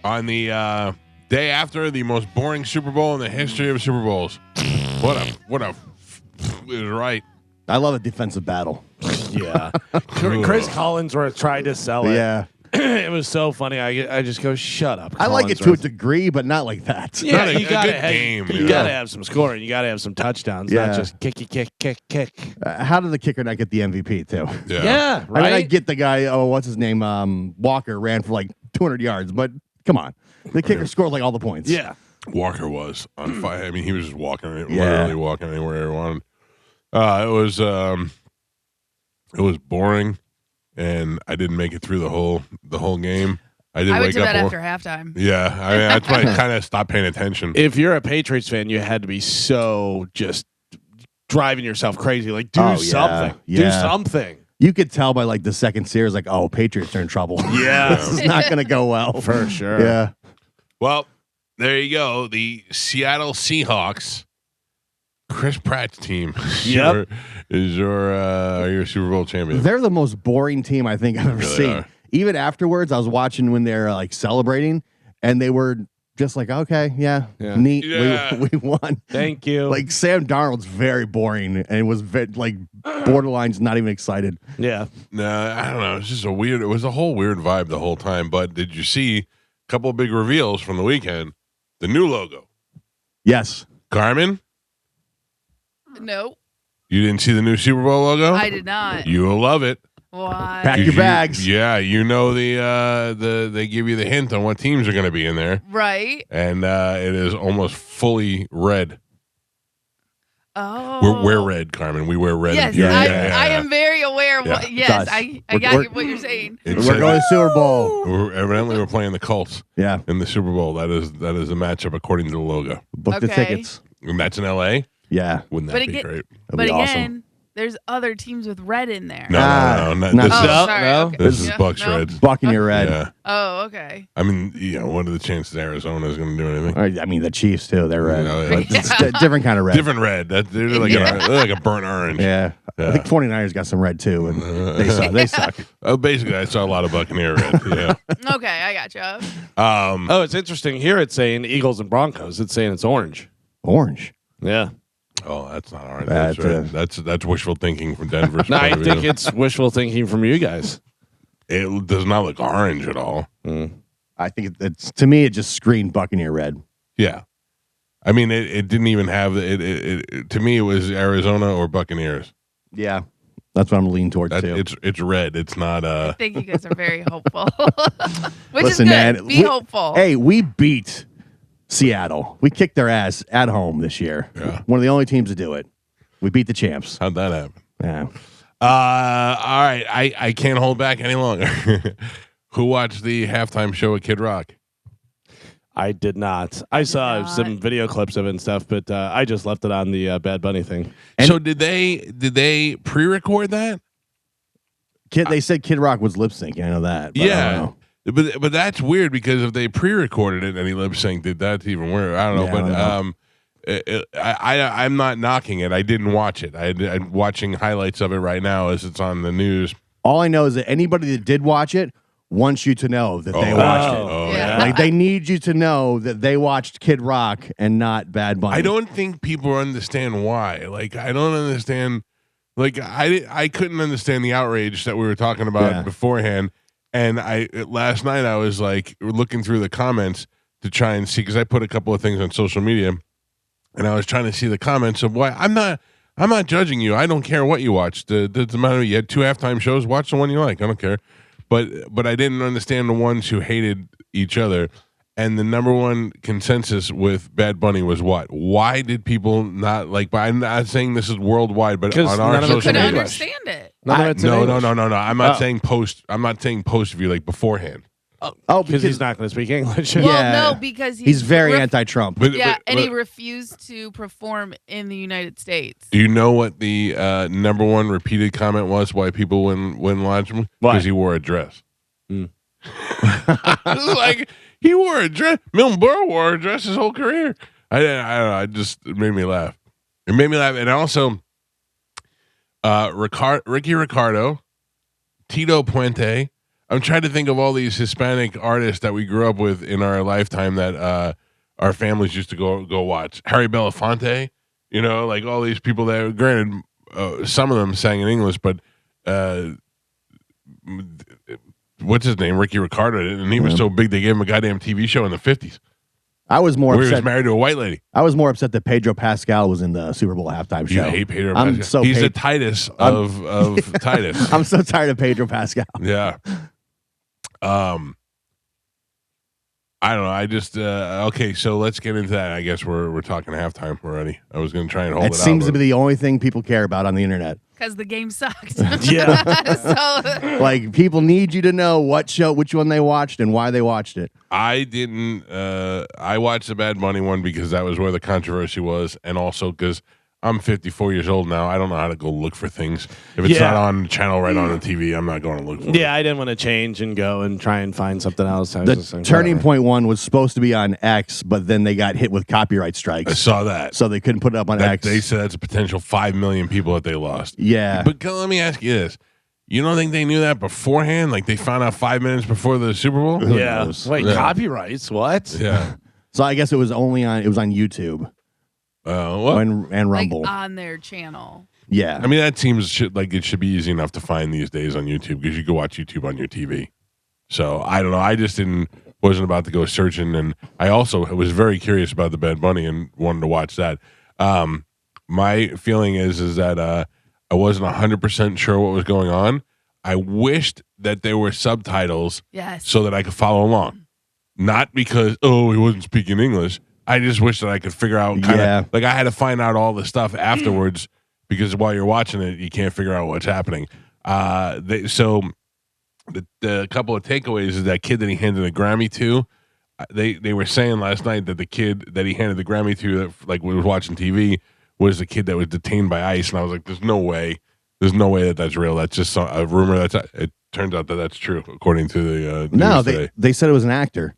on the day after the most boring Super Bowl in the history of Super Bowls. What a it was right. I love a defensive battle. Yeah. Chris Collinsworth tried to sell it. Yeah. It was so funny. I just go, shut up. I like it to a degree, but not like that. Yeah, Not a you gotta good game, You yeah. gotta have some scoring. You gotta have some touchdowns, Yeah. not just kick. How did the kicker not get the MVP too? Yeah, I mean, I right. get the guy. Oh, what's his name? Walker ran for like 200 yards, but come on, the kicker scored like all the points. Yeah. Walker was on fire. I mean, he was just walking, Yeah. literally walking anywhere he wanted. It was boring, and I didn't make it through the whole game. I did I went wake to bed up after halftime. Yeah, I mean, that's why I kind of stopped paying attention. If you're a Patriots fan, you had to be so just driving yourself crazy. Like, do Oh, yeah. something. Do Yeah. something. You could tell by like the second series, like, oh, Patriots are in trouble. Yeah. This is not going to go well. For sure. Yeah. Well, there you go. The Seattle Seahawks, Chris Pratt's team, Yep. is your Super Bowl champion. They're the most boring team I think I've ever Really seen. are. Even afterwards, I was watching when they're like celebrating, and they were just like, okay, yeah. Neat. Yeah. We won. Thank you. Like Sam Darnold's very boring and was like borderline's not even excited. yeah. No, I don't know. It's just it was a whole weird vibe the whole time. But did you see a couple of big reveals from the weekend? The new logo. Yes. Carmen, No, you didn't see the new Super Bowl logo? I did not. You'll love it. Why? Pack your bags. Yeah, you know they give you the hint on what teams are going to be in there, Right. and it is almost fully red. Oh. We're red, Carmen. We wear red. Yes, Yeah, I am very aware of Yeah. what. Yes, Gosh. I got what you're saying. It We're said- going to Super Bowl. Evidently, we're playing the Colts Yeah. in the Super Bowl. That is the matchup according to the logo, Book the Okay. tickets. and that's in L.A. Yeah. Wouldn't that But be again- great? That'd But be again, awesome. there's other teams with red in there. No, Ah, no. not This Oh, is No, sorry. no. Okay. this is Yeah, Bucks no. Reds. Bucking your red. Yeah, Oh, okay. I mean, what are the chances Arizona is going to do anything? I mean, the Chiefs, too. They're red. Yeah, But yeah. it's a different kind of red. Different red. They're like they're like a burnt orange. Yeah. Yeah. I think 49ers got some red, too, and they suck. They suck. Oh, basically, I saw a lot of Buccaneer red. Yeah. Okay, I gotcha. Oh, it's interesting. Here it's saying Eagles and Broncos. It's saying it's orange. Orange. Yeah. Oh, that's not orange. That's, That's wishful thinking from Denver's No, I point of think view. it's wishful thinking from you guys. It does not look orange at all. I think it's, to me, it just screamed Buccaneer red. Yeah. I mean, it didn't even have it. To me, it was Arizona or Buccaneers. Yeah. That's what I'm leaning towards, That, too. it's red. It's not. I think you guys are very hopeful. Which Listen, is good. man, Be hopeful. Hey, we beat Seattle. We kicked their ass at home this year. Yeah. One of the only teams to do it. We beat the champs. How'd that happen? Yeah. All right. I can't hold back any longer. Who watched the halftime show at Kid Rock? I did not. I saw not. some video clips of it and stuff, but I just left it on the Bad Bunny thing. So did they pre-record that? They said Kid Rock was lip syncing. I know that. But I don't Yeah. know. But that's weird because if they pre-recorded it and he lip synced, that's even weird. I don't know. Yeah, I don't I'm not knocking it. I didn't watch it. I'm watching highlights of it right now as it's on the news. All I know is that anybody that did watch it wants you to know that they watched it. Oh, Yeah. Like they need you to know that they watched Kid Rock and not Bad Bunny. I don't think people understand why. Like I don't understand. Like I couldn't understand the outrage that we were talking about Yeah. beforehand. And last night I was like looking through the comments to try and see because I put a couple of things on social media, and I was trying to see the comments of why I'm not judging you. I don't care what you watched. It doesn't matter. You had 2 halftime shows. Watch the one you like. I don't care. But I didn't understand the ones who hated each other. And the number one consensus with Bad Bunny was what? Why did people not like? But I'm not saying this is worldwide, but 'Cause on none our of it's social Couldn't in media. English. understand it. None of it's in No. English. I'm not Oh. saying post. I'm not saying post of you like beforehand. Oh, Because he's not going to speak English. Well, Yeah. no, because He's very ref- anti-Trump. Yeah, But- and he but refused to perform in the United States. do you know what the number one repeated comment was? Why people wouldn't watch him? Why? Because he wore a dress. Mm. It's like he wore a dress. Milton Berle wore a dress his whole career. I don't know. It made me laugh. It made me laugh, and also, Ricky Ricardo, Tito Puente, I'm trying to think of all these Hispanic artists that we grew up with in our lifetime that our families used to go watch. Harry Belafonte, like all these people that, granted, some of them sang in English, but what's his name? Ricky Ricardo, and he was so big they gave him a goddamn TV show in the 50s. I was more where he upset. was married to a white lady. I was more upset that Pedro Pascal was in the Super Bowl halftime show. You hate Pedro I'm Pascal. so He's the Titus of Titus. I'm so tired of Pedro Pascal. Yeah. I don't know. I just okay. So let's get into that. I guess we're talking halftime already. I was going to try and hold it. It seems to be the only thing people care about on the internet. Because the game sucked. Yeah. So, Like people need you to know which one they watched, and why they watched it. I didn't. I watched the Bad Bunny one because that was where the controversy was, and also because I'm 54 years old now. I don't know how to go look for things. If it's not on the channel right on the TV, I'm not going to look for it. Yeah, I didn't want to change and go and try and find something else. I was The just like, Turning whatever. Point one was supposed to be on X, but then they got hit with copyright I strikes, saw that. so they couldn't put it up on That X. they said that's a potential 5 million people that they lost. Yeah, But let me ask you this. You don't think they knew that beforehand? Like they found out 5 minutes before the Super Bowl? Who Yeah. knows? Wait, Yeah. copyrights? What? Yeah. so I guess it was on YouTube What? and like Rumble. on their channel. Yeah, I mean, that seems like it should be easy enough to find these days on YouTube because you can watch YouTube on your TV. So I don't know. I just wasn't about to go searching, and I also was very curious about the Bad Bunny and wanted to watch that. My feeling is that I wasn't 100% sure what was going on. I wished that there were subtitles Yes. so that I could follow along, not because he wasn't speaking English. I just wish that I could figure out like I had to find out all the stuff afterwards because while you're watching it, you can't figure out what's happening. So the couple of takeaways is that kid that he handed a Grammy to. They were saying last night that the kid that he handed the Grammy to, that like was watching TV, was the kid that was detained by ICE, and I was like, "There's no way that that's real. That's just a rumor." It turns out that that's true, according to the no, news today. they said it was an actor.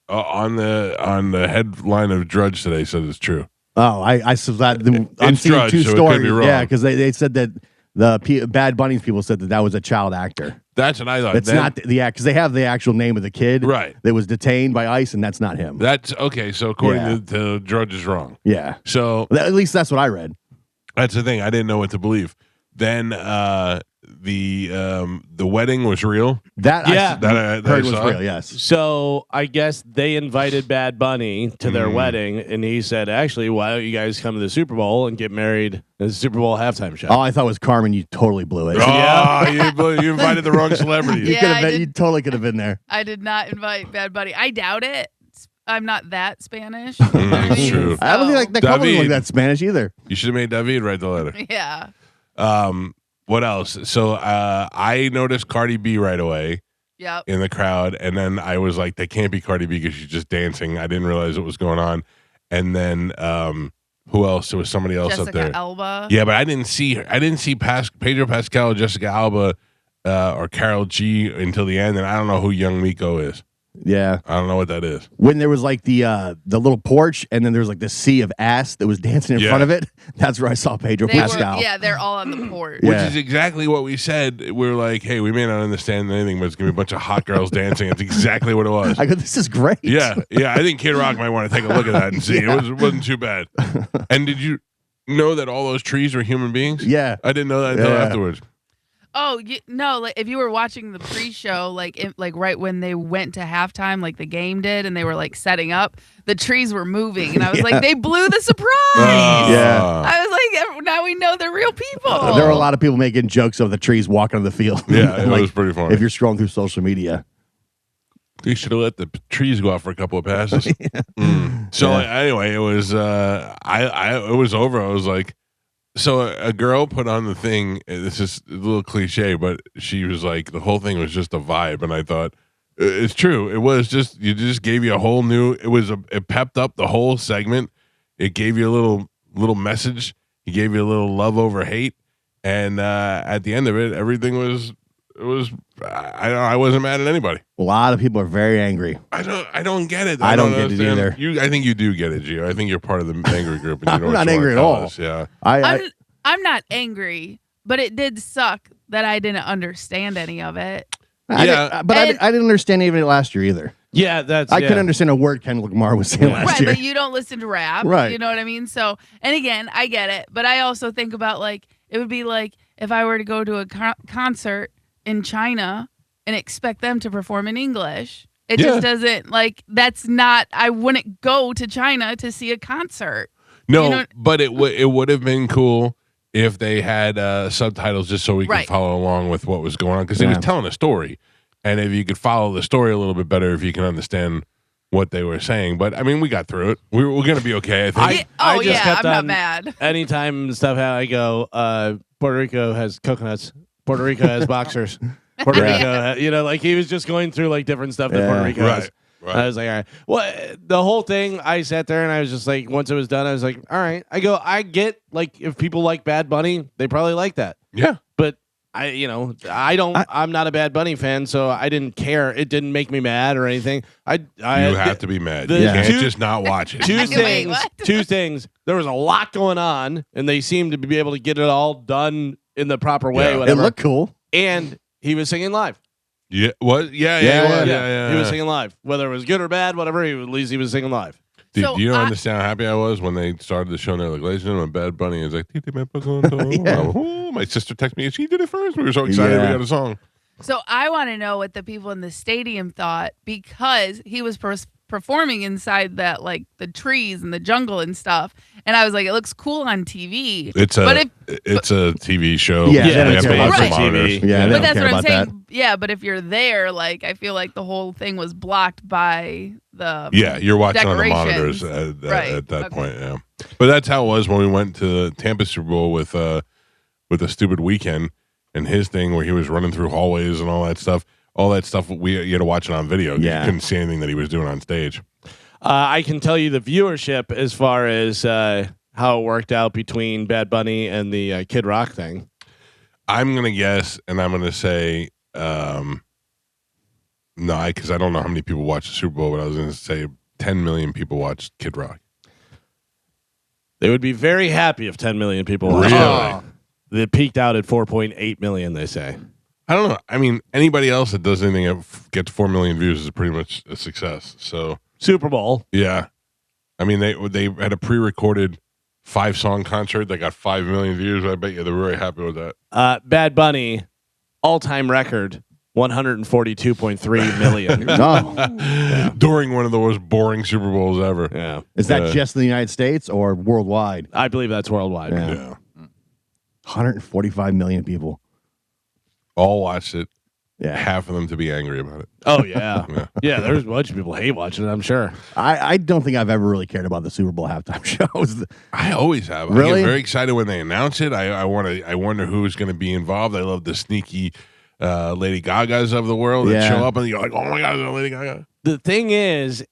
On the headline of Drudge today said it's true. Oh, I saw that. I'm It's seeing Drudge, two so it could stories. be wrong. Yeah, because they said that the Bad Bunny's people said that was a child actor. That's what I thought. It's not the act because they have the actual name of the kid Right. that was detained by ICE, and that's not him. That's okay. So according to Drudge is wrong. Yeah, So at least that's what I read. that's the thing. I didn't know what to believe. Then the wedding was real. That Yeah. That I heard was saw. real. Yes. So I guess they invited Bad Bunny to their Mm. wedding, and he said, "Actually, why don't you guys come to the Super Bowl and get married at the Super Bowl halftime show?" Oh, I thought it was Carmen. You totally blew it. Oh, you invited the wrong celebrities. You Yeah, could have I been. did. You totally could have been there. I did not invite Bad Bunny. I doubt it. I'm not that Spanish. That's true. I don't think like that couple David. look that Spanish either. You should have made David write the letter. Yeah. What else? So I noticed Cardi B right away Yep. in the crowd, and then I was like, "That can't be Cardi B because she's just dancing." I didn't realize what was going on, and then who else? There was somebody else up there. Jessica Alba. Yeah, but I didn't see her. I didn't see Pedro Pascal, Jessica Alba, or Carol G until the end, and I don't know who Young Miko is. Yeah. I don't know what that is. When there was like the little porch, and then there was like the sea of ass that was dancing in Yeah. front of it. That's where I saw Pedro They were, Pascal. yeah, they're all on the porch. Yeah. Which is exactly what we said. We were like, "Hey, we may not understand anything, but it's gonna be a bunch of hot girls dancing." It's exactly what it was. I go, this is great. Yeah. I think Kid Rock might want to take a look at that and see. Yeah. It wasn't too bad. And did you know that all those trees are human beings? Yeah. I didn't know that until Yeah. afterwards. Oh no! Like if you were watching the pre-show, like right when they went to halftime, like the game did, and they were like setting up, the trees were moving, and I was Yeah. like, they blew the surprise. Yeah. I was like, now we know they're real people. There were a lot of people making jokes of the trees walking on the field. Yeah, it Like, was pretty funny. if you're scrolling through social media. They should have let the trees go out for a couple of passes. So anyway, it was it was over. I was like, so a girl put on the thing. This is a little cliche, but she was like, the whole thing was just a vibe, and I thought it's true. It was just gave you a whole new. It pepped up the whole segment. It gave you a little message. It gave you a little love over hate, and at the end of it, everything was. It was. I wasn't mad at anybody. A lot of people are very angry. I don't get it. I don't get it understand. either. I think you do get it, Gio. I think you're part of the angry group. And you I'm know what not you angry wanna at tell all. us. Yeah. I'm not angry, but it did suck that I didn't understand any of it. Yeah. I didn't understand even last year either. Yeah, I couldn't understand a word Kendrick Lamar was saying last Right, year. but you don't listen to rap. Right. You know what I mean? So, and again, I get it. But I also think about like, it would be like if I were to go to a concert in China and expect them to perform in English. It just doesn't, like, that's not, I wouldn't go to China to see a concert. No, You know, but it would have been cool if they had subtitles just so we could Right. follow along with what was going on because he was telling a story. And if you could follow the story a little bit better, if you can understand what they were saying. But, I mean, we got through it. We're going to be okay, I think. I just kept I'm not on- mad. Anytime stuff I go, Puerto Rico has coconuts. Puerto Rico has boxers. Puerto Rico, like he was just going through like different stuff that Puerto Rico has. Right. I was like, all right. Well, the whole thing, I sat there and I was just like, once it was done, I was like, all right. I get like if people like Bad Bunny, they probably like that. Yeah. But I'm not a Bad Bunny fan, so I didn't care. It didn't make me mad or anything. You have to be mad. You can't just not watch it. Two things. There was a lot going on, and they seemed to be able to get it all done in the proper way. Yeah. Whatever. It looked cool. And he was singing live. Yeah. What? Yeah. Yeah. He was singing live. Whether it was good or bad, whatever, at least he was singing live. Dude, So do you don't understand how happy I was when they started the show and they're like, ladies and gentlemen, Bad Bunny is like, my sister texted me and she did it first. We were so excited we got a song. So I want to know what the people in the stadium thought because he was performing inside that, like, the trees and the jungle and stuff. And I was like, it looks cool on TV. It's a TV show. Yeah, They they have don't care lots about of monitors. TV. Yeah, they But don't that's care what I'm about saying. that. Yeah, but if you're there, like, I feel like the whole thing was blocked by the Yeah, you're watching on the decorations. monitors Right. at that Okay. point. Yeah, but that's how it was when we went to the Tampa Super Bowl with a stupid weekend and his thing where he was running through hallways and all that stuff. All that stuff you had to watch it on video. Yeah. You couldn't see anything that he was doing on stage. I can tell you the viewership as far as how it worked out between Bad Bunny and the Kid Rock thing. I'm gonna guess, and I'm gonna say no, because I don't know how many people watched the Super Bowl, but I was gonna say 10 million people watched Kid Rock. They would be very happy if 10 million people watched Really? it. They peaked out at 4.8 million, they say. I don't know. I mean, anybody else that does anything that gets 4 million views is pretty much a success. So Super Bowl. yeah, I mean they had a pre-recorded 5-song concert that got 5 million views. I bet you they're very happy with that. Bad Bunny, all-time record, 142.3 million. No. During one of the most boring Super Bowls ever. Yeah. Is that just in the United States or worldwide? I believe that's worldwide. Yeah. Yeah. 145 million people. All watched it. Yeah. Half of them to be angry about it. Oh, yeah. Yeah. Yeah, there's a bunch of people hate watching it, I'm sure. I don't think I've ever really cared about the Super Bowl halftime shows. I always have. I Really? get very excited when they announce it. I wonder who's going to be involved. I love the sneaky Lady Gagas of the world that Yeah. show up and you're like, oh my God, there's a Lady Gaga. The thing is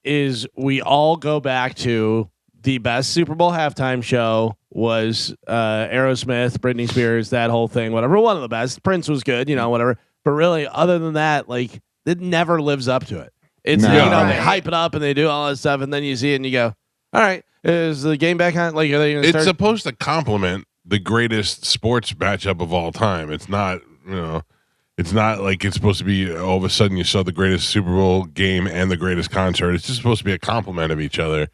we all go back to the best Super Bowl halftime show was Aerosmith, Britney Spears, that whole thing, whatever. One of the best. Prince was good, whatever. But really, other than that, like, it never lives up to it. It's, No. they Right. hype it up and they do all that stuff, and then you see it and you go, all right, is the game back on? Like, are they going to It's start? supposed to complement the greatest sports matchup of all time. It's not, it's not like it's supposed to be all of a sudden you saw the greatest Super Bowl game and the greatest concert. It's just supposed to be a complement of each other.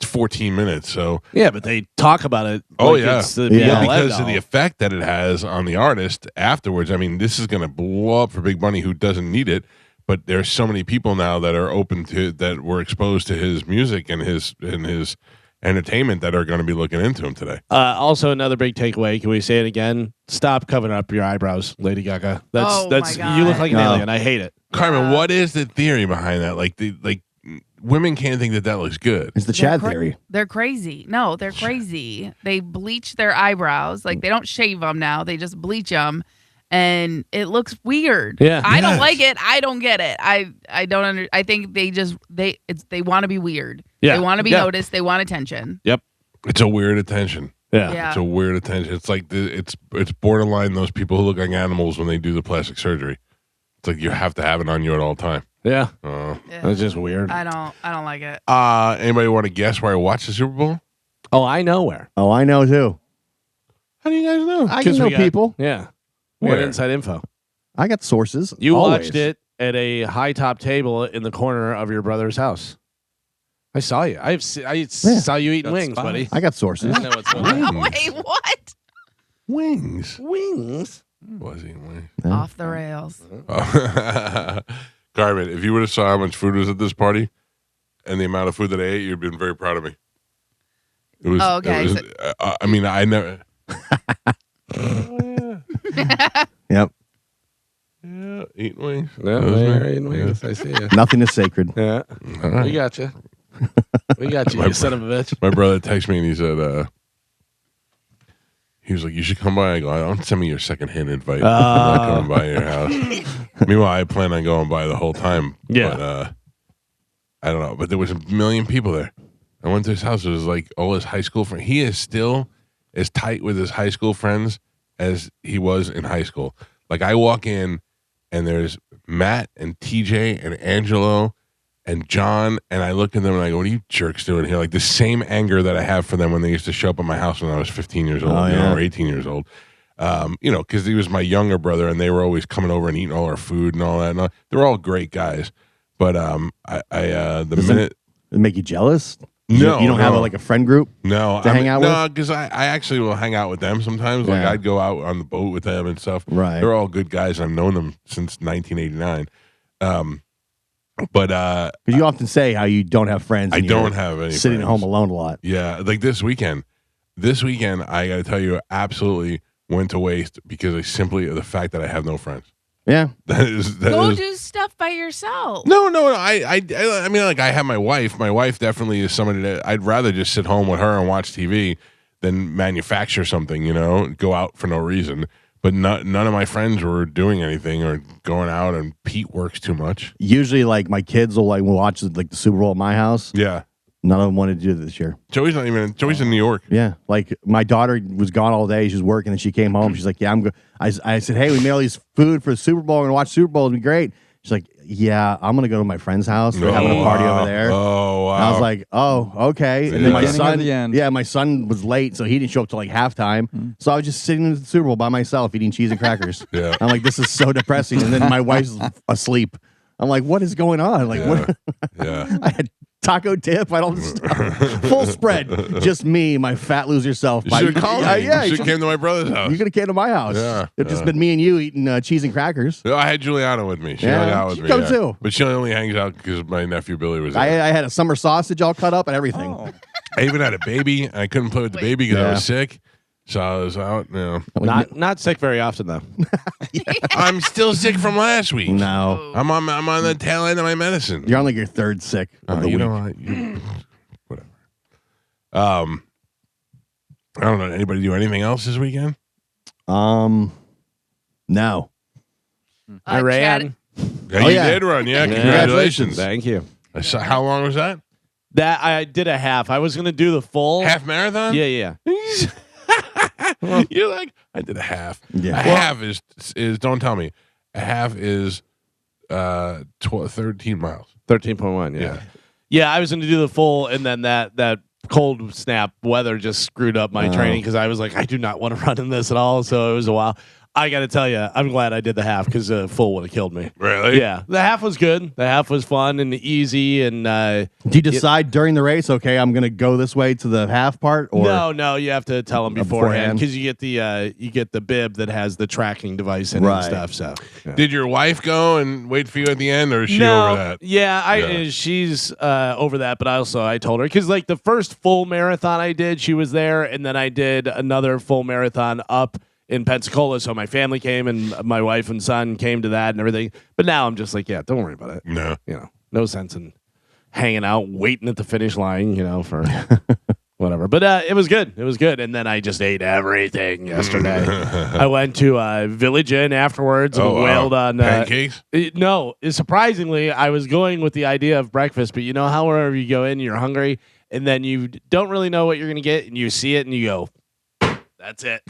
It's 14 minutes, so Yeah, but they talk about it. Oh, like yeah. it's the Yeah. be-all, well, because of end-all. the effect that it has on the artist afterwards. I mean, this is going to blow up for Big Bunny, who doesn't need it. But there's so many people now that are open to that were exposed to his music and his entertainment that are going to be looking into him today. Also, another big takeaway. Can we say it again? Stop covering up your eyebrows, Lady Gaga. Oh, That's my you look God. like an No. alien. I hate it. Carmen, what is the theory behind that? Like women can't think that looks good. It's the Chad theory. They're crazy. No, they're crazy. They bleach their eyebrows. Like, they don't shave them now. They just bleach them. And it looks weird. Yeah. I don't Yes. like it. I don't get it. I don't I think they want to be weird. Yeah. They want to be Yeah. noticed. They want attention. It's a weird attention. Yeah. Yeah. It's a weird attention. It's like it's borderline those people who look like animals when they do the plastic surgery. It's like you have to have it on you at all time. Yeah. Yeah. That's just weird. I don't like it. Anybody want to guess where I watched the Super Bowl? Oh, I know where. Oh, I know too. How do you guys know? I can 'Cause know we got- people. Yeah. We got Where? inside info. I got sources. You always. watched it at a high top table in the corner of your brother's house. I saw you. I saw you eating wings, buddy. I got sources. I know what's going on. Wait, what? Wings. Wings. Was eating wings. Off the rails. Oh. Carmen, if you would have saw how much food was at this party and the amount of food that I ate, you'd been very proud of me. It was. Oh, okay. It was, I mean, I never. Yep. Yeah, eating wings. Yeah, That eating wings. I see you. Nothing is sacred. Yeah, All right. we got you. We got you, you son of a bitch. My brother texted me and he said, he was like, "You should come by." I go, "Don't send me your secondhand invite. I'm not coming by your house." Meanwhile, I plan on going by the whole time. Yeah. But, I don't know. But there was a million people there. I went to his house. It was like all his high school friends. He is still as tight with his high school friends as he was in high school. Like I walk in and there's Matt and TJ and Angelo and John, and I look at them and I go, "What are you jerks doing here?" Like the same anger that I have for them when they used to show up at my house when I was 15 years old, or 18 years old. Because he was my younger brother, and they were always coming over and eating all our food and all that. And they're all great guys, but It make you jealous? No, you don't have no. a friend group No, to hang out with? No, because I actually will hang out with them sometimes. Like Yeah. I'd go out on the boat with them and stuff. Right. They're all good guys. I've known them since 1989. But because you often say how you don't have friends. I and don't you're have any sitting friends. at home alone a lot. Yeah, like this weekend, I got to tell you, absolutely went to waste because the fact that I have no friends. Yeah. Go do stuff by yourself. No. I mean, like I have my wife. My wife definitely is somebody that I'd rather just sit home with her and watch TV than manufacture something. Go out for no reason. But none of my friends were doing anything or going out, and Pete works too much. Usually, like my kids will watch the Super Bowl at my house. Yeah, None of them wanted to do it this year. Joey's not even. Joey's in New York. Yeah, like my daughter was gone all day. She was working, and she came home. She's like, "Yeah, I'm good." I said, "Hey, we made all these food for the Super Bowl. We're gonna watch Super Bowl. It'll be great." She's like, "Yeah, I'm gonna go to my friend's house. They're having a party over there." Oh, wow. And I was like, "Oh, okay." And Yeah. then my Beginning or son, the end? yeah, my son was late, so he didn't show up till like halftime. So I was just sitting in the Super Bowl by myself eating cheese and crackers. Yeah. I'm like, "This is so depressing." And then my wife's asleep. I'm like, "What is going on?" Like, what? Yeah. I had taco dip. I don't full spread. Just me, my fat loser self. You should have called me. Yeah, you should have came to my brother's house. you could have came to my house. Yeah, It's just yeah. been me and you eating cheese and crackers. I had Juliana with me. She Yeah, hung out with she me. comes too. But she only hangs out because my nephew Billy was there. I had a summer sausage all cut up and everything. Oh. I even had a baby. And I couldn't play with the baby because I Yeah. was sick. So I was out. Not sick very often though. I'm still sick from last week. No, I'm on the tail end of my medicine. you're on like your third sick of the you week. know what? Whatever. I don't know. Anybody do anything else this weekend? No. I ran. Yeah, Oh, you yeah. did run. Yeah, Yeah. congratulations. Thank you. I saw, how long was that? That I did a half. I was gonna do the full. Half marathon? Yeah. You're like, I did a half. Yeah. A half is don't tell me. A half is 13 miles. 13.1. Yeah. Yeah. Yeah, I was going to do the full, and then that cold snap weather just screwed up my training because I was like, I do not want to run in this at all. So it was a while. I got to tell you, I'm glad I did the half because full would have killed me. Really? Yeah, the half was good. The half was fun and easy, and Do you decide during the race? Okay, I'm gonna go this way to the half part, or no, you have to tell them beforehand because you get the bib that has the tracking device in it and Right. stuff. So yeah. Did your wife go and wait for you at the end, or is she No, over that? Yeah, Yeah. she's over that, but I told her because like the first full marathon I did, she was there, and then I did another full marathon up in Pensacola, so my family came and my wife and son came to that and everything. But now I'm just like, yeah, don't worry about it. No. No sense in hanging out, waiting at the finish line, for whatever. But it was good. It was good. And then I just ate everything yesterday. I went to Village Inn afterwards and wailed on pancakes. No, surprisingly, I was going with the idea of breakfast, but you know how wherever you go in, you're hungry, and then you don't really know what you're going to get, and you see it, and you go, that's it.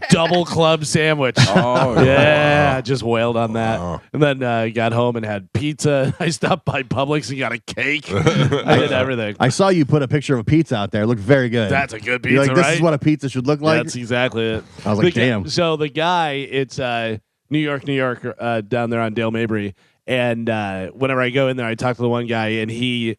Double club sandwich. Oh, Yeah, I just wailed on that. Wow. And then got home and had pizza. I stopped by Publix and got a cake. I did everything. I saw you put a picture of a pizza out there. It looked very good. That's a good pizza, You're like, this right? is what a pizza should look like. That's exactly it. I was like, damn. So the guy, it's New York, down there on Dale Mabry, And whenever I go in there, I talk to the one guy, and he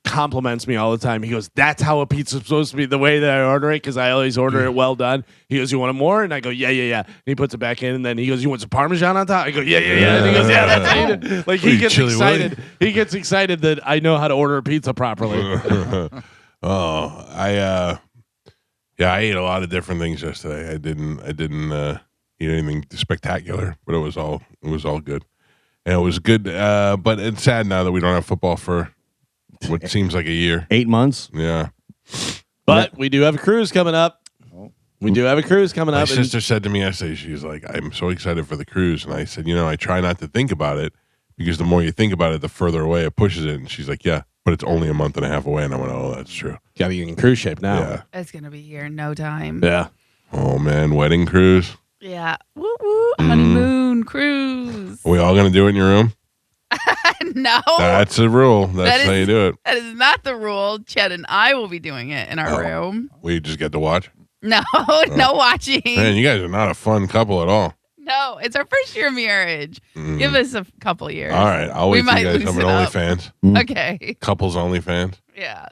compliments me all the time. He goes, "That's how a pizza's supposed to be, the way that I order it, because I always order it well done." He goes, "You want it more?" And I go, "Yeah, yeah, yeah." And he puts it back in, and then he goes, "You want some Parmesan on top?" I go, "Yeah, yeah, yeah." And he goes, "Yeah, that's how you do it." Like he gets Chili excited. He gets excited that I know how to order a pizza properly. I ate a lot of different things yesterday. I didn't eat anything spectacular, but it was all good. And it was good, but it's sad now that we don't have football for what seems like a year. 8 months. Yeah. But we do have a cruise coming up. We do have a cruise coming My up. sister said to me yesterday, she's like, "I'm so excited for the cruise." And I said, I try not to think about it because the more you think about it, the further away it pushes it. And she's like, "Yeah, but it's only a month and a half away." And I went, "Oh, that's true." Got to get in cruise shape now. Yeah. It's gonna be here in no time. Yeah. Oh, man. Wedding cruise. Yeah. Woo woo. Honeymoon cruise. Are we all going to do it in your room? No. That's a rule. That's That how is- you do it. That is not the rule. Chet and I will be doing it in our room. We just get to watch. No, no watching. Man, you guys are not a fun couple at all. No, it's our first year of marriage. Give us a couple years. All right. I'll We wait till might you guys loosen have an up. OnlyFans. Okay. Couples OnlyFans. Yeah.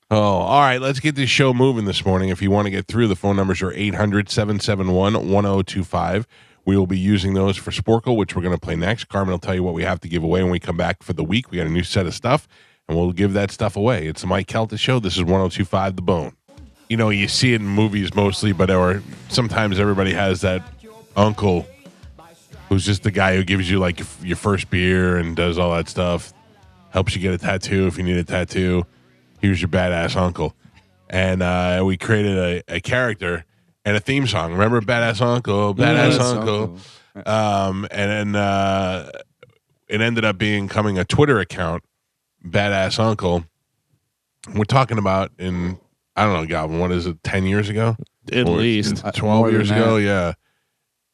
Oh, all right. Let's get this show moving this morning. If you want to get through, the phone numbers are 800-771-1025. We will be using those for Sporkle, which we're going to play next. Carmen will tell you what we have to give away when we come back for the week. We got a new set of stuff, and we'll give that stuff away. It's the Mike Calta Show. This is 1025 The Bone. You see it in movies mostly, but sometimes everybody has that uncle who's just the guy who gives you like your first beer and does all that stuff, helps you get a tattoo if you need a tattoo. Here's your badass uncle. And we created a character and a theme song. Remember Badass Uncle? Badass Uncle. And then it ended up becoming a Twitter account, Badass Uncle. We're talking about I don't know, Galvin, what is it, 10 years ago? At least. 12 years ago, yeah.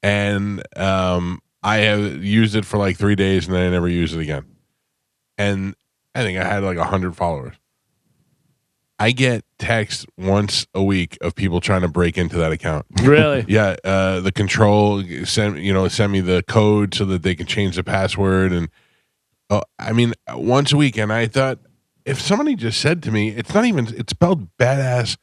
And I have used it for like 3 days and then I never used it again. And I think I had like 100 followers. I get texts once a week of people trying to break into that account. Really? Yeah, the control send me the code so that they can change the password, and once a week. And I thought, if somebody just said to me, it's spelled badass,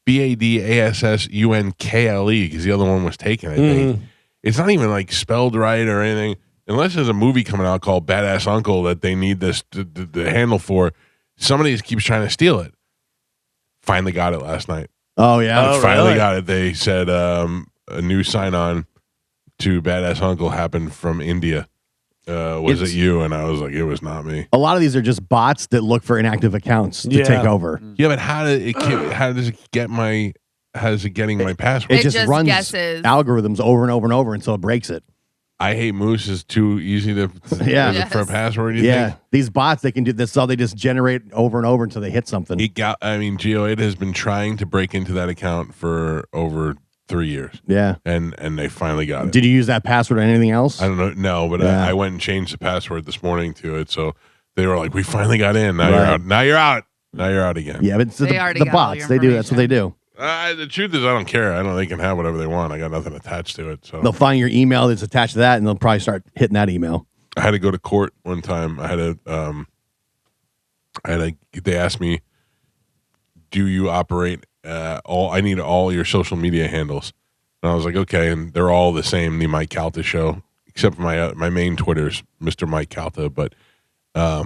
BADASSUNKLE, because the other one was taken. I think it's not even like spelled right or anything, unless there's a movie coming out called Badass Uncle that they need this the handle for. Somebody just keeps trying to steal it. Finally got it last night. Oh yeah. Finally got it. They said a new sign-on to Badass Uncle happened from India. Was it you? And I was like, it was not me. A lot of these are just bots that look for inactive accounts to take over. Yeah, but how does it getting my password? It just runs guesses. algorithms over and over and over until it breaks it. I hate Moose is too easy to for a password. You think? These bots, they can do this. So they just generate over and over until they hit something. Geo8 has been trying to break into that account for over 3 years. Yeah. And they finally got it. Did you use that password or anything else? I don't know. No, but I went and changed the password this morning to it. So they were like, we finally got in. Now you're out. Now you're out. Now you're out again. Yeah, but it's They already the got all bots. your They do. That's what they do. The truth is, I don't care. I don't. They can have whatever they want. I got nothing attached to it. So They'll find your email that's attached to that, and they'll probably start hitting that email. I had to go to court one time. They asked me, do you operate I need all your social media handles. And I was like, okay. And they're all the same, the Mike Calta Show, except for my main Twitter's Mr. Mike Calta. But I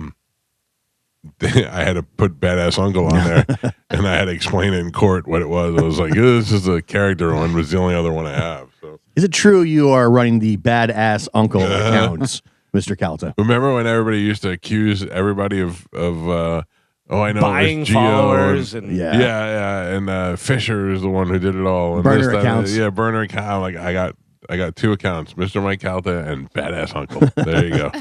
had to put Badass Uncle on there, and I had to explain it in court what it was. I was like, this is a character one, was the only other one I have. So. Is it true you are running the Badass Uncle accounts, Mr. Calta? Remember when everybody used to accuse everybody of I know buying followers and and Fisher is the one who did it all. And Burner accounts. Burner account. I'm like, I got two accounts, Mr. Mike Calta and Badass Uncle. There you go.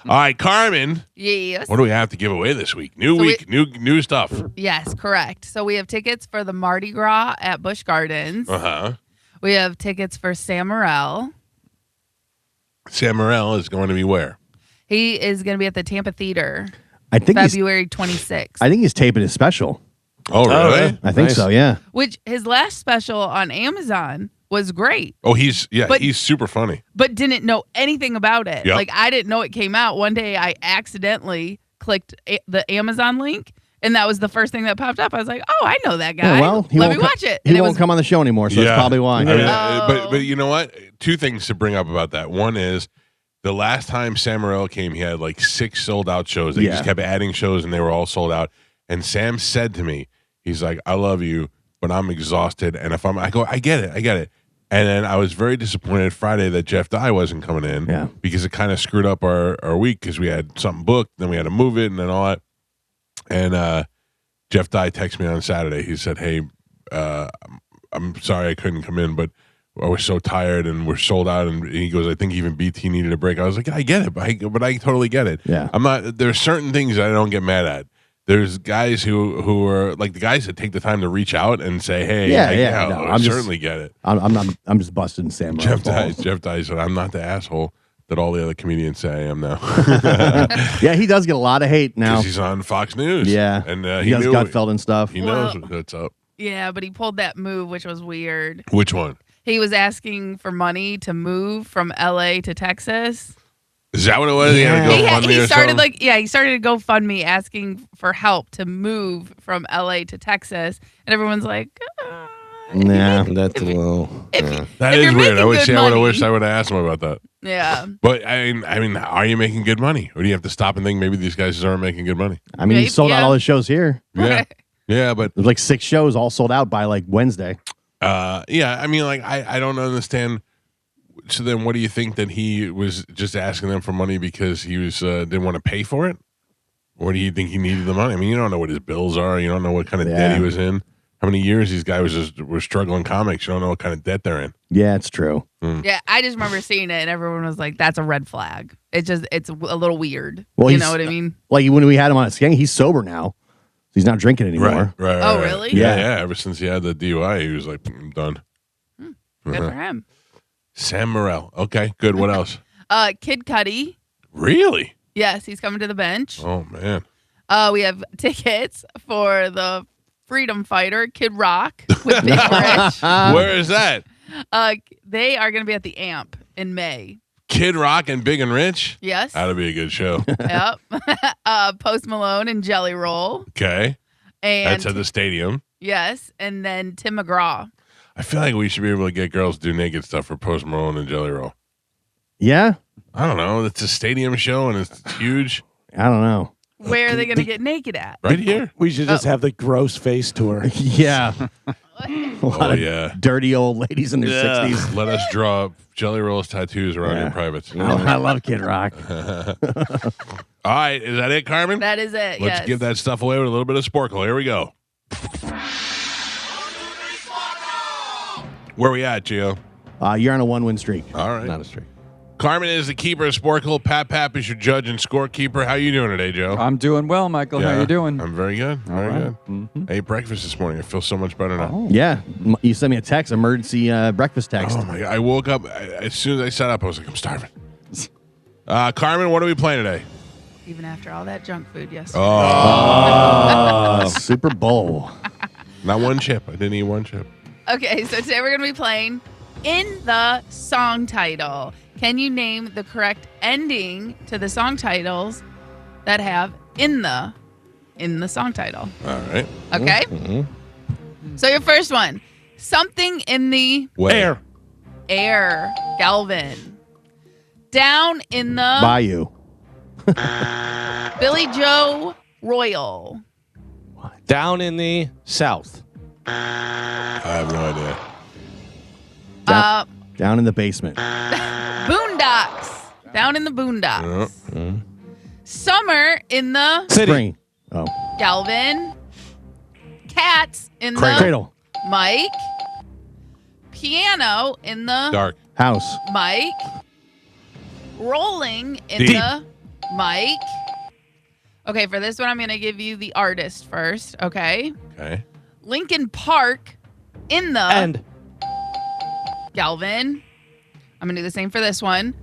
All right, Carmen. Yes. What do we have to give away this week? New new stuff. Yes, correct. So we have tickets for the Mardi Gras at Busch Gardens. We have tickets for Sam Morril. Sam Morril is going to be where? He is going to be at the Tampa Theater. I think February 26th. I think he's taping his special. Oh, really? I think so, yeah. Which his last special on Amazon was great, Oh, he's But- he's super funny. but didn't know anything about it. Yep. Like I didn't know it came out. One day I accidentally clicked the Amazon link, and that was the first thing that popped up. I was like, "Oh, I know that guy. Yeah, well, he Let won't me watch it." He And it won't was come on the show anymore, so that's probably why. I mean, Oh. but you know what? Two things to bring up about that. One is the last time Sam Morril came, he had like 6 sold out shows. They just kept adding shows, and they were all sold out. And Sam said to me, he's like, "I love you, but I'm exhausted." And I go, I get it. And then I was very disappointed Friday that Jeff Dye wasn't coming in because it kind of screwed up our week because we had something booked, then we had to move it, and then all that. And Jeff Dye texted me on Saturday. He said, "Hey, I'm sorry I couldn't come in, but I was so tired and we're sold out." And he goes, "I think even BT needed a break." I was like, "I get it, but I totally get it." Yeah. I'm not. There's certain things that I don't get mad at. There's guys who are like the guys that take the time to reach out and say, "Hey, I certainly get it." I'm just busting Sam. Jeff Dye said, "I'm not the asshole that all the other comedians say I am now." Yeah, he does get a lot of hate now. Because he's on Fox News. Yeah, and he does Gutfeld and stuff. He knows what's up. Yeah, but he pulled that move, which was weird. Which one? He was asking for money to move from LA to Texas. Is that what it was? Yeah. He had to go He started he started a GoFundMe asking for help to move from LA to Texas, and everyone's like, Nah. That's a little. That if is you're weird. I making would good say I would have money- wished I would have asked him about that. yeah. But I mean, are you making good money, or do you have to stop and think maybe these guys aren't making good money? I mean, he sold out all his shows here. Yeah, yeah, but There's like 6 shows all sold out by like Wednesday. yeah. I mean, like I don't understand. So then, what do you think that he was just asking them for money because he was didn't want to pay for it, or do you think he needed the money? I mean, you don't know what his bills are. You don't know what kind of debt he was in. How many years these guys were struggling comics? You don't know what kind of debt they're in. Yeah, it's true. Yeah, I just remember seeing it, and everyone was like, "That's a red flag." It's a little weird. Well, you he's- know what I mean? Like when we had him on his gang, he's sober now. He's not drinking anymore. Right. Oh, really? Yeah, Yeah. yeah. Ever since he had the DUI, he was like, I'm done. Good for him. Sam Morril. Okay, good. What else? Kid Cudi. Really? Yes, he's coming to the bench. Oh man. We have tickets for the Freedom Fighter, Kid Rock with Big Rich. Where is that? They are going to be at the Amp in May. Kid Rock and Big and Rich? Yes. That'd be a good show. Yep. Post Malone and Jelly Roll. Okay. And That's at the stadium. yes, and then Tim McGraw. I feel like we should be able to get girls to do naked stuff for Post Malone and Jelly Roll. Yeah? I don't know. It's a stadium show and it's huge. I don't know. Where are they going to get naked at? Right here. We should just have the gross face tour. Yeah. A lot Oh, of yeah. dirty old ladies in their 60s. Let us draw Jelly Roll's tattoos around your privates. I love Kid Rock. All right. Is that it, Carmen? That is it. Let's yes. give that stuff away with a little bit of Sporkle. Here we go. Where we at, Gio? You're on a 1-win streak. All right. Not a streak. Carmen is the keeper of Sporkle. Pap is your judge and scorekeeper. How you doing today, Joe? I'm doing well, Michael. How you doing? I'm very good. Very good. I ate breakfast this morning. I feel so much better now. Yeah. You sent me a text, emergency breakfast text. Oh my God. I woke up as soon as I sat up. I was like, I'm starving. Carmen, what are we playing today? Even after all that junk food yesterday. Super Bowl. Not one chip. I didn't eat one chip. Okay, so today we're going to be playing In the Song Title. Can you name the correct ending to the song titles that have in the song title? All right. Okay? So your first one. Something in the Way. air. Galvin. Down in the Bayou. Billy Joe Royal. Down in the south. I have no idea. Down in the basement. Boondocks. Down in the Boondocks. Uh, Summer in the City. Spring. Oh. Galvin. Cats in the Cradle. Mike. Piano in the Dark. House. Mike. Rolling in Deep. the Mike. Okay, for this one, I'm going to give you the artist first, okay? Okay. Lincoln Park in the And Galvin. I'm going to do the same for this one.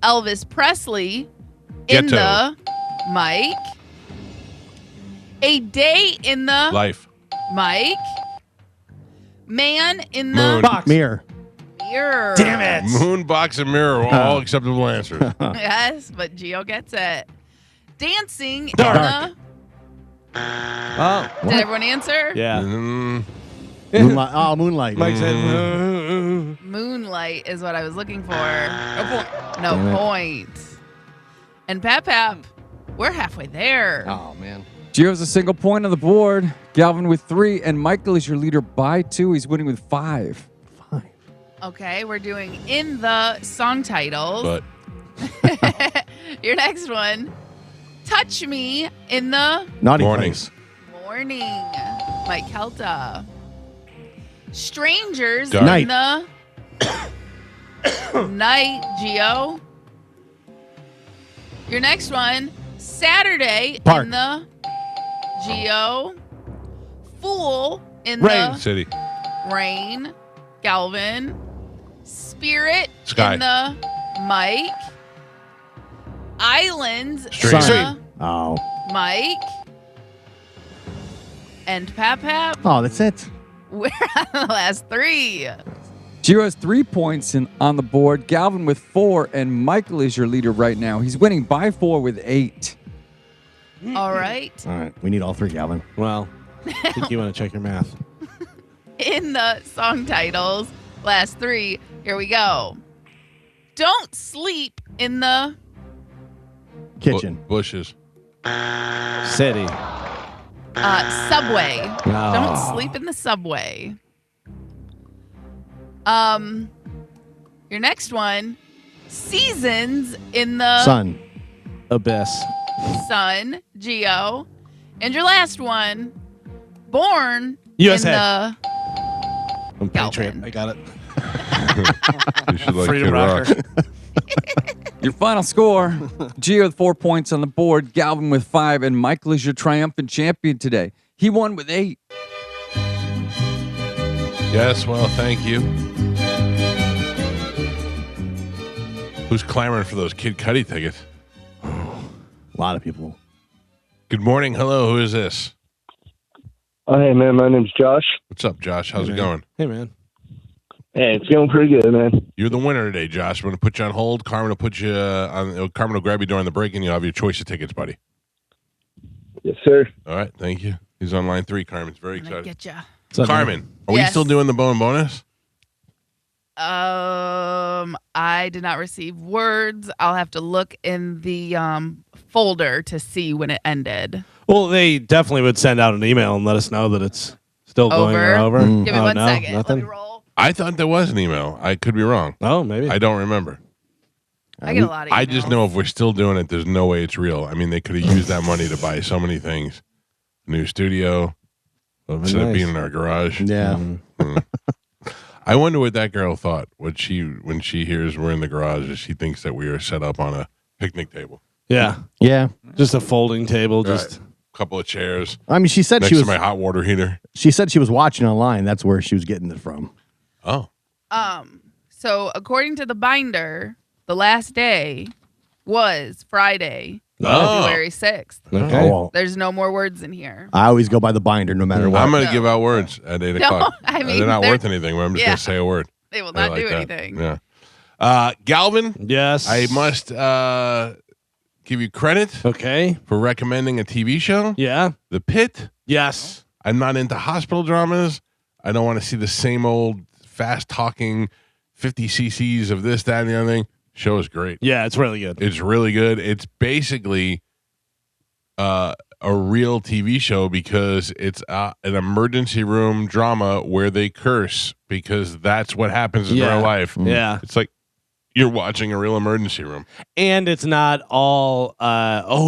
Elvis Presley in Ghetto. the Mike. A Day in the Life. Mike. Man in the Moon. Box. Mirror. Mirror. Damn it. Moon, box, and mirror were all acceptable answers. Yes, but Gio gets it. Dancing Dark. in Oh, the. Did everyone answer? yeah. Moonlight. Oh, Moonlight. Mike said, Moonlight is what I was looking for. no Damn No it. point. And Pap, we're halfway there. Oh man. Gio's a single point on the board. Galvin with 3, and Michael is your leader by 2. He's winning with 5. Okay, we're doing in the song titles. But Your next one, touch me in the Naughty Morning. Place. morning. Mike Calta. Strangers Dark. in the night. Gio. Your next one, Saturday Park. in the Gio. Fool in Rain. the City. rain. Galvin. Spirit Sky. in the Mike. Islands Stream. in the Stream. Oh. Mike. And Pap. Oh, that's it. We're on the last 3. Gio has 3 points on the board. Galvin with 4, and Michael is your leader right now. He's winning by 4 with 8. All right. All right. We need all 3, Galvin. Well, I think you want to check your math. In the song titles, last 3. Here we go. Don't sleep in the Kitchen. Bushes. City. subway. Oh. Don't sleep in the subway. Your next one, seasons in the Sun. Abyss. sun, Geo. And your last one, born USA. in the I'm Patriot. Galvin. I got it. You should like Freedom Kid Rock. Rocker. Your final score, Gio with 4 points on the board, Galvin with 5, and Michael is your triumphant champion today. He won with 8. Yes, well, thank you. Who's clamoring for those Kid Cudi tickets? A lot of people. Good morning. Hello. Who is this? Oh, hey, man, my name's Josh. What's up, Josh? How's it going? Hey, man. Hey, it's going pretty good, man. You're the winner today, Josh. I'm going to put you on hold. Carmen will put you on. Carmen will grab you during the break, and you'll have your choice of tickets, buddy. Yes, sir. All right. Thank you. He's on line 3. Carmen's very I'm gonna excited. get ya. What's up, man? Carmen, are we Yes. still doing the bone bonus? I did not receive words. I'll have to look in the folder to see when it ended. Well, they definitely would send out an email and let us know that it's still going or over. Mm. Give me Oh, one no? second. Let me Nothing? roll. I thought there was an email. I could be wrong. Oh, maybe. I don't remember. I get a lot of emails. I just know if we're still doing it, there's no way it's real. I mean, they could have used that money to buy so many things. New studio, Would've been instead of nice. being in our garage. Yeah. I wonder what that girl thought when she hears we're in the garage. If she thinks that we are set up on a picnic table, Yeah. Yeah. Just a folding table. Just a couple of chairs I mean, she said next she to was. my hot water heater. She said she was watching online. That's where she was getting it from. Oh, So according to the binder, the last day was Friday, Oh. February 6th. okay. Oh, well, There's no more words in here. I always go by the binder no matter what. I'm going to No. give out words at 8 No, o'clock. I mean, they're not they're- worth anything, but I'm just yeah. going to say a word. They will I not like do that. anything. Yeah. Galvin, Yes. I must give you credit Okay. for recommending a TV show, Yeah. The Pit. Yes. I'm not into hospital dramas. I don't want to see the same old fast talking 50 cc's of this, that, and the other thing. Show is great. Yeah, it's really good. It's really good. It's basically a real TV show because it's an emergency room drama where they curse because that's what happens in Yeah. real life. Yeah. It's like you're watching a real emergency room. And it's not all,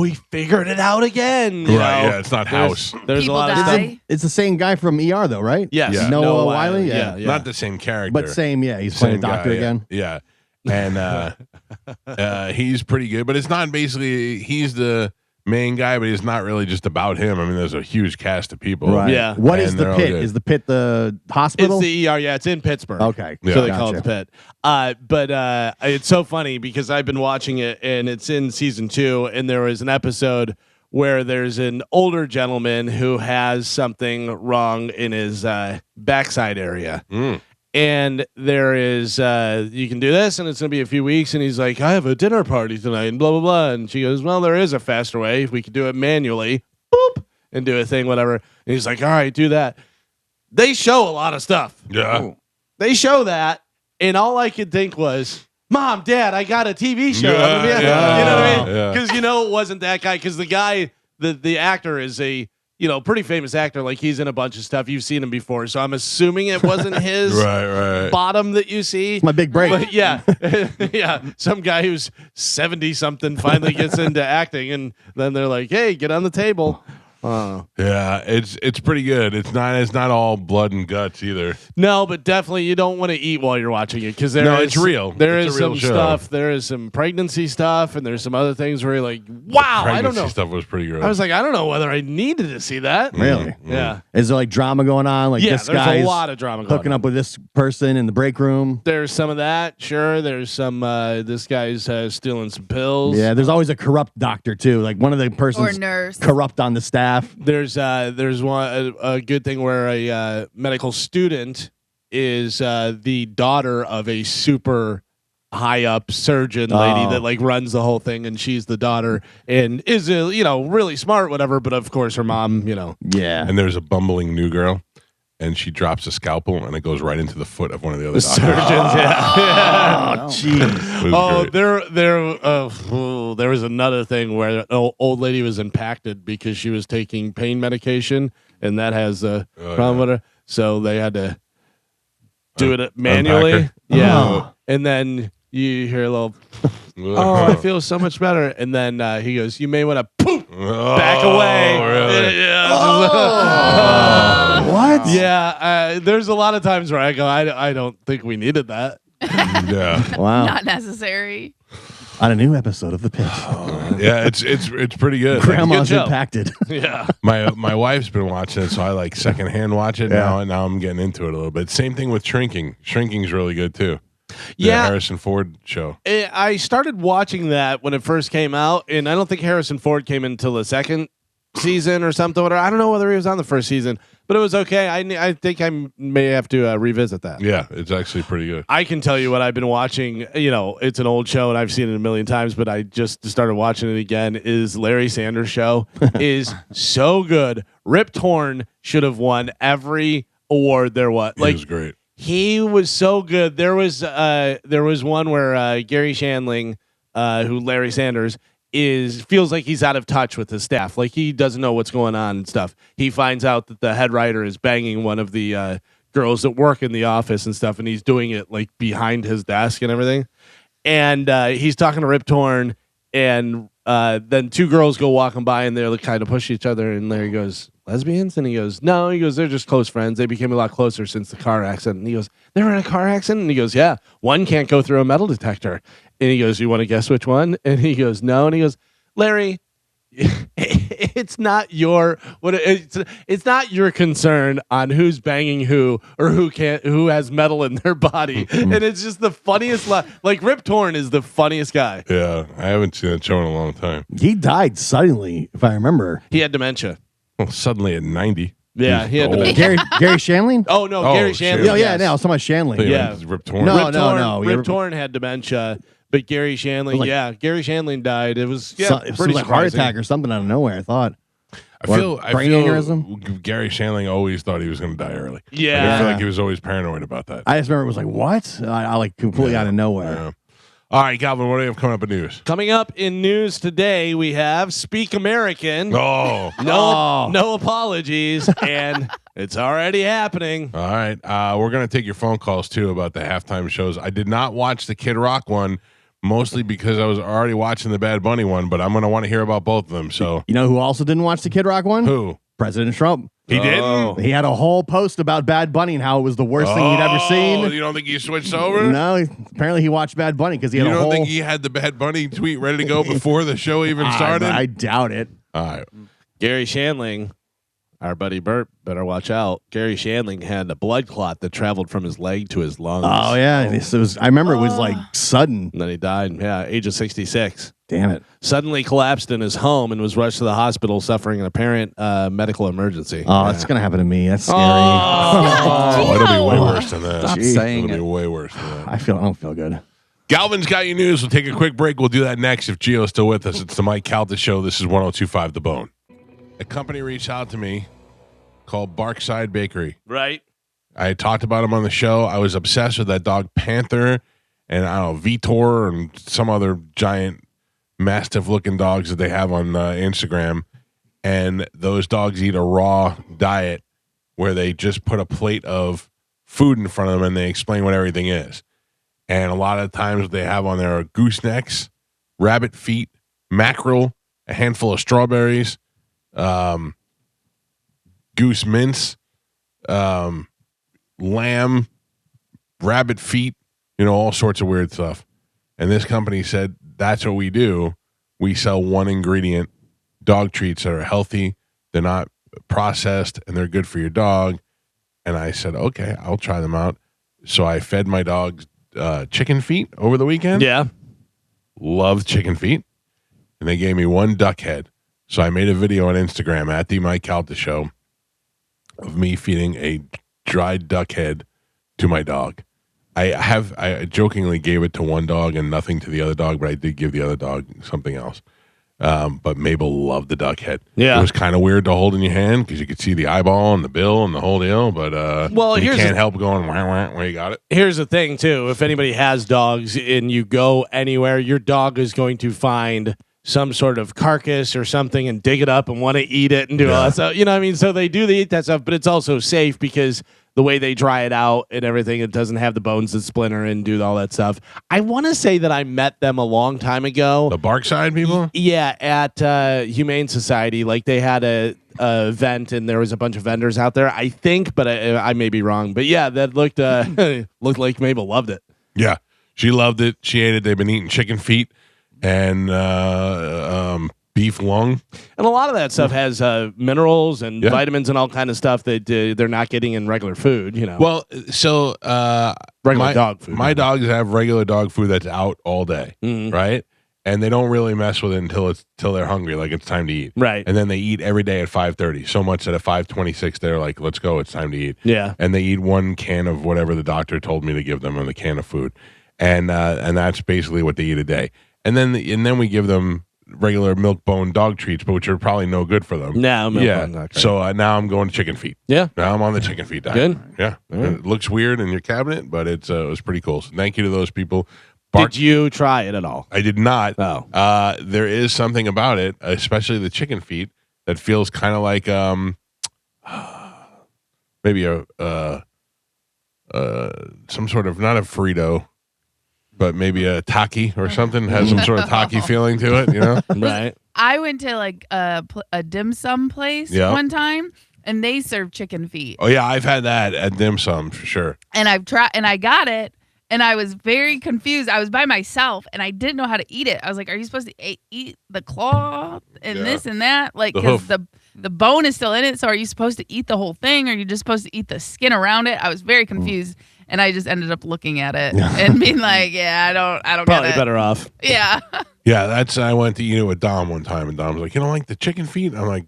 he figured it out again. you know? Yeah, it's not House. There's People a lot of die. stuff. It's the same guy from ER, though, right? Yes. Yeah. Noah Wiley? Yeah. Not the same character. But same, yeah. He's playing a Same doctor guy, again. Yeah. And he's pretty good, but it's not basically he's the main guy, but it's not really just about him. I mean, there's a huge cast of people. Right. Yeah. What is And the they're all pit? good. Is the pit the hospital? It's the ER. Yeah, it's in Pittsburgh. Okay. Yeah. So they call it Gotcha. the Pit. But it's so funny because I've been watching it and it's in season 2, and there was an episode where there's an older gentleman who has something wrong in his backside area. Mm. And there is, you can do this, and it's going to be a few weeks. And he's like, I have a dinner party tonight, and blah, blah, blah. And she goes, well, there is a faster way. We could do it manually, boop, and do a thing, whatever. And he's like, all right, do that. They show a lot of stuff. Yeah. They show that, and all I could think was, Mom, Dad, I got a TV show. Yeah, yeah, you know what I mean? yeah. Because it wasn't that guy. Because the guy, the actor is a pretty famous actor. Like he's in a bunch of stuff. You've seen him before, so I'm assuming it wasn't his Right. bottom that you see. My big break. But yeah, yeah. Some guy who's 70 something finally gets into acting, and then they're like, "Hey, get on the table." Yeah, it's pretty good. It's not all blood and guts either. No, but definitely you don't want to eat while you're watching it because it's real. There It's is a real some show. stuff. There is some pregnancy stuff, and there's some other things where you're like, "Wow, I don't Pregnancy know." stuff was pretty gross. I was like, I don't know whether I needed to see that. Really? Yeah. Is there like drama going on? Like Yeah, this there's guy's a lot of drama going hooking on. up with this person in the break room. There's some of that, sure. There's some. This guy's stealing some pills. Yeah, there's always a corrupt doctor too. Like one of the Or persons nurse. corrupt on the staff. There's one a good thing where a medical student is the daughter of a super high up surgeon lady that like runs the whole thing, and she's the daughter and is really smart, whatever. But of course, her mom, Yeah. and there's a bumbling new girl, and she drops a scalpel, and it goes right into the foot of one of the other doctors. surgeons. Yeah. Oh, jeez. It was great. There was another thing where an old lady was impacted because she was taking pain medication, and that has a problem with her. So they had to do it manually. unpack her? Yeah, Oh. and then you hear a little. Oh, I feel so much better. And then he goes, "You may want to poof back away." Really? Yeah. What? Yeah, there's a lot of times where I go, I don't think we needed that. Yeah. Wow. Not necessary. On a new episode of The Pitch. Yeah, it's pretty good. Grandma's Good show. impacted. Yeah. My wife's been watching it, so I like secondhand watch it now, and now I'm getting into it a little bit. Same thing with Shrinking. Shrinking's really good too. The Yeah. Harrison Ford show. I started watching that when it first came out, and I don't think Harrison Ford came until the second season or something. I don't know whether he was on the first season, but it was okay. I think I may have to revisit that. Yeah, it's actually pretty good. I can tell you what I've been watching. It's an old show, and I've seen it a million times, but I just started watching it again. Is Larry Sanders Show is so good. Rip Torn should have won every award there was. It was great. He was so good. There was one where Gary Shandling, who Larry Sanders feels like he's out of touch with his staff. Like he doesn't know what's going on and stuff. He finds out that the head writer is banging one of the girls that work in the office and stuff, and he's doing it like behind his desk and everything. And he's talking to Rip Torn, and then two girls go walking by, and they're like, kind of push each other, and Larry goes, "Lesbians?" And he goes, "No." He goes, "They're just close friends. They became a lot closer since the car accident." And he goes, "They were in a car accident?" And he goes, "Yeah. One can't go through a metal detector." And he goes, "You want to guess which one?" And he goes, "No." And he goes, "Larry, it's not your it's not your concern on who's banging who or who has metal in their body." And it's just the funniest like Rip Torn is the funniest guy. Yeah, I haven't seen that show in a long time. He died suddenly, if I remember. He had dementia. Well, suddenly at 90. Yeah, he had old. dementia. Gary Shanley? Oh no, Oh, Gary shit. Shandling. No, yeah, yes. no, I was talking about Shanley. Yeah. Rip Torn. No, Rip Torn, you Rip Torn had dementia, but Gary Shandling, Like- Gary Shandling died. It was It was pretty like heart surprising. attack or something out of nowhere, I thought. I feel brain aneurysm? Gary Shandling always thought he was going to die early. Like, I Yeah. feel like he was always paranoid about that. I just remember it was like, what? I like completely out of nowhere. Yeah. All right, Calvin, what do you have coming up in news? Coming up in news today, we have Speak American. Oh, No apologies, and it's already happening. all right. We're going to take your phone calls, too, about the halftime shows. I did not watch the Kid Rock one, mostly because I was already watching the Bad Bunny one, but I'm going to want to hear about both of them. So, You know who also didn't watch the Kid Rock one? who? President Trump. He didn't? He had a whole post about Bad Bunny and how it was the worst thing he'd ever Oh, seen. You don't think he switched over? No, apparently he watched Bad Bunny because he You had a don't whole. think he had the Bad Bunny tweet ready to go before the show even started? I doubt it. All right. Gary Shandling, Our buddy Bert better watch out. Gary Shandling had a blood clot that traveled from his leg to his lungs. Oh yeah, it was. I remember it was like sudden. And then he died. Yeah, age of 66. Damn it! Suddenly collapsed in his home and was rushed to the hospital, suffering an apparent medical emergency. Oh, that's gonna happen to me. That's scary. Oh, it'll be way worse than that. Stop Jeez. saying It'll be it. way worse than that. I don't feel good. Galvin's got you news. We'll take a quick break. We'll do that next if Gio's still with us. It's the Mike Calta Show. This is 102.5 The Bone. A company reached out to me called Barkside Bakery. Right. I had talked about him on the show. I was obsessed with that dog Panther and I don't know, Vitor and some other giant mastiff looking dogs that they have on Instagram. And those dogs eat a raw diet where they just put a plate of food in front of them and they explain what everything is. And a lot of times what they have on there are goosenecks, rabbit feet, mackerel, a handful of strawberries, goose mince, lamb, rabbit feet, all sorts of weird stuff. And this company said, that's what we do. We sell one ingredient dog treats that are healthy, they're not processed, and they're good for your dog. And I said, okay, I'll try them out. So I fed my dogs chicken feet over the weekend. Yeah. Loved chicken feet. And they gave me one duck head. So I made a video on Instagram at the Mike Calta Show of me feeding a dried duck head to my dog. I jokingly gave it to one dog and nothing to the other dog, but I did give the other dog something else. But Mabel loved the duck head. Yeah. It was kind of weird to hold in your hand because you could see the eyeball and the bill and the whole deal. But you can't help going, wah, wah, where you got it. Here's the thing, too. If anybody has dogs and you go anywhere, your dog is going to find some sort of carcass or something and dig it up and want to eat it and do all that stuff. You know what I mean? So they do eat that stuff, but it's also safe because the way they dry it out and everything, it doesn't have the bones that splinter and do all that stuff. I want to say that I met them a long time ago. The Barkside people? Yeah, at Humane Society. Like they had a event and there was a bunch of vendors out there, I think, but I may be wrong. But yeah, that looked looked like Mabel loved it. Yeah, she loved it. She ate it. They've been eating chicken feet and beef lung. And a lot of that stuff has minerals and vitamins and all kind of stuff that they're not getting in regular food, Well, so regular dog food. My dogs have regular dog food that's out all day, right? And they don't really mess with it until they're hungry, like it's time to eat. Right. And then they eat every day at 5:30. So much that at 5:26 they're like, let's go, it's time to eat. Yeah. And they eat one can of whatever the doctor told me to give them in the can of food. And that's basically what they eat a day. And then we give them regular milk bone dog treats, but which are probably no good for them. No, milk bone, not great. So now I'm going to chicken feet. Yeah. Now I'm on the chicken feet diet. Good. Yeah. It looks weird in your cabinet, but it was pretty cool. So thank you to those people. Did you try it at all? I did not. Oh. There is something about it, especially the chicken feet, that feels kind of like maybe some sort of, not a Frito, but maybe a Taki or something, has some sort of Taki feeling to it, Right. I went to like a dim sum place one time, and they serve chicken feet. Oh yeah, I've had that at dim sum for sure. And I've tried, and I got it, and I was very confused. I was by myself, and I didn't know how to eat it. I was like, "Are you supposed to eat the claw and this and that?" Like, because the bone is still in it. So, are you supposed to eat the whole thing, or are you just supposed to eat the skin around it? I was very confused, and I just ended up looking at it and being like, "Yeah, I don't Probably get it." better off. Yeah. Yeah, I went to eat it with Dom one time, and Dom's like, "You don't like the chicken feet?" I'm like,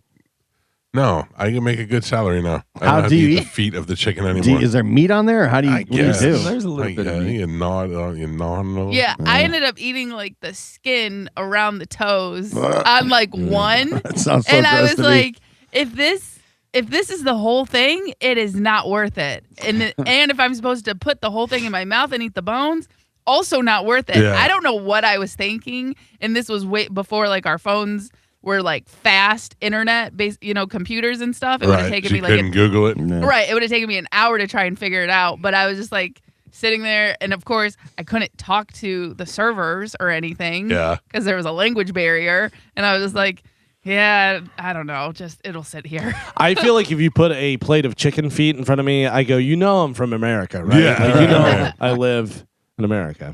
"No, I can make a good salary now. I don't have to eat the feet of the chicken anymore." Is there meat on there? Or how do you? What do you guess. do? There's a little bit of meat. You gnaw. Yeah, I ended up eating like the skin around the toes on like one, That sounds so and I gross was to me. like, if this is the whole thing, it is not worth it. And if I'm supposed to put the whole thing in my mouth and eat the bones, also not worth it. Yeah. I don't know what I was thinking, and this was way before like our phones were like fast internet based, computers and stuff. It would have taken So me you like couldn't Google it. Right. It would have taken me an hour to try and figure it out. But I was just like sitting there. And of course, I couldn't talk to the servers or anything. Yeah. Because there was a language barrier. And I was just like, yeah, I don't know. Just it'll sit here. I feel like if you put a plate of chicken feet in front of me, I go, I'm from America, right? Yeah, Like, right, right. I live in America.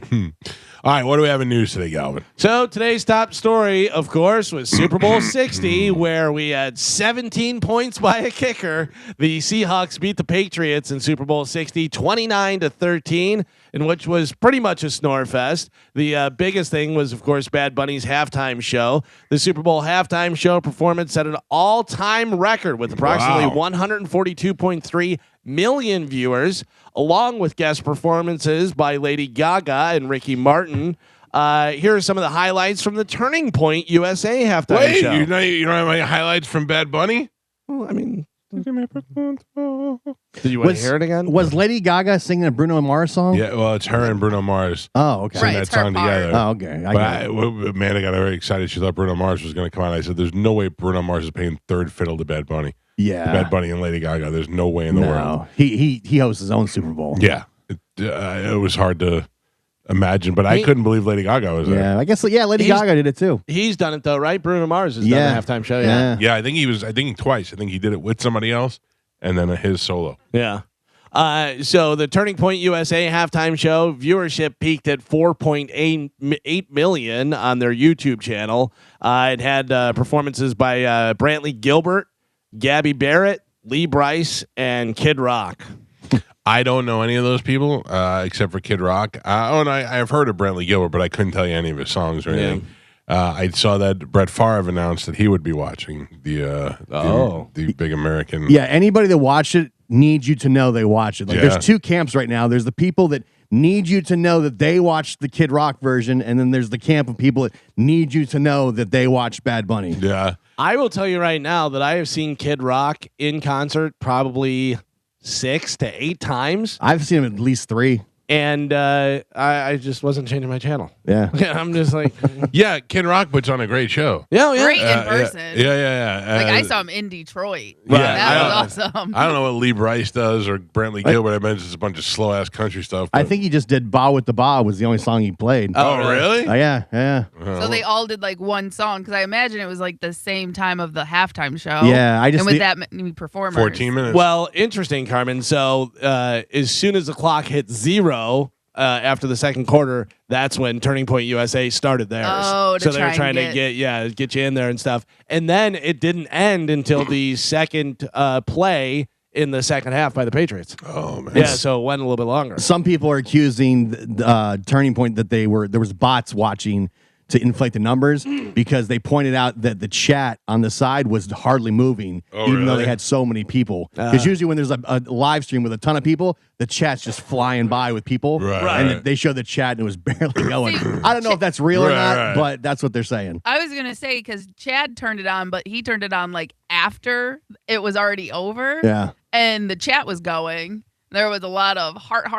All right, what do we have in news today, Galvin? So today's top story, of course, was Super Bowl 60, where we had 17 points by a kicker. The Seahawks beat the Patriots in Super Bowl 60, 29-13, in which was pretty much a snore fest. The biggest thing was, of course, Bad Bunny's halftime show. The Super Bowl halftime show performance set an all-time record with approximately 142.3 million viewers, along with guest performances by Lady Gaga and Ricky Martin. Here are some of the highlights from the Turning Point USA halftime show. You don't have any highlights from Bad Bunny? Well, I mean, did you want to hear it again? Was Lady Gaga singing a Bruno Mars song? Yeah, well, it's her and Bruno Mars. Oh, okay. Sing Right, that it's her song part. together. Oh, okay. Amanda got very excited. She thought Bruno Mars was going to come out. I said, "There's no way Bruno Mars is paying third fiddle to Bad Bunny. Yeah. Bad Bunny and Lady Gaga. There's no way in the world." No, he hosts his own Super Bowl. Yeah, it was hard to imagine, but I couldn't believe Lady Gaga was there. Yeah, I guess. Yeah, Lady He's- Gaga did it too. He's done it though, right? Bruno Mars has done Yeah. the halftime show. Yeah. Yeah, I think twice. I think he did it with somebody else, and then his solo. Yeah. So the Turning Point USA halftime show viewership peaked at 4.8 million on their YouTube channel. It had performances by Brantley Gilbert, Gabby Barrett, Lee Bryce, and Kid Rock. I don't know any of those people except for Kid Rock. And I've heard of Brantley Gilbert, but I couldn't tell you any of his songs or anything. I saw that Brett Favre announced that he would be watching the big American. Yeah, anybody that watched it needs you to know they watch it. Like, Yeah. there's two camps right now. There's the people that need you to know that they watched the Kid Rock version, and then there's the camp of people that need you to know that they watched Bad Bunny. Yeah. I will tell you right now that I have seen Kid Rock in concert probably 6 to 8 times, I've seen him at least 3. and I just wasn't changing my channel. Yeah. I'm just like, Yeah, Kid Rock puts on a great show. yeah, yeah. Great in person. Yeah. Like I saw him in Detroit. Right. That was awesome. I don't know what Lee Bryce does or Brantley Gilbert. I mentioned it's a bunch of slow ass country stuff. I but- think he just did "Ba with the Ba" was the only song he played. Oh, really? Yeah. So they all did like one song because I imagine it was like the same time of the halftime show. Yeah, and with that many performers. 14 minutes. Well, interesting, Carmen. So as soon as the clock hit 0 after the second quarter, that's when Turning Point USA started theirs. Oh, to so they try were and trying to get you in there and stuff. And then it didn't end until the second play in the second half by the Patriots. Oh man. Yeah, so it went a little bit longer. Some people are accusing the Turning Point that there was bots watching to inflate the numbers because they pointed out that the chat on the side was hardly moving, even though really? they had so many people. Because usually when there's a live stream with a ton of people, the chat's just flying by with people, Right. and they showed the chat and it was barely going. I don't know if that's real or not, Right. but that's what they're saying. I was gonna say because Chad turned it on, but he turned it on like after it was already over. Yeah. And the chat was going. There was a lot of heart,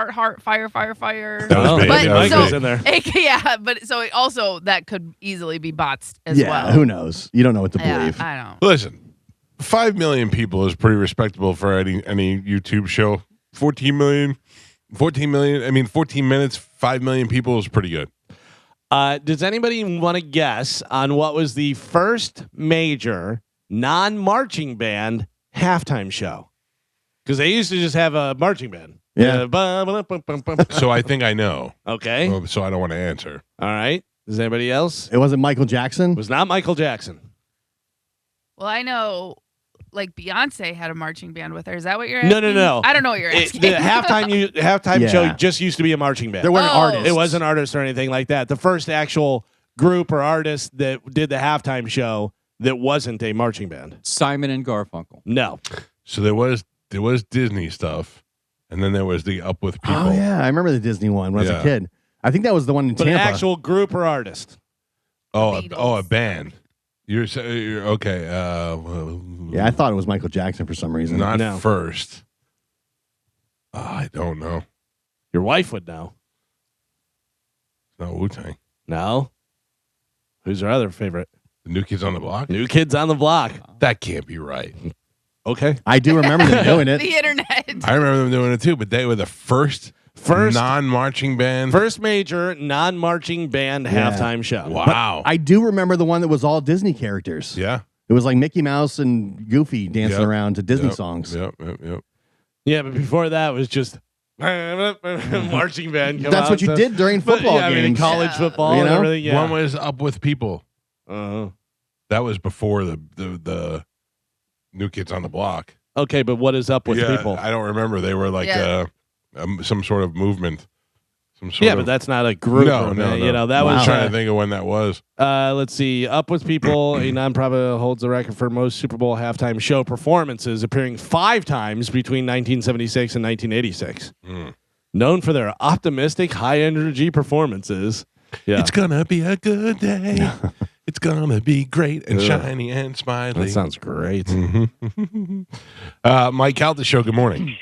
fire. That was big. But That was Mike so, was in there. yeah, but so it also that could easily be bots as Yeah, well. who knows? You don't know what to Yeah, believe. I don't. Listen, 5 million people is pretty respectable for any YouTube show. 14 million. I mean, 14 minutes, 5 million people is pretty good. Does anybody want to guess on what was the first major non-marching band halftime show? Because they used to just have a marching band. Yeah. So I think I know. Okay. So I don't want to answer. All right. Does anybody else? It wasn't Michael Jackson. It was not Michael Jackson. Well, I know, like Beyonce had a marching band with her. Is that what you're No, asking? no. I don't know what you're asking. The halftime Yeah. show just used to be a marching band. There weren't Oh. artists. It wasn't artist or anything like that. The first actual group or artist that did the halftime show that wasn't a marching band. Simon and Garfunkel. No. So there was Disney stuff, and then there was the Up with People. Oh yeah, I remember the Disney one when I was Yeah. a kid. I think that was the one in But an Tampa. actual group or artist. Oh, a Beatles. band. You're okay. Yeah, I thought it was Michael Jackson for some reason. Not No. first. I don't know. Your wife would know. No, Wu-Tang. No. Who's your other favorite? The New Kids on the Block. New Kids on the Block. That can't be right. Okay. I do remember them doing it. The internet. I remember them doing it too, but they were the first non-marching band. First major non-marching band Yeah. halftime show. Wow. I do remember the one that was all Disney characters. Yeah. It was like Mickey Mouse and Goofy dancing Yep. around to Disney Yep. songs. Yep. Yeah, but before that was just marching band. That's what you did during football I mean, in games. college Yeah. football You and know? everything. Yeah. One was Up with People. That was before the New Kids on the Block. Okay, but what is up with people? I don't remember. They were like Yeah. some sort of movement. Some sort Yeah, of, but that's not a group. No. You know, that I was was trying to think of when that was. let's see. Up with People, a nonprofit, holds the record for most Super Bowl halftime show performances, appearing 5 times between 1976 and 1986. Known for their optimistic, high-energy performances. Yeah, It's gonna be a good day. It's gonna be great and shiny and smiley. that sounds great. Mike Calta show. Good morning.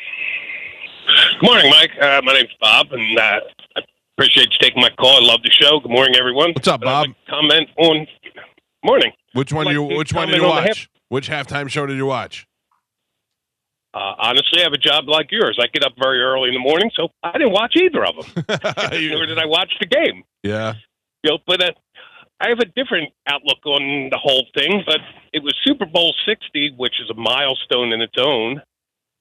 Good morning, Mike. My name's Bob, and I appreciate you taking my call. I love the show. Good morning, everyone. What's up, But I'd Bob? like to comment on morning. Which one I'd do you like to Which one did comment you on the watch? Which halftime show did you watch? Honestly, I have a job like yours. I get up very early in the morning, so I didn't watch either of them. Nor did I watch the game. Yeah. But I have a different outlook on the whole thing. But it was Super Bowl 60, which is a milestone in its own.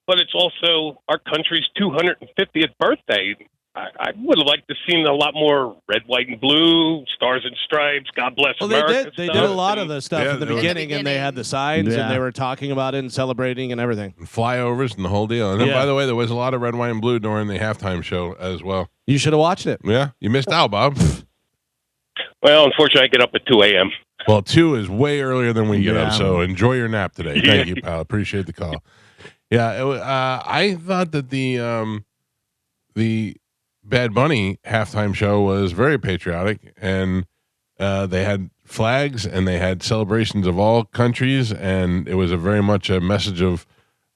But it's also our country's 250th birthday. I would have liked to seen a lot more red, white, and blue, stars and stripes, God bless Well, America. they did a lot of the stuff Yeah, in the there was- beginning, and they had the signs, Yeah. and they were talking about it and celebrating and everything. And flyovers and the whole deal. And then, Yeah. by the way, there was a lot of red, white, and blue during the halftime show as well. You should have watched it. Yeah, you missed out, Bob. Well, unfortunately, I get up at 2 a.m. Well, 2 is way earlier than we get up, Yeah. so enjoy your nap today. Thank you, pal. Appreciate the call. Yeah, I thought that the Bad Bunny halftime show was very patriotic, and they had flags and they had celebrations of all countries, and it was very much a message of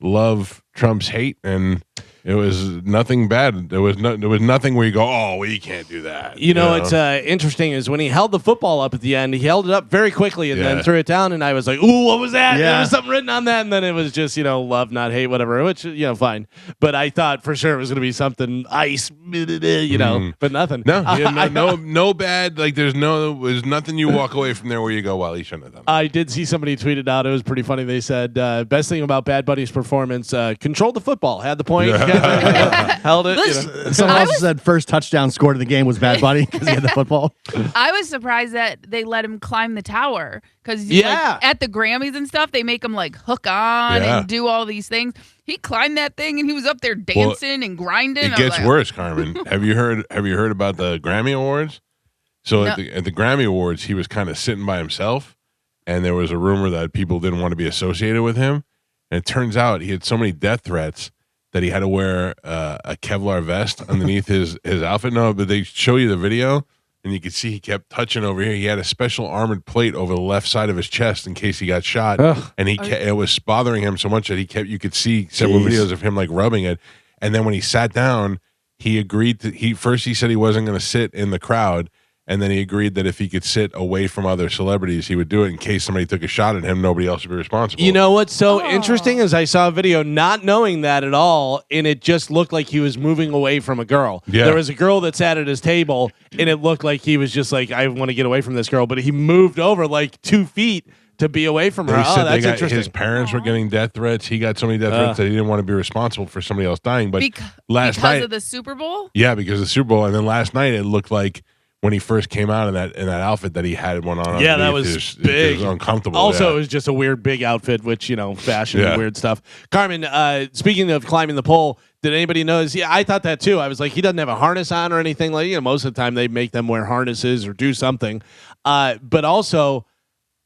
love trumps hate, and it was nothing bad. There was nothing where you go, oh, we can't do that. You know, it's interesting is when he held the football up at the end, he held it up very quickly and then Yeah. threw it down, and I was like, ooh, what was that? Yeah. There was something written on that, and then it was just, love, not hate, whatever, which, fine. But I thought for sure it was going to be something ice, but nothing. No bad. Like there's nothing you walk away from there where you go, well, he shouldn't have done that. I did see somebody tweet it out. It was pretty funny. They said, best thing about Bad Bunny's performance, controlled the football, had the point, held it. Someone I else was- said first touchdown scored in the game was Bad Bunny because he had the football. I was surprised that they let him climb the tower because Yeah. at the Grammys and stuff, they make him like hook on Yeah. and do all these things. He climbed that thing and he was up there dancing and grinding. It I was gets like, worse, Carmen. Have you heard about the Grammy Awards? So at the Grammy Awards, he was kind of sitting by himself, and there was a rumor that people didn't want to be associated with him. And it turns out he had so many death threats that he had to wear a Kevlar vest underneath his outfit. No, but they show you the video, and you could see he kept touching over here. He had a special armored plate over the left side of his chest in case he got shot, and it was bothering him so much that you could see several Jeez. videos of him like rubbing it. And then when he sat down, he agreed to. He said he wasn't going to sit in the crowd. And then he agreed that if he could sit away from other celebrities, he would do it in case somebody took a shot at him. Nobody else would be responsible. You know what's so Oh. interesting is I saw a video not knowing that at all, and it just looked like he was moving away from a girl. Yeah. There was a girl that sat at his table, and it looked like he was just like, I want to get away from this girl, but he moved over like 2 feet to be away from her. They Oh, said that's his interesting. parents were getting death threats. He got so many death threats that he didn't want to be responsible for somebody else dying. But last because night, of the Super Bowl. yeah, because of the Super Bowl, and then last night it looked like when he first came out in that outfit that he had one on. Yeah, that underneath was his- big. It was uncomfortable. Also, yeah. it was just a weird big outfit, which, fashion Yeah. and weird stuff. Carmen, speaking of climbing the pole, did anybody notice? Yeah, I thought that too. I was like, he doesn't have a harness on or anything. Like, most of the time they make them wear harnesses or do something. But also,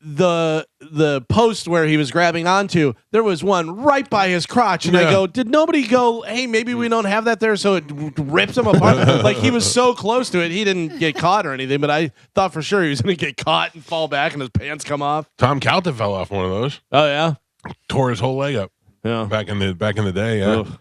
the post where he was grabbing onto, there was one right by his crotch, and I Yeah. go, did nobody go, hey, maybe we don't have that there, so it rips him apart? Like, he was so close to it, he didn't get caught or anything, but I thought for sure he was going to get caught and fall back and his pants come off. Tom Calta fell off one of those, Oh yeah, tore his whole leg up yeah. back in the day. Yeah. Ugh.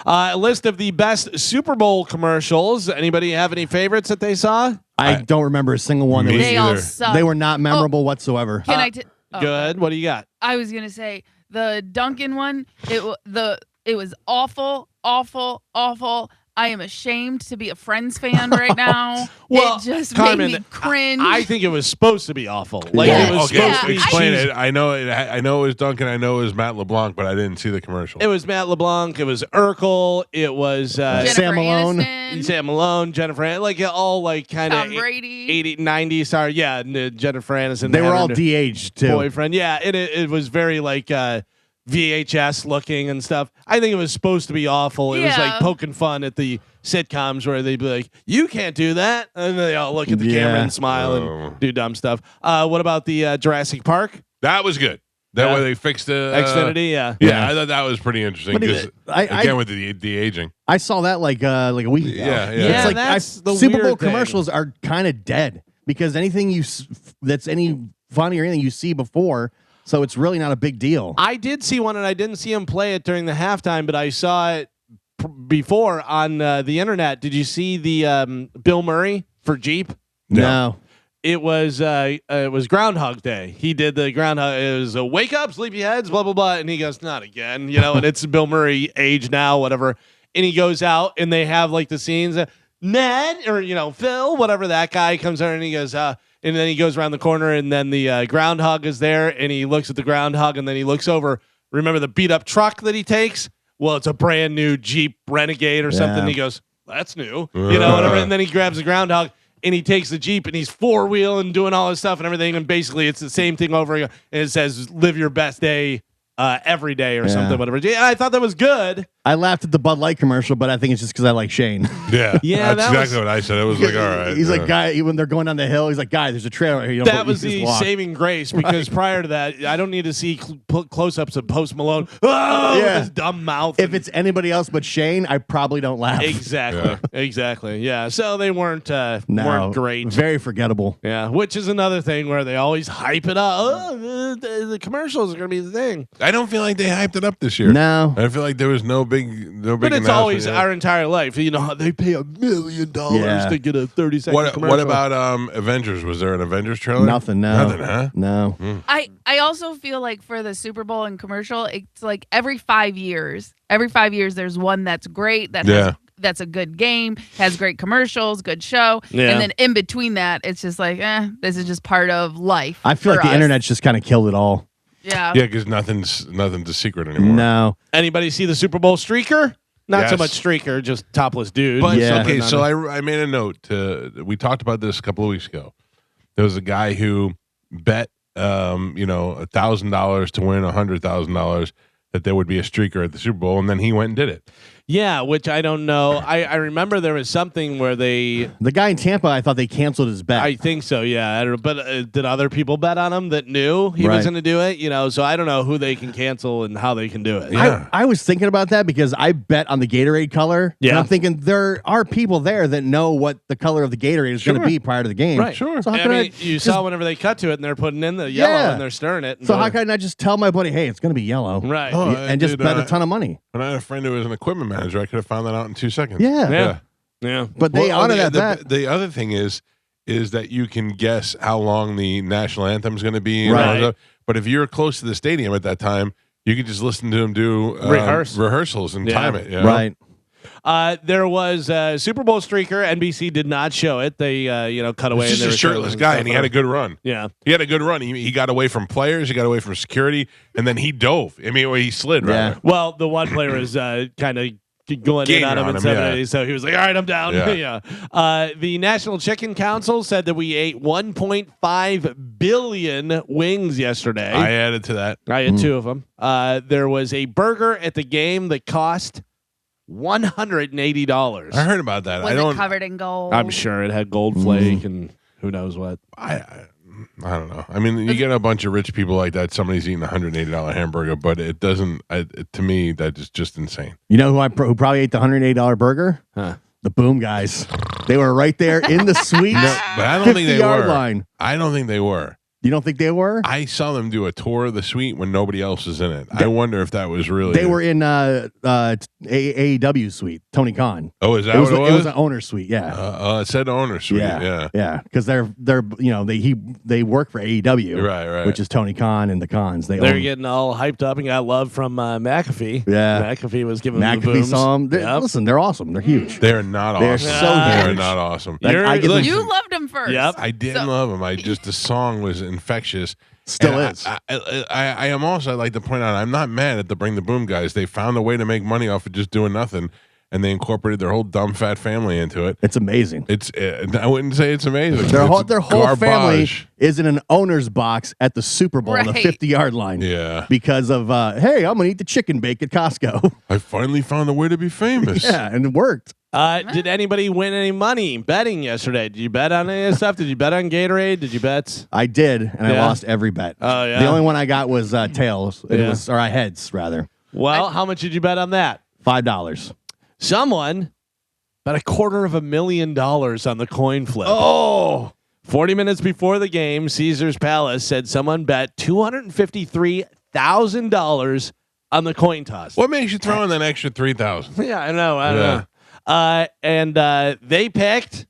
A list of the best Super Bowl commercials. Anybody have any favorites that they saw? I don't remember a single one. That Me was, They all either. suck. they were not memorable whatsoever. Can I? Oh, Good. What do you got? I was gonna say the Duncan one. It was awful, awful, awful. I am ashamed to be a Friends fan right now. Well, it just Carmen, made me cringe. I think it was supposed to be awful. Like Yeah. it was Okay, supposed to be explain cheesy. it. I know it. I know it was Duncan. I know it was Matt LeBlanc, but I didn't see the commercial. It was Matt LeBlanc. It was Urkel. It was Jennifer Sam Malone. Aniston, Sam Malone, Jennifer, like all like kind of Tom Brady. 80, 90s. Sorry, yeah, and, Jennifer Aniston. They were had all her de-aged too. boyfriend. Yeah, it was very like VHS looking and stuff. I think it was supposed to be awful. It was like Yeah. poking fun at the sitcoms where they'd be like, "You can't do that," and they all look at the camera Yeah. and smile Oh. and do dumb stuff. What about the Jurassic Park That was good. That Yeah. way they fixed the Xfinity? Yeah. Yeah, I thought that was pretty interesting But because again with the aging. I saw that like a week ago. Yeah, yeah. Yeah, It's like that's the Super Bowl weird thing. commercials are kind of dead because anything that's any funny or anything you see before, so it's really not a big deal. I did see one, and I didn't see him play it during the halftime, but I saw it before on the internet. Did you see the Bill Murray for Jeep? No. It was Groundhog Day. He did the Groundhog. It was a wake up, sleepyheads, blah blah blah, and he goes, not again, and it's Bill Murray, age now, whatever, and he goes out, and they have like the scenes, Ned or Phil, whatever that guy comes out, and he goes, and then he goes around the corner, and then the groundhog is there, and he looks at the groundhog, and then he looks over. Remember the beat up truck that he takes? Well, it's a brand new Jeep Renegade or something. Yeah. And he goes, that's new, whatever, and then he grabs the groundhog. And he takes the Jeep and he's four wheel and doing all this stuff and everything. And basically, it's the same thing over again. And it says, live your best day every day or something, whatever. Yeah, I thought that was good. I laughed at the Bud Light commercial, but I think it's just because I like Shane. Yeah, Yeah, that's that exactly was- what I said. It was like, all right. He's like, yeah. guy, when they're going down the hill, he's like, guy, there's a trailer here. That was you the just walk. saving grace because prior to that, I don't need to see close ups of Post Malone. Oh, Yeah. his dumb mouth. If it's anybody else but Shane, I probably don't laugh. Exactly. Yeah. So they weren't No, great. Very forgettable. Yeah, which is another thing where they always hype it up. Oh, the commercials are going to be the thing. I don't feel like they hyped it up this year. No. I feel like there was no big But it's always announcement. our entire life. How they pay $1 million Yeah. to get a 30-second What commercial. about Avengers? Was there an Avengers trailer? Nothing, no. Nothing, huh? No. I also feel like for the Super Bowl and commercial, it's like every 5 years. Every 5 years, there's one that's great. That's a good game, has great commercials, good show, Yeah. and then in between that, it's just like, this is just part of life. I feel for like the us. internet's just kind of killed it all. Yeah. Yeah, because nothing's a secret anymore. No. Anybody see the Super Bowl streaker? Not so Yes. much streaker, just topless dude. But Yeah. okay, Something so on I made a note. We talked about this a couple of weeks ago. There was a guy who bet $1,000 to win $100,000 that there would be a streaker at the Super Bowl, and then he went and did it. Yeah, which I don't know. I remember there was something where they. The guy in Tampa, I thought they canceled his bet. I think so, yeah. I don't know, but did other people bet on him that knew he was Right. going to do it? So I don't know who they can cancel and how they can do it. Yeah. I was thinking about that because I bet on the Gatorade color. Yeah. And I'm thinking there are people there that know what the color of the Gatorade is going Sure. to be prior to the game. Right. Sure. So how I could mean, you just- saw whenever they cut to it and they're putting in the yellow Yeah. and they're stirring it. So how can I not just tell my buddy, hey, it's going to be yellow? Right. Oh, And just dude, bet a ton of money. When I had a friend who was an equipment manager, I could have found that out in 2 seconds. Yeah. Yeah. Yeah. But they Well, honor the, that bet. the other thing is that you can guess how long the national anthem is going to be. and all Right. that. But if you're close to the stadium at that time, you could just listen to them do rehearsals and Yeah. time it. You know? Right. There was a Super Bowl streaker. NBC did not show it. They, cut away. He's and just they a were shirtless showing guy, stuff and he had a on- good run. Yeah. He had a good run. He got away from players. He got away from security, and then he dove. I mean, he slid. Yeah. Rather. Well, the one player was kind of going in Gaining on him on in him, 7 yeah. so he was like, all right, I'm down. Yeah. The National Chicken Council said that we ate 1.5 billion wings yesterday. I added to that. I had 2 of them. There was a burger at the game that cost $180. I heard about that. Was I it don't. covered in gold? I'm sure it had gold flake and who knows what. I don't know. I mean, you get a bunch of rich people like that. Somebody's eating a $180 hamburger, but it doesn't. To me, that is just insane. You know who probably ate the $180 burger? Huh. The Boom guys. They were right there in the suite. But I don't think they 50-yard were. line. I don't think they were. You don't think they were? I saw them do a tour of the suite when nobody else was in it. I wonder if that was really. They were in AEW suite. Tony Khan. Oh, is that It was, what it it was? was an owner suite. Yeah. It said owner suite. Yeah. Because they're they work for AEW, Right. which is Tony Khan and the Khans. They're own- getting all hyped up and got love from McAfee. Yeah. McAfee was giving them the McAfee booms. saw them. Yep. Listen, they're awesome. They're huge. They're not They're awesome. so They're huge. not awesome. Like, I get Look, them- You loved him first. Yep. I didn't love them. The song was infectious. Still And is. I am also, I'd like to point out, I'm not mad at the Bring the Boom guys. They found a way to make money off of just doing nothing, and they incorporated their whole dumb fat family into it. It's amazing. It's I wouldn't say it's amazing. Their whole It's family garbage. is in an owner's box at the Super Bowl, the Right. 50-yard line. Yeah. Because of hey, I'm gonna eat the chicken bake at Costco. I finally found a way to be famous. Yeah, and it worked. Did anybody win any money betting yesterday? Did you bet on any of this stuff? Did you bet on Gatorade? Did you bet? I did, and I Yeah. lost every bet. Oh, yeah? The only one I got was tails. It Yeah. was or heads rather. Well, how much did you bet on that? $5. Someone bet $250,000 on the coin flip. Oh, 40 minutes before the game, Caesar's Palace said someone bet $253,000 on the coin toss. What makes you throw in that extra 3,000? Yeah, I know. I don't Yeah. know. And they picked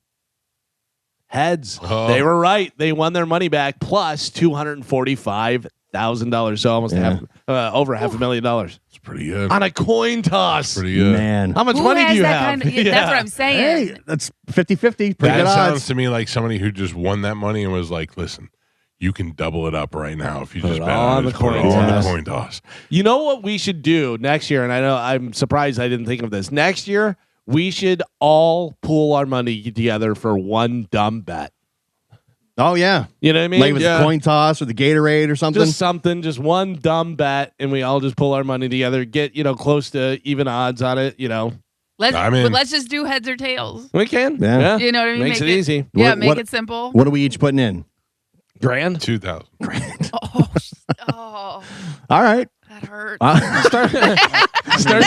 heads. Oh. They were right. They won their money back plus $245,000. So almost over $500,000 It's pretty good. on a coin toss. Pretty good. man. How much Who money has do you that have? kind of- yeah, That's what I'm saying. Hey, that's 50-50. Pretty That good sounds odds. to me like somebody who just won that money and was like, listen, you can double it up right now if you Put just it bet all on on it. the Just put it coin all on the toss. coin toss. You know what we should do next year? And I know I'm surprised I didn't think of this. Next year, we should all pool our money together for one dumb bet. Oh yeah, You know what I mean? like it was the coin toss or the Gatorade or something. Just something, just one dumb bet, and we all just pull our money together, get close to even odds on it. I'm in. But let's just do heads or tails. We can. Yeah. You know what I mean? Makes Make it easy. Yeah, What- make what- it simple. What are we each putting in? Grand. 2,000. Oh, All right. that hurt. Start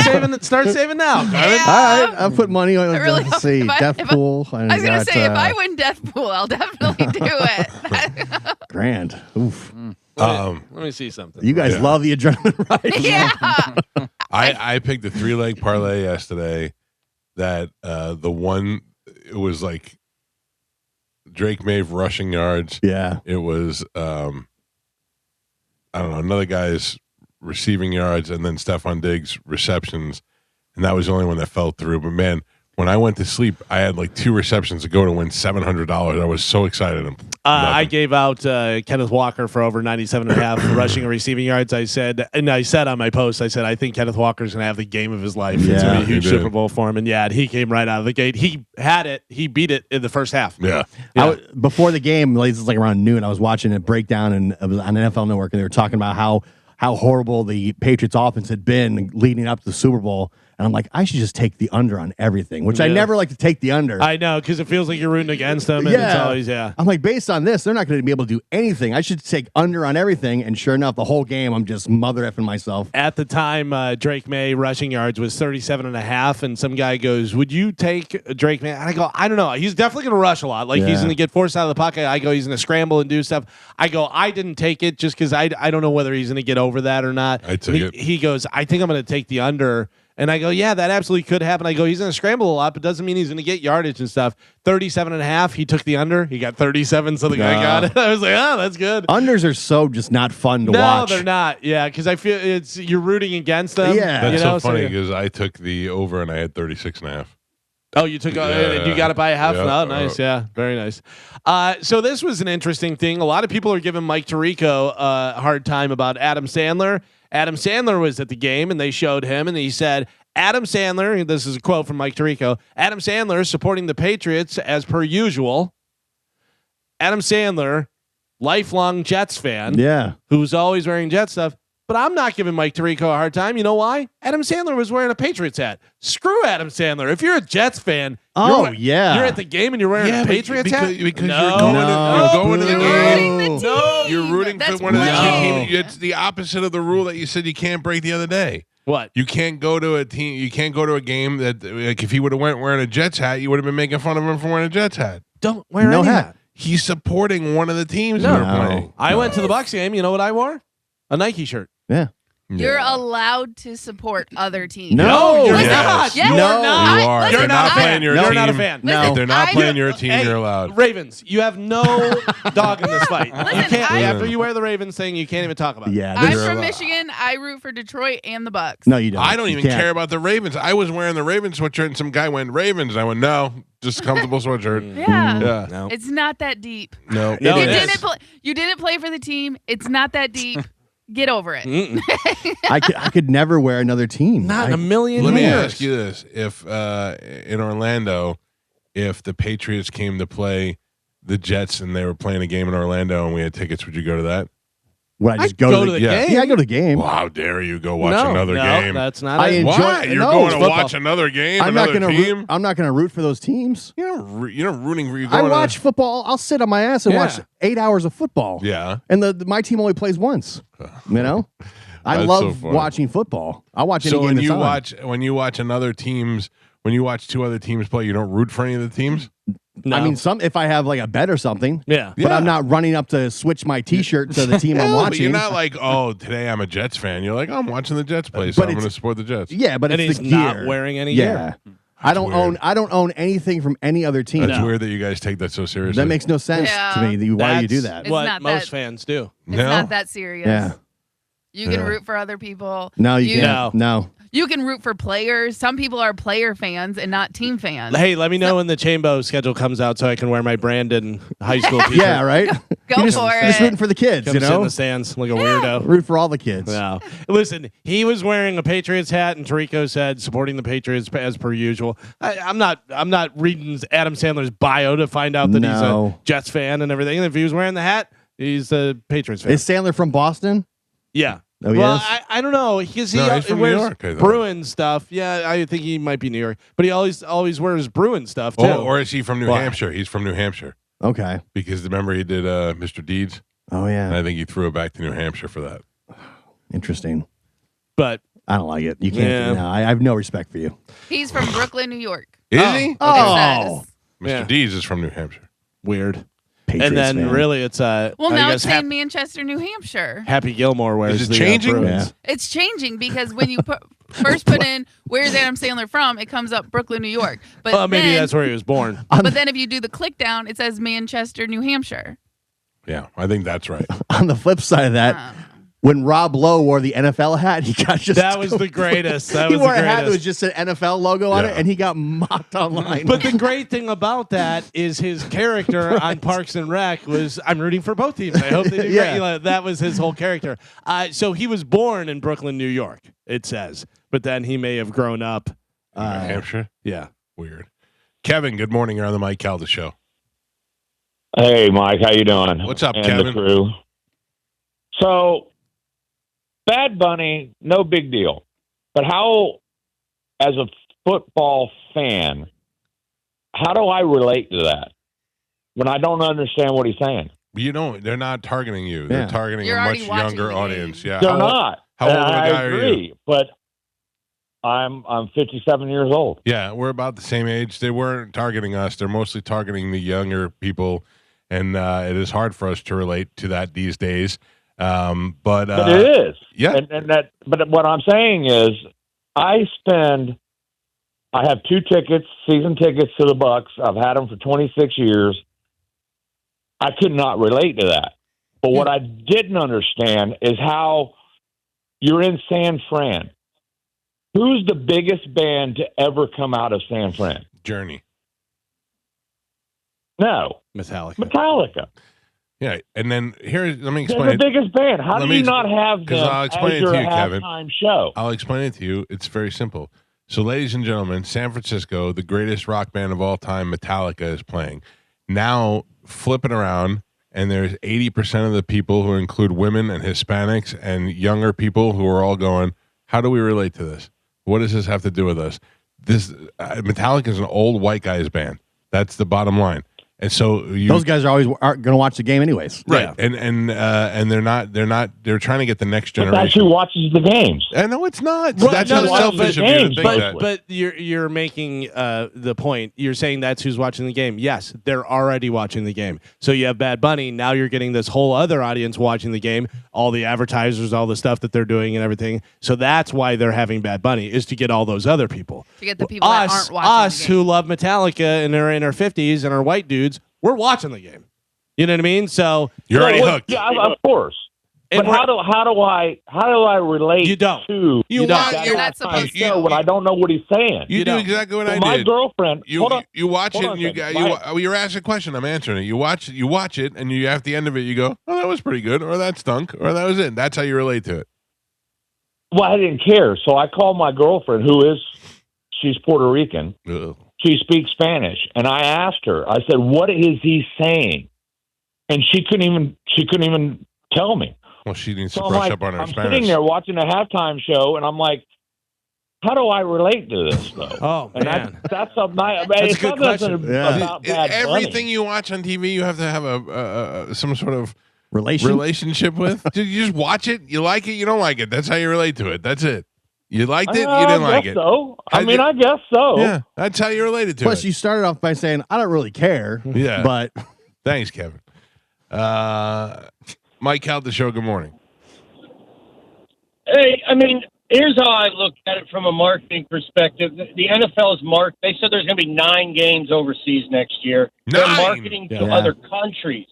saving now. Carmen. Yeah. All right, I'll put money on. I really Let's hope see, if I- Death if I- Pool. I was gonna say if I win Death Pool, I'll definitely do it. grand. Oof. Um, Let me see something. You guys Yeah. love the adrenaline rush. Yeah. I picked a 3-leg parlay yesterday that the one, it was like Drake May rushing yards. Yeah. It was, I don't know, another guy's receiving yards and then Stephon Diggs receptions. And that was the only one that fell through. But man, when I went to sleep, I had like 2 receptions to go to win $700. I was so excited. I gave out Kenneth Walker for over 97.5 rushing and receiving yards. I said on my post, I think Kenneth Walker's going to have the game of his life. It's going to be a he huge did. Super Bowl for him. And yeah, he came right out of the gate. He had it. He beat it in the first half. Yeah. Before the game, like, this is like around noon, I was watching a breakdown and it was on NFL Network, and they were talking about how horrible the Patriots offense had been leading up to the Super Bowl. And I'm like, I should just take the under on everything, which I Yeah. never like to take the under. I know, because it feels like you're rooting against them. And it's always, I'm like, based on this, they're not going to be able to do anything. I should take under on everything. And sure enough, the whole game, I'm just mother effing myself. At the time, Drake May rushing yards was 37.5, and some guy goes, "Would you take Drake May?" And I go, "I don't know. He's definitely going to rush a lot. Like he's Yeah. going to get forced out of the pocket." I go, "He's going to scramble and do stuff." I go, "I didn't take it just because I don't know whether he's going to get over that or not." I took it. He goes, "I think I'm going to take the under." And I go, yeah, that absolutely could happen. I go, he's going to scramble a lot, but doesn't mean he's going to get yardage and stuff. 37.5. He took the under. He got 37, so the guy got it. I was like, oh, that's good. Unders are so just not fun to No, watch. they're not. Yeah, because I feel you're rooting against them. Yeah. That's you know, so funny yeah. because I took the over and I had 36.5. Oh, you took Yeah. you got it by a half. Yeah. Oh, nice. Yeah, very nice. So this was an interesting thing. A lot of people are giving Mike Tirico a hard time about Adam Sandler. Adam Sandler was at the game, and they showed him, and he said, Adam Sandler, this is a quote from Mike Tirico, Adam Sandler supporting the Patriots as per usual. Adam Sandler, lifelong Jets fan, Yeah. who's always wearing Jet stuff. But I'm not giving Mike Tirico a hard time. You know why? Adam Sandler was wearing a Patriots hat. Screw Adam Sandler. If you're a Jets fan, Oh, you're, yeah. you're at the game and you're wearing a Patriots hat. Because No. you're going, No. you're going to the You're game. rooting the team. No. You're rooting That's for one of the playing. team. It's the opposite of the rule that you said you can't break the other day. What? You can't go to a team. You can't go to a game that, like, if he would have went wearing a Jets hat, you would have been making fun of him for wearing a Jets hat. Don't wear No any hat. hat. He's supporting one of the teams No. they're playing. I went to the Bucks game. You know what I wore? A Nike shirt. Yeah. You're allowed to support other teams. No, you're Yes. not. Yes. You're No. not. You are. Listen, If they're not I- playing your You're team. not a fan. No. If they're not I- playing your team, Hey, you're allowed. Ravens, you have no dog in this fight. Listen, you can't. I- After you wear the Ravens thing, you can't even talk about it. Yeah. I'm this- from Michigan. I root for Detroit and the Bucks. no, you don't. I don't You even can't. care about the Ravens. I was wearing the Ravens sweatshirt, and some guy went Ravens, and I went, no, just comfortable sweatshirt. Yeah. Yeah. No. It's not that deep. No. No, you it didn't is. play. You didn't play for the team. It's not that deep. Get over it. Mm-mm. I could never wear another team. Not in a million Let me years. ask you this: if in Orlando, if the Patriots came to play the Jets and they were playing a game in Orlando and we had tickets, would you go to that? Would I just I'd go, to the yeah. game. Yeah, I go to the game. Well, how dare you go watch no, another no, game? That's not I it. enjoy- Why? You're no, going it's to football. watch another game, I'm not another gonna. team? I'm not gonna root for those teams. You're not rooting for you. I Going watch football. I'll sit on my ass and Yeah. watch 8 hours of football. Yeah. And my team only plays once. You know, I That's love so funny. watching football. I watch any So game when that's you on. watch another teams, when you watch two other teams play, you don't root for any of the teams. No. I mean, if I have like a bet or something, yeah. but I'm not running up to switch my T-shirt to the team I'm No, watching. but you're not like, oh, today I'm a Jets fan. You're like, oh, I'm watching the Jets play, so But I'm it's- going to support the Jets. Yeah, but And it's he's the not gear. wearing any Yeah, gear. I don't weird. own anything from any other team. That's No. weird that you guys take that so seriously. That makes no sense Yeah. to me. Why do you do That's that? It's What not most that- fans do. It's No? not that serious. Yeah. You can Yeah. root for other people. No, you No. can't. No. You can root for players. Some people are player fans and not team fans. Hey, let me know when the Chambo schedule comes out so I can wear my Brandon high school t-shirt. Yeah, right. Go You just, for just it. rooting for the kids. Come You sit in know, the stands like a weirdo. root for all the kids. No. Listen, he was wearing a Patriots hat, and Tarico said supporting the Patriots as per usual. I'm not reading Adam Sandler's bio to find out that he's a No. Jets fan and everything. And if he was wearing the hat, he's a Patriots fan. Is Sandler from Boston? Yeah. Oh, Well, yes? I don't know. Because No, he he's from New wears York, I thought. Bruin stuff. Yeah, I think he might be New York. But he always wears Bruin stuff, too. or is he from New Why? Hampshire? He's from New Hampshire Okay. because remember he did Mr. Deeds, Oh and yeah. I think he threw it back to New Hampshire for that. Interesting. But I don't like it. You can't. Yeah. No, I have no respect for you. He's from Brooklyn, New York. Is Oh. he? It Oh. says. Mr. Yeah. Deeds is from New Hampshire. weird. Patriots And then fan. really it's Well, I now guess it's saying Manchester, New Hampshire. Happy Gilmore wears Is it the changing? Bruins. It's changing because when you first put in where's Adam Sandler from, it comes up Brooklyn, New York. But Well, maybe then, that's where he was born. But then if you do the click down, it says Manchester, New Hampshire. Yeah, I think that's right. On the flip side of that, Um, when Rob Lowe wore the NFL hat, he got just That was the greatest. That he was wore the a hat that was greatest. just an NFL logo on Yeah. it, and he got mocked online. But the great thing about that is his character on Parks and Rec was I'm rooting for both teams. I hope they do Yeah. great. You know, that was his whole character. So he was born in Brooklyn, New York, it says. But then he may have grown up. New Hampshire? Yeah. Weird. Kevin, good morning. You're on the Mike Calta show. Hey, Mike, how you doing? What's up, and Kevin? The crew. So, Bad Bunny, no big deal. But how, as a football fan, how do I relate to that when I don't understand what he's saying? You don't. They're not targeting you. They're Yeah. targeting You're a much already watching younger the game. audience. Yeah. They're How- not. how old of a And guy I are you? agree, but I'm 57 years old. Yeah, we're about the same age. They weren't targeting us. They're mostly targeting the younger people, and it is hard for us to relate to that these days. But But it is. yeah. And that. But what I'm saying is, I have 2 tickets, season tickets to the Bucks. I've had them for 26 years. I could not relate to that. But what I didn't understand is how you're in San Fran. Who's the biggest band to ever come out of San Fran? Journey. No, Metallica. Metallica. Yeah, and then here, let me They're explain the it. biggest band. How Let do me you ex- not have 'cause them I'll explain as it your to you, Kevin. halftime show? I'll explain it to you. It's very simple. So, ladies and gentlemen, San Francisco, the greatest rock band of all time, Metallica, is playing. Now, flipping around, and there's 80% of the people who include women and Hispanics and younger people who are all going, how do we relate to this? What does this have to do with us? This Metallica is an old white guy's band. That's the bottom line. And so those guys are going to watch the game anyways. right, and they're trying to get the next But generation. that's who watches the games. No, it's not. Well, That's no, how no, selfish of you to think that. But you're making the point. You're saying that's who's watching the game. Yes, they're already watching the game. So you have Bad Bunny. Now you're getting this whole other audience watching the game. All the advertisers, all the stuff that they're doing, and everything. So that's why they're having Bad Bunny, is to get all those other people. To get the people that aren't watching us the game. who love Metallica and are in our 50s and are white dudes. We're watching the game. You know what I mean? So You're already hooked. Yeah, of course. And But how do I relate You don't. to You that want- you're not halftime supposed to. show when I don't know what he's saying? You do don't. exactly what So I my did. girlfriend, You hold on. you watch Hold it on and a you second. got you're asked a question. I'm answering it. You watch it and you at the end of it you go, oh, that was pretty good, or that stunk, or that was it. That's how you relate to it. Well, I didn't care, so I called my girlfriend, she's Puerto Rican. Ugh. She speaks Spanish, and I asked her. I said, "What is he saying?" And she couldn't even tell me. Well, she needs to So I'm brush like, up on her I'm Spanish. sitting there watching the halftime show, and I'm like, "How do I relate to this, though?" Oh, and man. that's a nice. That's a good question. Yeah. About Bad Everything Bunny. you watch on TV, you have to have a some sort of Relation. relationship with. Dude, you just watch it. You like it. You don't like it. That's how you relate to it. That's it. You liked it. You didn't I like guess it. So I I mean, I guess so. Yeah, that's how you related to Plus, it. you started off by saying, I don't really care. Yeah. But Thanks, Kevin. Mike Calta show. Good morning. Hey, I mean, here's how I look at it from a marketing perspective. The NFL's they said there's going to be 9 games overseas next year. They're 9? marketing to Yeah. other countries.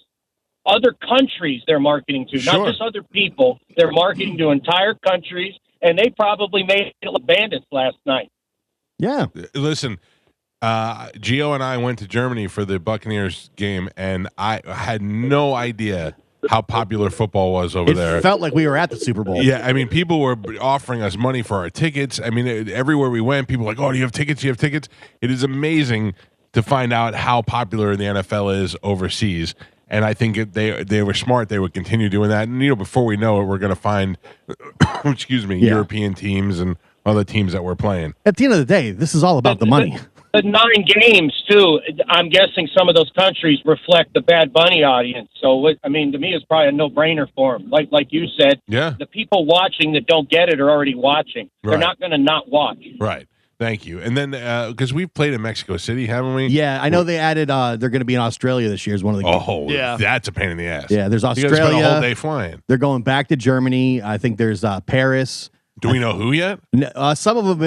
Other countries they're marketing to, Sure. not just other people. They're marketing to entire countries, and they probably made it look bandits last night. yeah. Listen, Gio and I went to Germany for the Buccaneers game, and I had no idea how popular football was over It there. felt like we were at the Super Bowl. Yeah, I mean, people were offering us money for our tickets. I mean, everywhere we went, people were like, "Oh, do you have tickets? Do you have tickets?" It is amazing to find out how popular the NFL is overseas. And I think they were smart. They would continue doing that. And before we know it, we're going to find, excuse me, Yeah. European teams and other teams that we're playing. At the end of the day, this is all about the money. The 9 games, too, I'm guessing some of those countries reflect the Bad Bunny audience. So, to me, it's probably a no-brainer for them. Like you said, Yeah, the people watching that don't get it are already watching. They're Right. not going to not watch. right. Thank you. And then because we've played in Mexico City, haven't we? Yeah, I know they added. They're going to be in Australia this year. Is one of the games. Oh, Yeah. that's a pain in the ass. Yeah, there's You got to spend a whole Australia. day flying. They're going back to Germany. I think there's Paris. Do we know who yet? Some of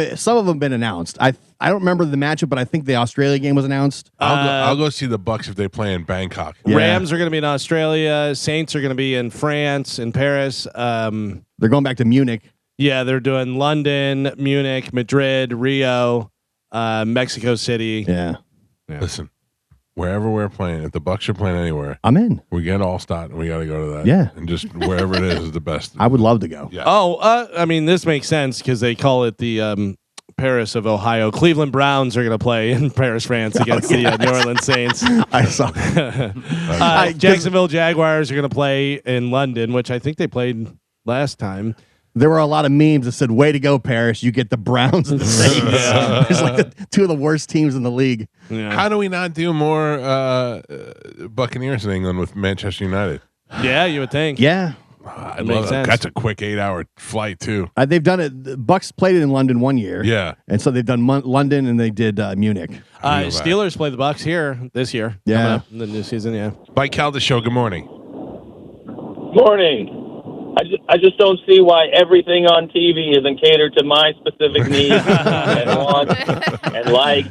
them been announced. I don't remember the matchup, but I think the Australia game was announced. I'll go see the Bucks if they play in Bangkok. Yeah. Rams are going to be in Australia. Saints are going to be in France, in Paris. They're going back to Munich. Yeah, they're doing London, Munich, Madrid, Rio, Mexico City. Yeah, Listen, wherever we're playing, if the Bucks are playing anywhere, I'm in. we get Allstott and we got to go to that. Yeah. and just wherever it is the best. I would love to go. Yeah. Oh, I mean, this makes sense because they call it the Paris of Ohio. Cleveland Browns are going to play in Paris, France against the New Orleans Saints. I saw. Jacksonville Jaguars are going to play in London, which I think they played last time. There were a lot of memes that said, "Way to go, Paris! You get the Browns and the Saints." It's like the 2 of the worst teams in the league. Yeah, How do we not do more Buccaneers in England with Manchester United? yeah, you would think. Yeah, I Makes love that. sense. That's a quick 8-hour flight too. they've done it. The Bucks played it in London one year. Yeah. and so they've done London and they did Munich. I know that. Steelers play the Bucks here this year. Yeah. Coming up in the new season. Yeah. Mike Calda show. Good morning. Morning. I just don't see why everything on TV isn't catered to my specific needs and wants and likes.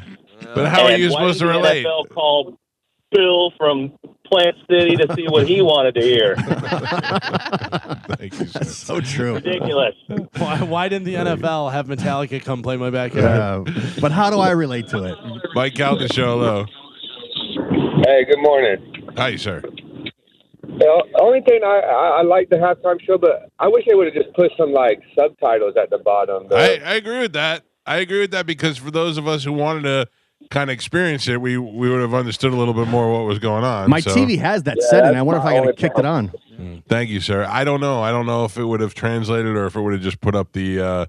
But how are And you why supposed to did the relate? NFL called Bill from Plant City to see what he wanted to hear. Thank you, sir. So true. Ridiculous. Why didn't the NFL have Metallica come play my backyard? But how do I relate to it? Mike Calda show. Hello. Hey, good morning. Hi, sir. The only thing I like the halftime show, but I wish they would have just put some like subtitles at the bottom. I agree with that. I agree with that because for those of us who wanted to kind of experience it, we would have understood a little bit more what was going on. My so. TV has that Yeah, setting. that's I wonder if my I could only have kicked it on. Thank you, sir. I don't know. I don't know if it would have translated or if it would have just put up the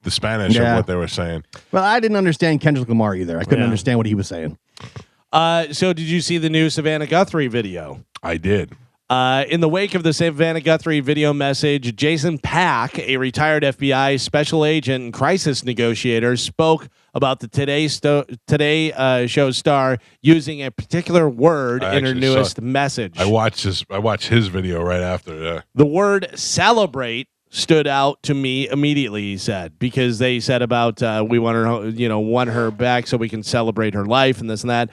Spanish Yeah. of what they were saying. Well, I didn't understand Kendrick Lamar either. I couldn't Yeah. understand what he was saying. So did you see the new Savannah Guthrie video? I did. In the wake of the Savannah Guthrie video message, Jason Pack, a retired FBI special agent and crisis negotiator, spoke about the Today Show star using a particular word in her newest message. I watched his video right after. Yeah. The word "celebrate" stood out to me immediately, he said, because they said about we want her back so we can celebrate her life and this and that.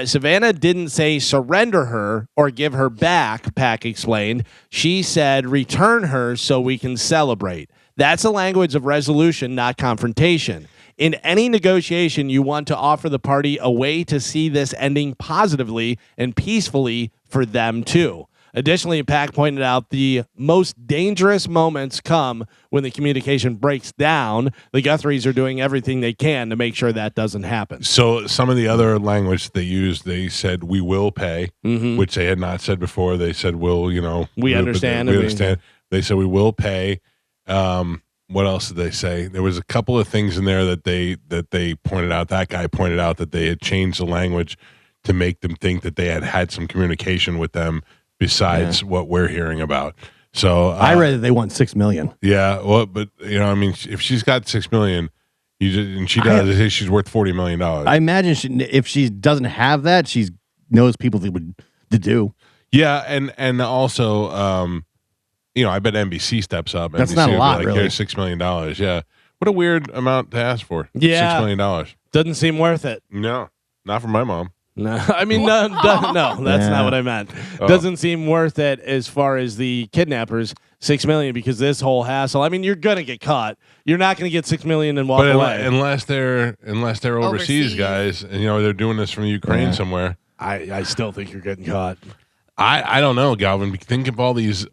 Savannah didn't say surrender her or give her back, Pack explained. She said return her so we can celebrate. That's a language of resolution, not confrontation. In any negotiation, you want to offer the party a way to see this ending positively and peacefully for them too. Additionally, Pack pointed out the most dangerous moments come when the communication breaks down. The Guthries are doing everything they can to make sure that doesn't happen. So some of the other language they used, they said we will pay, which they had not said before. They said we'll, we understand. We understand. They said we will pay. What else did they say? There was a couple of things in there that they pointed out. That guy pointed out that they had changed the language to make them think that they had some communication with them besides what we're hearing about. So I read that they want $6 million. Yeah, well, but if she's got $6 million, and she does, she's worth $40 million. I imagine if she doesn't have that, she knows people that would do. Yeah, and also, I bet NBC steps up. That's NBC not a will be lot, like, really. Here's $6 million. Yeah, what a weird amount to ask for. Yeah. $6 million. Doesn't seem worth it. No, not for my mom. No, I mean, no, that's not what I meant. Oh. Doesn't seem worth it as far as the kidnappers, $6 million, because this whole hassle. I mean, you're gonna get caught. You're not gonna get $6 million and walk away unless they're overseas guys, and they're doing this from Ukraine somewhere. I still think you're getting caught. I don't know, Galvin. Think of all these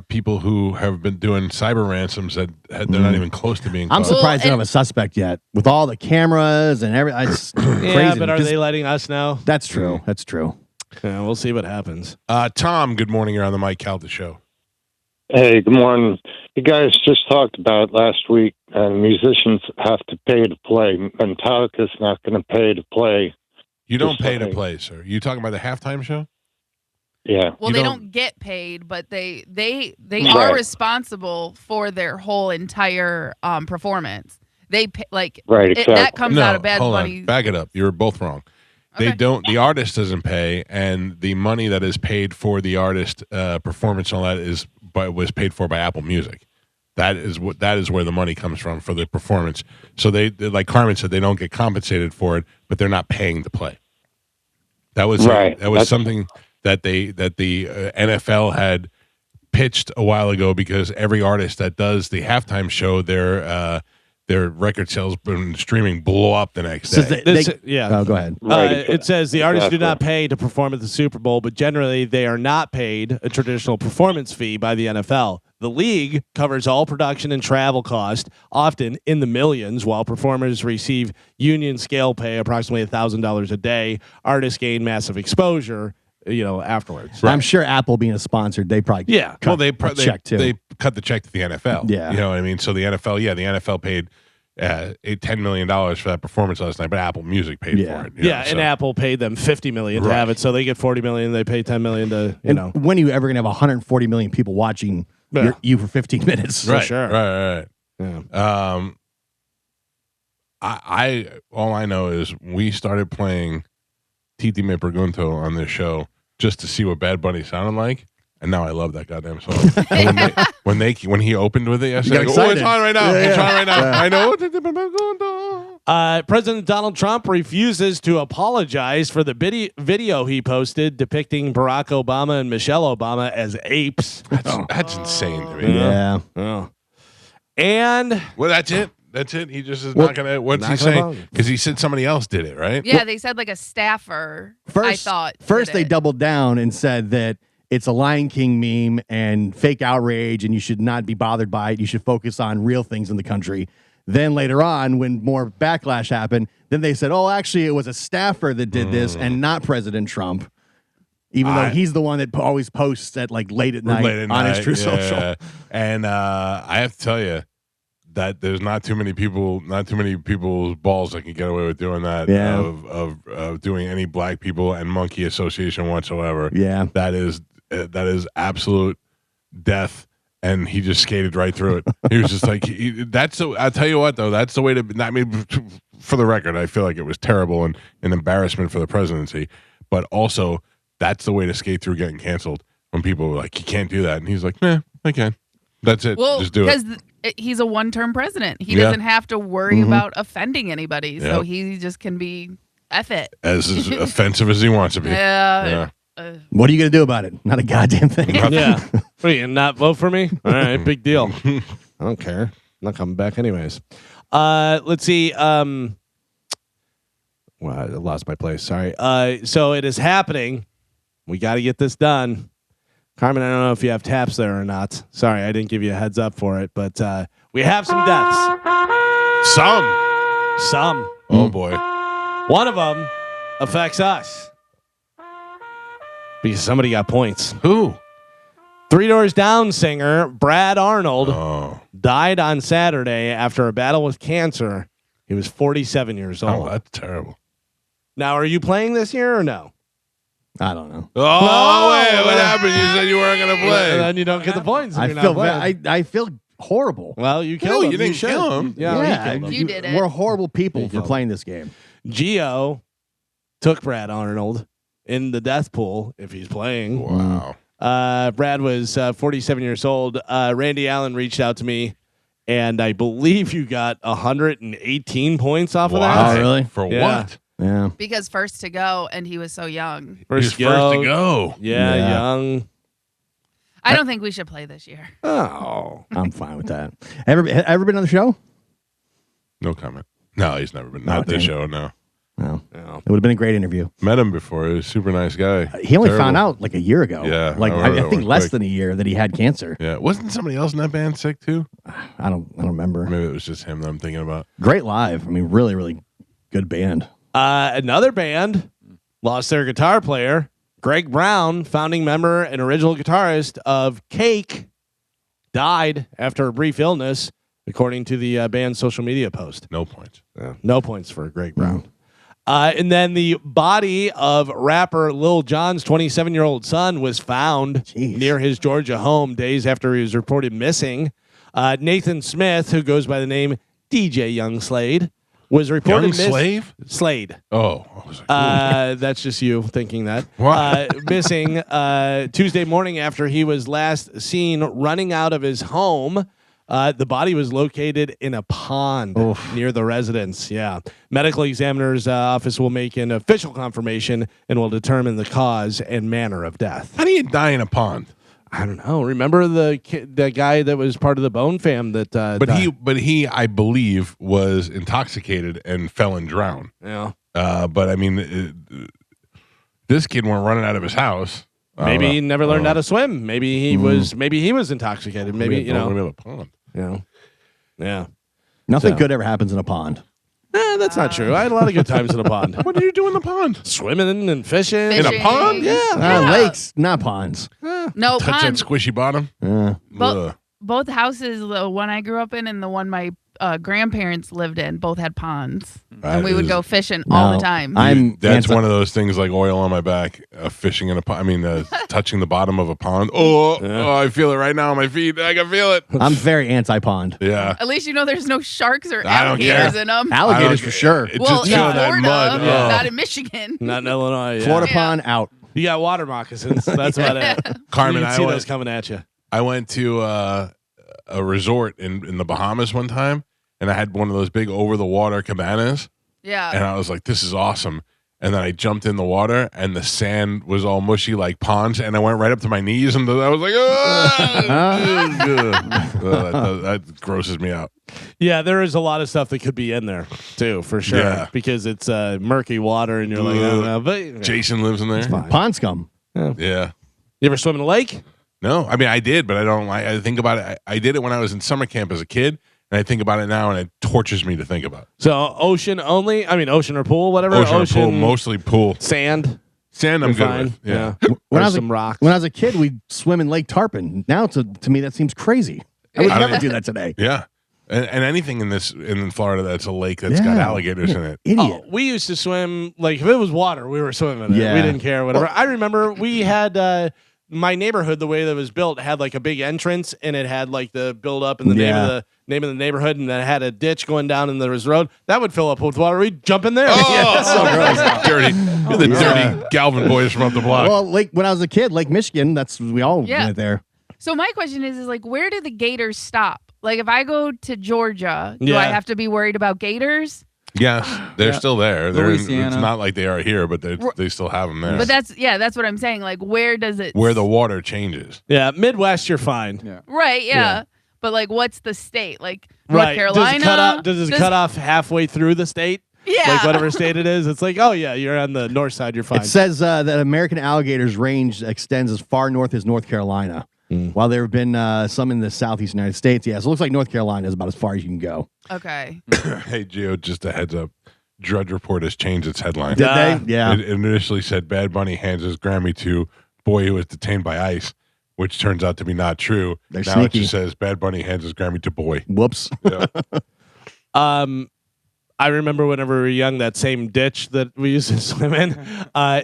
people who have been doing cyber ransoms that they're not even close to being caught. I'm surprised they don't have a suspect yet with all the cameras and everything. It's crazy. Yeah, but are they letting us know? That's true. That's true. Yeah, we'll see what happens. Tom, good morning. You're on the Mike Calta show. Hey, good morning. You guys just talked about last week, musicians have to pay to play. Metallica's not going to pay to play. You don't pay to play, sir. You talking about the halftime show? Yeah. Well, they don't get paid, but they are responsible for their whole entire performance. They pay, right, exactly. That comes out of Bad Bunny. Back it up. You're both wrong. Okay. They don't. The artist doesn't pay, and the money that is paid for the artist performance and all that was paid for by Apple Music. That is where the money comes from for the performance. So they, like Carmen said, they don't get compensated for it, but they're not paying to play. That was right. That was something that the NFL had pitched a while ago, because every artist that does the halftime show, their record sales and streaming blow up the next day. Oh, go ahead. It says the artists do not pay to perform at the Super Bowl, but generally they are not paid a traditional performance fee by the NFL. The league covers all production and travel costs, often in the millions, while performers receive union scale pay, approximately $1,000 a day. Artists gain massive exposure, afterwards. I'm sure Apple being a sponsor, they probably cut they check too. They cut the check to the NFL. Yeah. You know what I mean? So the NFL paid $10 million for that performance last night, but Apple Music paid for it. And Apple paid them $50 million to have it, so they get $40 million. They pay $10 million to When are you ever gonna have 140 million people watching you for 15 minutes? Right, for sure. Right. Yeah. I all I know is we started playing Titi Me Pregunto on this show just to see what Bad Bunny sounded like, and now I love that goddamn song. And when he opened with it yesterday, I go, it's on right now. It's on right now. I know. President Donald Trump refuses to apologize for the video he posted depicting Barack Obama and Michelle Obama as apes. That's insane to me. Yeah. Oh. And that's it. That's it. He just is not gonna. What's he saying? Because he said somebody else did it, right? Yeah, they said like a staffer. I thought first they doubled down and said that it's a Lion King meme and fake outrage, and you should not be bothered by it. You should focus on real things in the country. Then later on, when more backlash happened, then they said, "Oh, actually, it was a staffer that did this, and not President Trump." Even though he's the one that always posts at late at night on his True Social. And I have to tell you, that there's not too many people's balls that can get away with doing that. Yeah. Of doing any black people and monkey association whatsoever. Yeah. That is absolute death. And he just skated right through it. He was just like, I'll tell you what, though, that's the way to, I mean, for the record, I feel like it was terrible and an embarrassment for the presidency. But also, that's the way to skate through getting canceled when people were like, you can't do that. And he's like, I can. That's it. Well, just do it. because he's a one-term president. He doesn't have to worry about offending anybody. So he just can be F it. As offensive as he wants to be. Yeah. What are you going to do about it? Not a goddamn thing. Yeah. What are you gonna not vote for me? All right, big deal. I don't care. I'm not coming back anyways. Let's see. Well, I lost my place. Sorry. So it is happening. We got to get this done. Carmen, I don't know if you have taps there or not. Sorry, I didn't give you a heads up for it, but we have some deaths. Some. Oh boy. One of them affects us. Because somebody got points. Who? Three Doors Down singer Brad Arnold died on Saturday after a battle with cancer. He was 47 years old. Oh, that's terrible. Now, are you playing this year or no? I don't know. Wait, what happened? You said you weren't going to play. And then you don't get the points. If I you're not feel playing. I feel horrible. Well, you killed him. you didn't should. kill him. Yeah, You did it. We're horrible people You for killed playing this game. Gio took Brad Arnold in the death pool if he's playing. Wow. Brad was 47 years old. Randy Allen reached out to me, and I believe you got 118 points off of that. Oh, really? For Yeah. what? Yeah. Because first to go, and he was so young. He's first to go. Yeah, Yeah. young. I don't think we should play this year. Oh. I'm fine with that. Ever been on the show? No comment. No, he's never been. Not Oh, this damn show, no. No. No. It would have been a great interview. Met him before. He was a super nice guy. He only Terrible. found out like a year ago. Yeah, Like I heard I that think one less quick. than a year that he had cancer. Yeah. Wasn't somebody else in that band sick too? I don't remember. Maybe it was just him that I'm thinking about. Great live. I mean, really, really good band. Another band lost their guitar player, Greg Brown, founding member and original guitarist of Cake, died after a brief illness, according to the band's social media post. No points. No points for Greg Brown. And then the body of rapper Lil Jon's 27-year-old son was found Jeez. near his Georgia home days after he was reported missing. Nathan Smith, who goes by the name DJ Young Slade, was reported Slade. Oh. I was like, That's just you thinking that. What? Missing Tuesday morning after he was last seen running out of his home. The body was located in a pond near the residence. Yeah. Medical examiner's office will make an official confirmation and will determine the cause and manner of death. how do you die in a pond? I don't know. Remember the guy that was part of the Bone fam that But he, I believe, was intoxicated and fell and drowned. Yeah. But I mean, this kid went running out of his house. Maybe he never learned how to swim. Maybe he was intoxicated. Maybe, you know. a pond. Yeah. Nothing So. good ever happens in a pond. That's not true. I had a lot of good times in a pond. What did you do in the pond? Swimming and fishing. In a pond? Yeah. Lakes, not ponds. No, Touch that ponds. squishy bottom. Bo- both houses, the one I grew up in and the one my grandparents lived in, both had ponds. And we would go fishing all the time. That's one of those things like oil on my back, fishing in a pond. I mean, touching the bottom of a pond. Oh, I feel it right now on my feet. I can feel it. I'm very anti-pond. Yeah. At least you know there's no sharks or I don't care. alligators in them. Alligators for sure. It Well, just in feel that Florida, mud. not in Michigan. Not in Illinois. Yeah. Florida Yeah. pond out. You got water moccasins. That's about it. Carmen, you can I see went- those coming at you. I went to a resort in the Bahamas one time, and I had one of those big over-the-water cabanas, Yeah. and I was like, this is awesome. And then I jumped in the water, and the sand was all mushy like ponds, and I went right up to my knees, and I was like, that grosses me out. Yeah, there is a lot of stuff that could be in there too, for sure. Yeah. Because it's murky water, and you're like, I don't know. But Jason lives in there. Pond scum. Yeah. You ever swim in a lake? No, I mean, I did, but I don't like, I think about it. I did it when I was in summer camp as a kid, and I think about it now, and it tortures me to think about. So ocean only? I mean, ocean or pool, whatever. Ocean or pool, mostly pool. Sand. Sand, I'm You're good fine. with. Yeah. When Or I was some rocks. When I was a kid, we'd swim in Lake Tarpon. Now, to me, that seems crazy. I would I never don't- do that today. Yeah. And anything in Florida that's a lake that's got alligators in it. Idiot. Oh, we used to swim, like if it was water, we were swimming in it. Yeah. We didn't care, whatever. I remember we had my neighborhood, the way that it was built, had like a big entrance, and it had like the build up and the name of the neighborhood, and then it had a ditch going down, and there was a road that would fill up with water. We'd jump in there. Oh, dirty! You're the dirty Galvin boys from up the block. Well, when I was a kid, Lake Michigan, we all went there. So my question is like, where do the gators stop? Like, if I go to Georgia, do I have to be worried about gators? Yes, they're still there. It's Louisiana. not like they are here, but they still have them there. But that's what I'm saying. Like, where does it? Where the water changes. Yeah, Midwest, you're fine. Yeah. Right. Yeah. But like, what's the state? Like North Carolina? Does it cut off halfway through the state? Yeah. Like whatever state it is, it's like, oh yeah, you're on the north side, you're fine. It says that American alligators' range extends as far north as North Carolina. While there have been some in the southeast United States, so it looks like North Carolina is about as far as you can go. Okay. Hey, Gio, just a heads up. Drudge Report has changed its headline. Did they? Yeah. It initially said Bad Bunny hands his Grammy to boy who was detained by ICE, which turns out to be not true. They're now sneaky. it just says Bad Bunny hands his Grammy to boy. Whoops. Yeah. I remember whenever we were young, that same ditch that we used to swim in,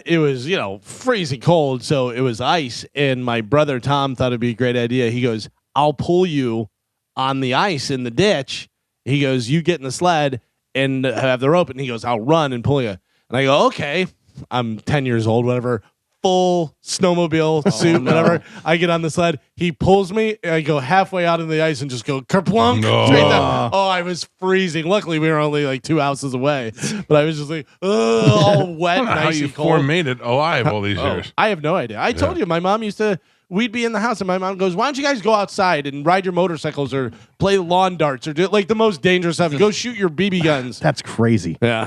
it was, freezing cold. So it was ice. And my brother, Tom, thought it'd be a great idea. He goes, I'll pull you on the ice in the ditch. He goes, you get in the sled and have the rope. And he goes, I'll run and pull you. And I go, okay. I'm 10 years old, whatever. Full snowmobile suit, whatever. I get on the sled. He pulls me. I go halfway out on the ice and just go kerplunk. Straight down. Oh, I was freezing. Luckily, we were only like 2 houses away. But I was just like, all wet and How icy you cold. made it alive all these years. I have no idea. I told you, my mom used to. We'd be in the house, and my mom goes, "Why don't you guys go outside and ride your motorcycles or play lawn darts or do like the most dangerous stuff? Go shoot your BB guns." That's crazy. Yeah.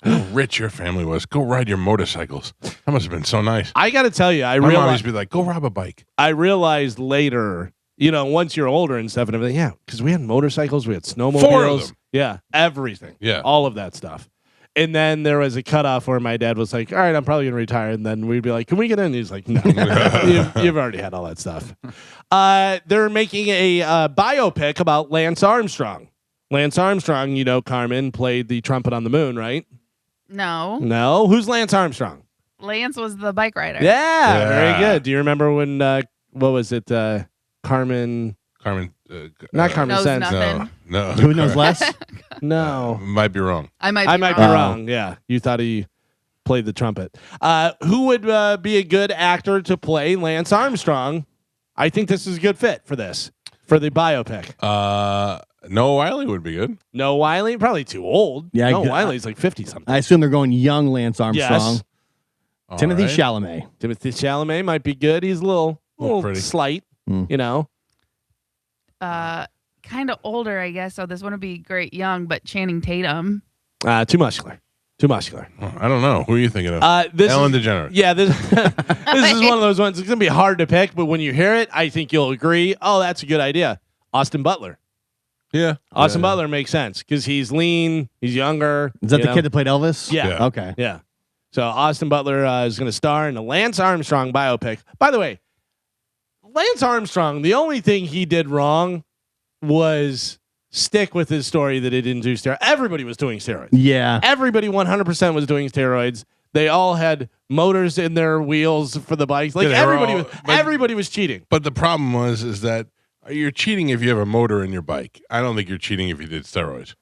How rich your family was. Go ride your motorcycles. That must have been so nice. I got to tell you, My mom used to be like, go rob a bike. I realized later, once you're older and stuff and everything, yeah, because we had motorcycles, we had snowmobiles. 4 of them. Yeah, everything. Yeah. All of that stuff. And then there was a cutoff where my dad was like, all right, I'm probably going to retire. And then we'd be like, can we get in? And he's like, no, you've already had all that stuff. They're making a biopic about Lance Armstrong. Lance Armstrong, Carmen played the trumpet on the moon, right? No. No. Who's Lance Armstrong? Lance was the bike rider. Yeah. Very good. Do you remember when, what was it? Carmen. Not Carmen knows Sense. nothing. No. Who knows less? No. Might be wrong. I might be wrong. Yeah. You thought he played the trumpet. Who would be a good actor to play Lance Armstrong? I think this is a good fit for this, for the biopic. Noah Wiley would be good. Noah Wiley? Probably too old. Yeah, Noah Wiley's like 50-something. I assume they're going young Lance Armstrong. Yes. Timothy All right. Chalamet. Timothy Chalamet might be good. He's a little pretty. slight, Kind of older, I guess. So this wouldn't be great young, but Channing Tatum. Too muscular. Too muscular. Oh, I don't know. Who are you thinking of? This Ellen is- DeGeneres. Yeah, this is one of those ones. It's going to be hard to pick, but when you hear it, I think you'll agree. Oh, that's a good idea. Austin Butler. Yeah. Austin Butler makes sense because he's lean, he's younger. Is that the kid that played Elvis? Yeah. Yeah. Okay. Yeah. So Austin Butler is going to star in a Lance Armstrong biopic. By the way, Lance Armstrong, the only thing he did wrong was stick with his story that he didn't do steroids. Everybody was doing steroids. Yeah. Everybody 100% was doing steroids. They all had motors in their wheels for the bikes. Like Yeah, they were everybody was cheating. But the problem is that you're cheating if you have a motor in your bike. I don't think you're cheating if you did steroids.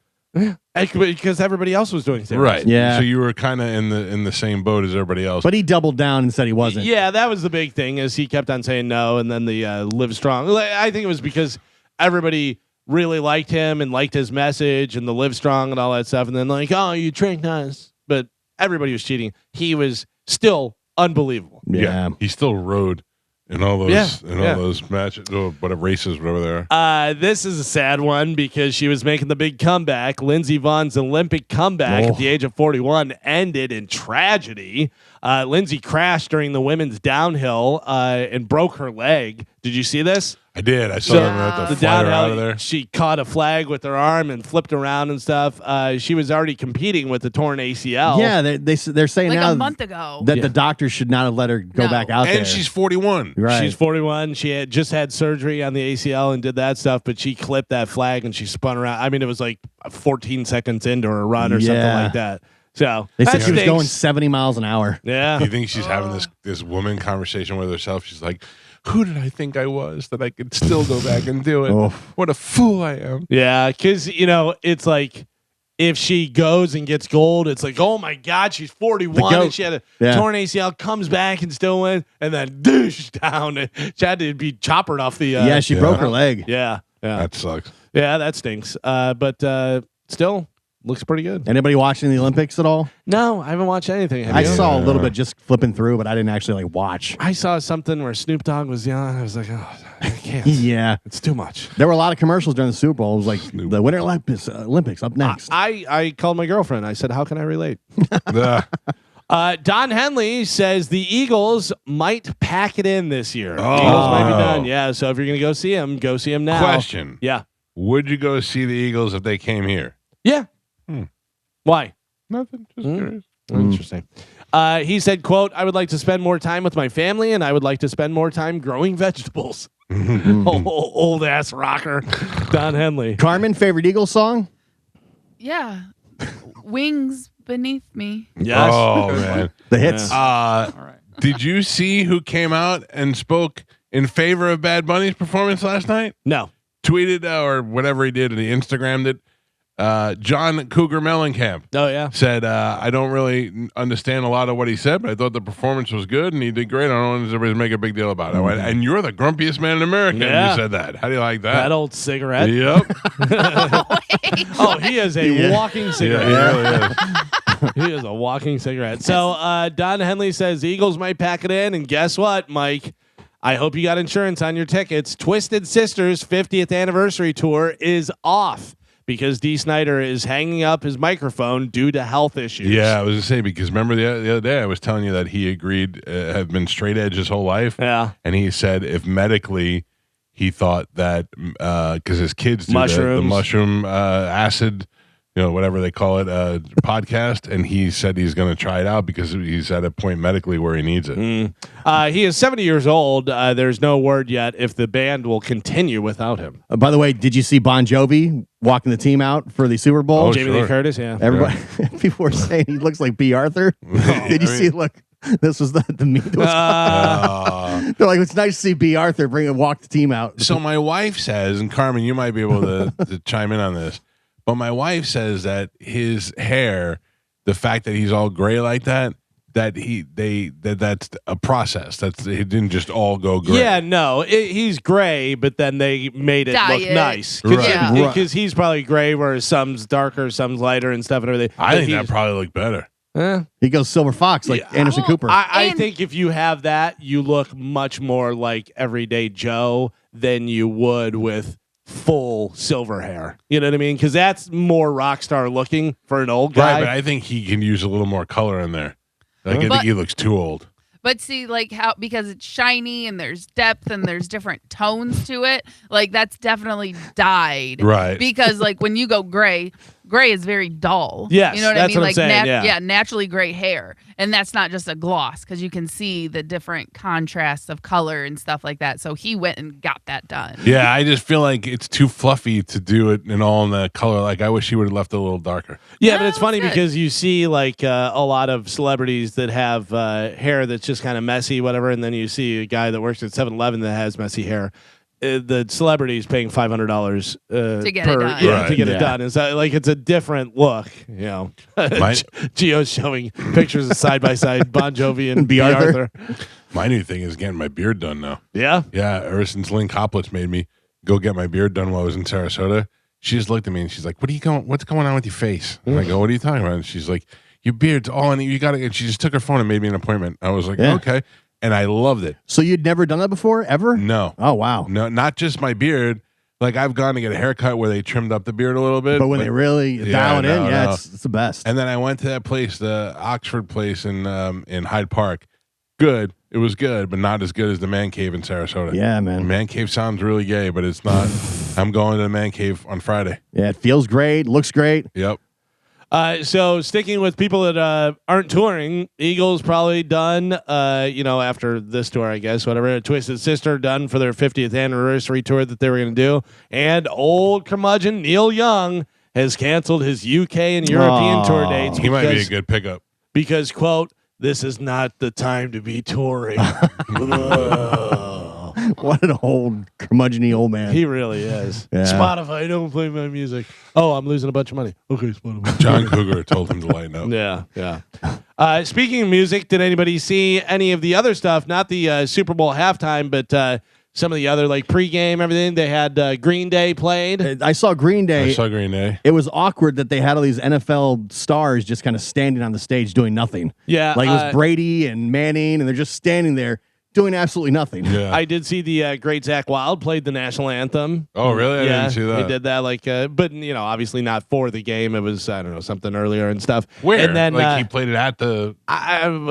Because everybody else was doing steroids. Right. Yeah. So you were kind of in the same boat as everybody else. But he doubled down and said he wasn't. Yeah, that was the big thing is he kept on saying no, and then the Live Strong. I think it was because everybody really liked him and liked his message and the Live Strong and all that stuff, and then like, oh, you tricked us. But everybody was cheating. He was still unbelievable. Yeah. He still rode in all those Yeah. all those matches, or whatever races, whatever they are. This is a sad one because she was making the big comeback. Lindsey Vohn's Olympic comeback at the age of 41 ended in tragedy. Lindsey crashed during the women's downhill and broke her leg. Did you see this? I did. I saw So, them at the the fly her downhill, out of there. she caught a flag with her arm and flipped around and stuff. She was already competing with the torn ACL. Yeah, they're saying Like now a month ago. that the doctor should not have let her go No. back out there. And she's 41. right. She's 41. She had just had surgery on the ACL and did that stuff, but she clipped that flag and she spun around. I mean, it was like 14 seconds into her run or something Yeah. like that. So they that said she was stinks. going 70 miles an hour. Yeah. Do you think she's having this woman conversation with herself? She's like, who did I think I was that I could still go back and do it? Oh. What a fool I am. Yeah, because it's like if she goes and gets gold, it's like, oh my God, she's 41 and she had a torn ACL, comes back and still win, and then douche down. And she had to be choppered off the. She broke her leg. Yeah, That sucks. yeah, that stinks. But still looks pretty good. Anybody watching the Olympics at all? No, I haven't watched anything. Have I you? saw a little bit just flipping through, but I didn't actually watch. I saw something where Snoop Dogg was young. I was like, oh, I can't. Yeah. It's too much. There were a lot of commercials during the Super Bowl. It was like the Winter Olympics up next. I called my girlfriend. I said, how can I relate? Ugh. Don Henley says the Eagles might pack it in this year. Oh. Eagles might be done. Yeah, so if you're going to go see him now. Question. Yeah. Would you go see the Eagles if they came here? Yeah. Why? Nothing. Just curious. Interesting. He said, quote, I would like to spend more time with my family and I would like to spend more time growing vegetables. Old ass rocker. Don Henley. Carmen, favorite Eagles song? Yeah. Wings beneath me. Yes. Oh, man. The hits. Did you see who came out and spoke in favor of Bad Bunny's performance last night? No. Tweeted or whatever he did, and he Instagrammed it. John Cougar Mellencamp Oh, yeah. said, I don't really understand a lot of what he said, but I thought the performance was good and he did great. I don't want everybody to make a big deal about it. I went, and you're the grumpiest man in America. Yeah. And you said that. How do you like that? That old cigarette. Yep. Oh, he is a walking cigarette. Yeah, he really is. He is a walking cigarette. So Don Henley says the Eagles might pack it in, and guess what, Mike? I hope you got insurance on your tickets. Twisted Sister's 50th anniversary tour is off because Dee Snider is hanging up his microphone due to health issues. Yeah, I was going to say, because remember the other day I was telling you that he agreed, have been straight edge his whole life. Yeah. And he said if medically he thought that, because his kids do the mushroom acid, whatever they call it, podcast, and he said he's going to try it out because he's at a point medically where he needs it. He is 70 years old. There's no word yet if the band will continue without him. By the way, did you see Bon Jovi walking the team out for the Super Bowl? Oh, Jamie sure. Lee Curtis, yeah. Everybody, people were saying he looks like B. Arthur. Did you see? Look, this was the meme. They're like, it's nice to see B. Arthur walk the team out. So my wife says, and Carmen, you might be able to chime in on this, but my wife says that his hair, the fact that he's all gray like that, that's a process. It didn't just all go gray. Yeah, no, he's gray, but then they made it Dye look it. nice Right. because he's probably gray, whereas some's darker, some's lighter, and stuff and everything. I But think that he's- probably looked better. He goes Silver Fox like Yeah. Anderson Cooper. I And- think if you have that, you look much more like everyday Joe than you would with full silver hair. You know what I mean? Because that's more rock star looking for an old guy. Right, but I think he can use a little more color in there. Like, I But- think he looks too old. But see, like how because it's shiny and there's depth and there's different tones to it, like that's definitely dyed. Right. Because like when you go gray is very dull. Yes, You know what I that's mean? what I'm Like saying, yeah. naturally gray hair. And that's not just a gloss because you can see the different contrasts of color and stuff like that. So he went and got that done. Yeah, I just feel like it's too fluffy to do it in all in the color. Like, I wish he would have left it a little darker. Yeah, but it's funny that's good. because you see like a lot of celebrities that have hair that's just kind of messy, whatever, and then you see a guy that works at 7-Eleven that has messy hair. The celebrity is paying $500 To get per, it done. yeah, Right. to get Yeah. it done. It's like it's a different look, you know. My- Gio's showing pictures of side by side Bon Jovi and B. B. Arthur. My new thing is getting my beard done now. Yeah, Yeah, ever since Lynn Coplitz made me go get my beard done while I was in Sarasota, she just looked at me and she's like, what's going on with your face? And I go, what are you talking about? And she's like, your beard's all in it. You got to, and she just took her phone and made me an appointment. I was like, Yeah. okay. And I loved it. So you'd never done that before, ever? No. Oh wow! No, not just my beard. Like, I've gone to get a haircut where they trimmed up the beard a little bit. But when they really dial it in, no. it's the best. And then I went to that place, the Oxford place in Hyde Park. good. It was good, but not as good as the Man Cave in Sarasota. Yeah, The man. Man Cave sounds really gay, but it's not. I'm going to the Man Cave on Friday. Yeah, it feels great. Looks great. Yep. So sticking with people that aren't touring, Eagles probably done. After this tour, I guess whatever. Twisted Sister done for their 50th anniversary tour that they were going to do, and old curmudgeon Neil Young has canceled his UK and European tour dates. He might be a good pickup. Because, quote, this is not the time to be touring. What an old curmudgeon-y old man. He really is. Yeah. Spotify, don't play my music. Oh, I'm losing a bunch of money. Okay, Spotify. John Cougar told him to lighten up. Yeah. Speaking of music, did anybody see any of the other stuff? Not the Super Bowl halftime, but some of the other like pregame, everything. They had Green Day played. I saw Green Day. I saw Green Day. It was awkward that they had all these NFL stars just kind of standing on the stage doing nothing. Yeah. Like it was Brady and Manning, and they're just standing there doing absolutely nothing. Yeah. I did see the great Zach Wilde played the national anthem. Oh, really? I Yeah, didn't see that. He did that, but obviously not for the game. It was I don't know something earlier and stuff. Where? And then Like he played it at the.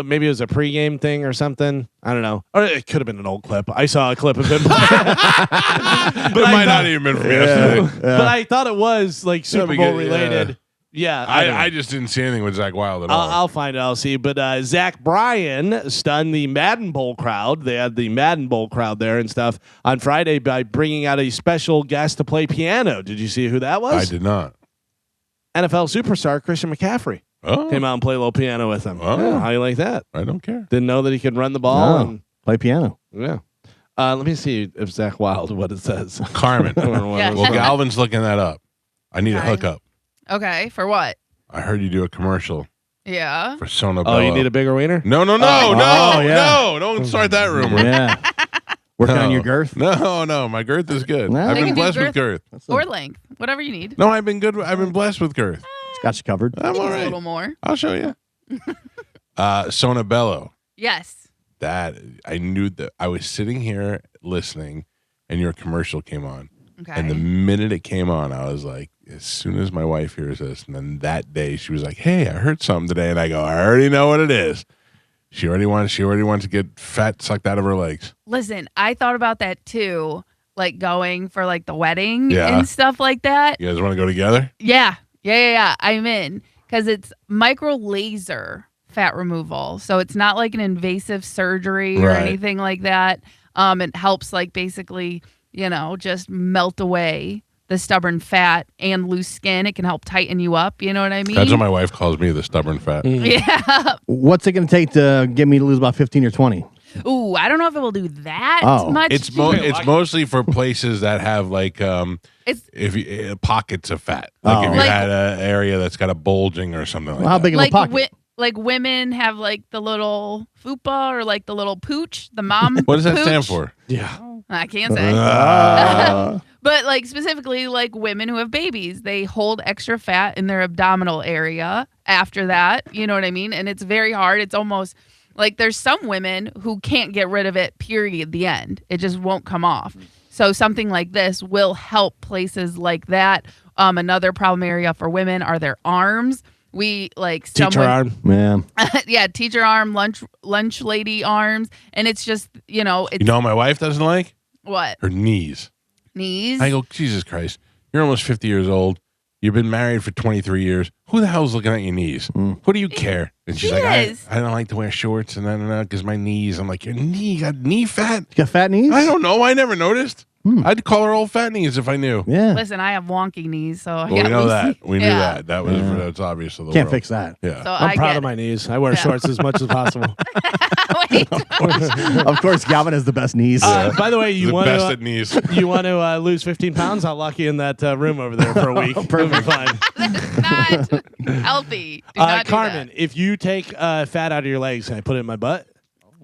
maybe it was a pregame thing or something. I don't know. Or it could have been an old clip. I saw a clip of him. It might not even been from yesterday. But I thought it was like Super be Bowl good, related. Yeah, I don't know. I just didn't see anything with Zach Wilde at all. I'll find it. I'll see. But Zach Bryan stunned the Madden Bowl crowd. They had the Madden Bowl crowd there and stuff on Friday by bringing out a special guest to play piano. Did you see who that was? I did not. NFL superstar Christian McCaffrey came out and played a little piano with him. Oh. Yeah, how you like that? I don't care. Didn't know that he could run the ball. No. And, Play piano. yeah. Let me see if Zach Wilde what it says. Carmen. Yeah. Well, Galvin's looking that up. I need a Okay. hookup. Okay, for what? I heard you do a commercial Yeah. for Sona Oh, Bello. you need a bigger wiener? No, yeah. no! Don't start that rumor. Yeah. Working No. on your girth. No, my girth is good. No. I've They been can do blessed with girth. Or length, whatever you need. No, I've been good. I've been blessed with girth. It's got you covered. I'm all Just a right. little more. I'll show you. Sona Bello. Yes. That I knew that I was sitting here listening, and your commercial came on. Okay. And the minute it came on, I was like, as soon as my wife hears this, and then that day she was like, "Hey, I heard something today," and I go, "I already know what it is." She already wants to get fat sucked out of her legs. Listen, I thought about that too, like going for like the wedding Yeah. and stuff like that. You guys want to go together? Yeah. I'm in because it's micro laser fat removal. So it's not like an invasive surgery or Right. anything like that. It helps like basically, just melt away the stubborn fat and loose skin. It can help tighten you up. You know what I mean? That's what my wife calls me, the stubborn fat. Yeah. What's it going to take to get me to lose about 15 or 20? Ooh, I don't know if it will do that Oh. much. It's mostly for places that have like It's if you, pockets of fat. Like if you Like- had an area that's got a bulging or something like Well, how that. big of a pocket? like women have like the little fupa or like the little pooch, the mom. What does that pooch. stand for? Yeah. I can't say. But like specifically like women who have babies, they hold extra fat in their abdominal area after that. You know what I mean? And it's very hard. It's almost like there's some women who can't get rid of it, period, the end. It just won't come off. So something like this will help places like that. Another problem area for women are their arms. We like Teacher arm. Yeah. yeah, teacher arm, lunch lady arms, and it's just it's You know what my wife doesn't like? what Her knees. knees. I go, Jesus Christ, you're almost 50 years old. You've been married for 23 years. Who the hell's looking at your knees? Who do you care? And she's like, I don't like to wear shorts and because my knees. I'm like, your knee got knee fat? You got fat knees? I don't know. I never noticed. I'd call her old fat knees if I knew. Yeah. Listen, I have wonky knees, so Well, we know that. We knew Yeah. that. That was that's obvious to the Can't world. fix that. Yeah. So I'm I proud get of my knees. I wear shorts as much as possible. Wait, Of course, Galvin has the best knees. By the way, you the want best to at knees. you want to lose 15 pounds? I'll lock you in that room over there for a week. You'll be fine. that's not healthy. Do not do Carmen, that. if you take fat out of your legs, can I put it in my butt?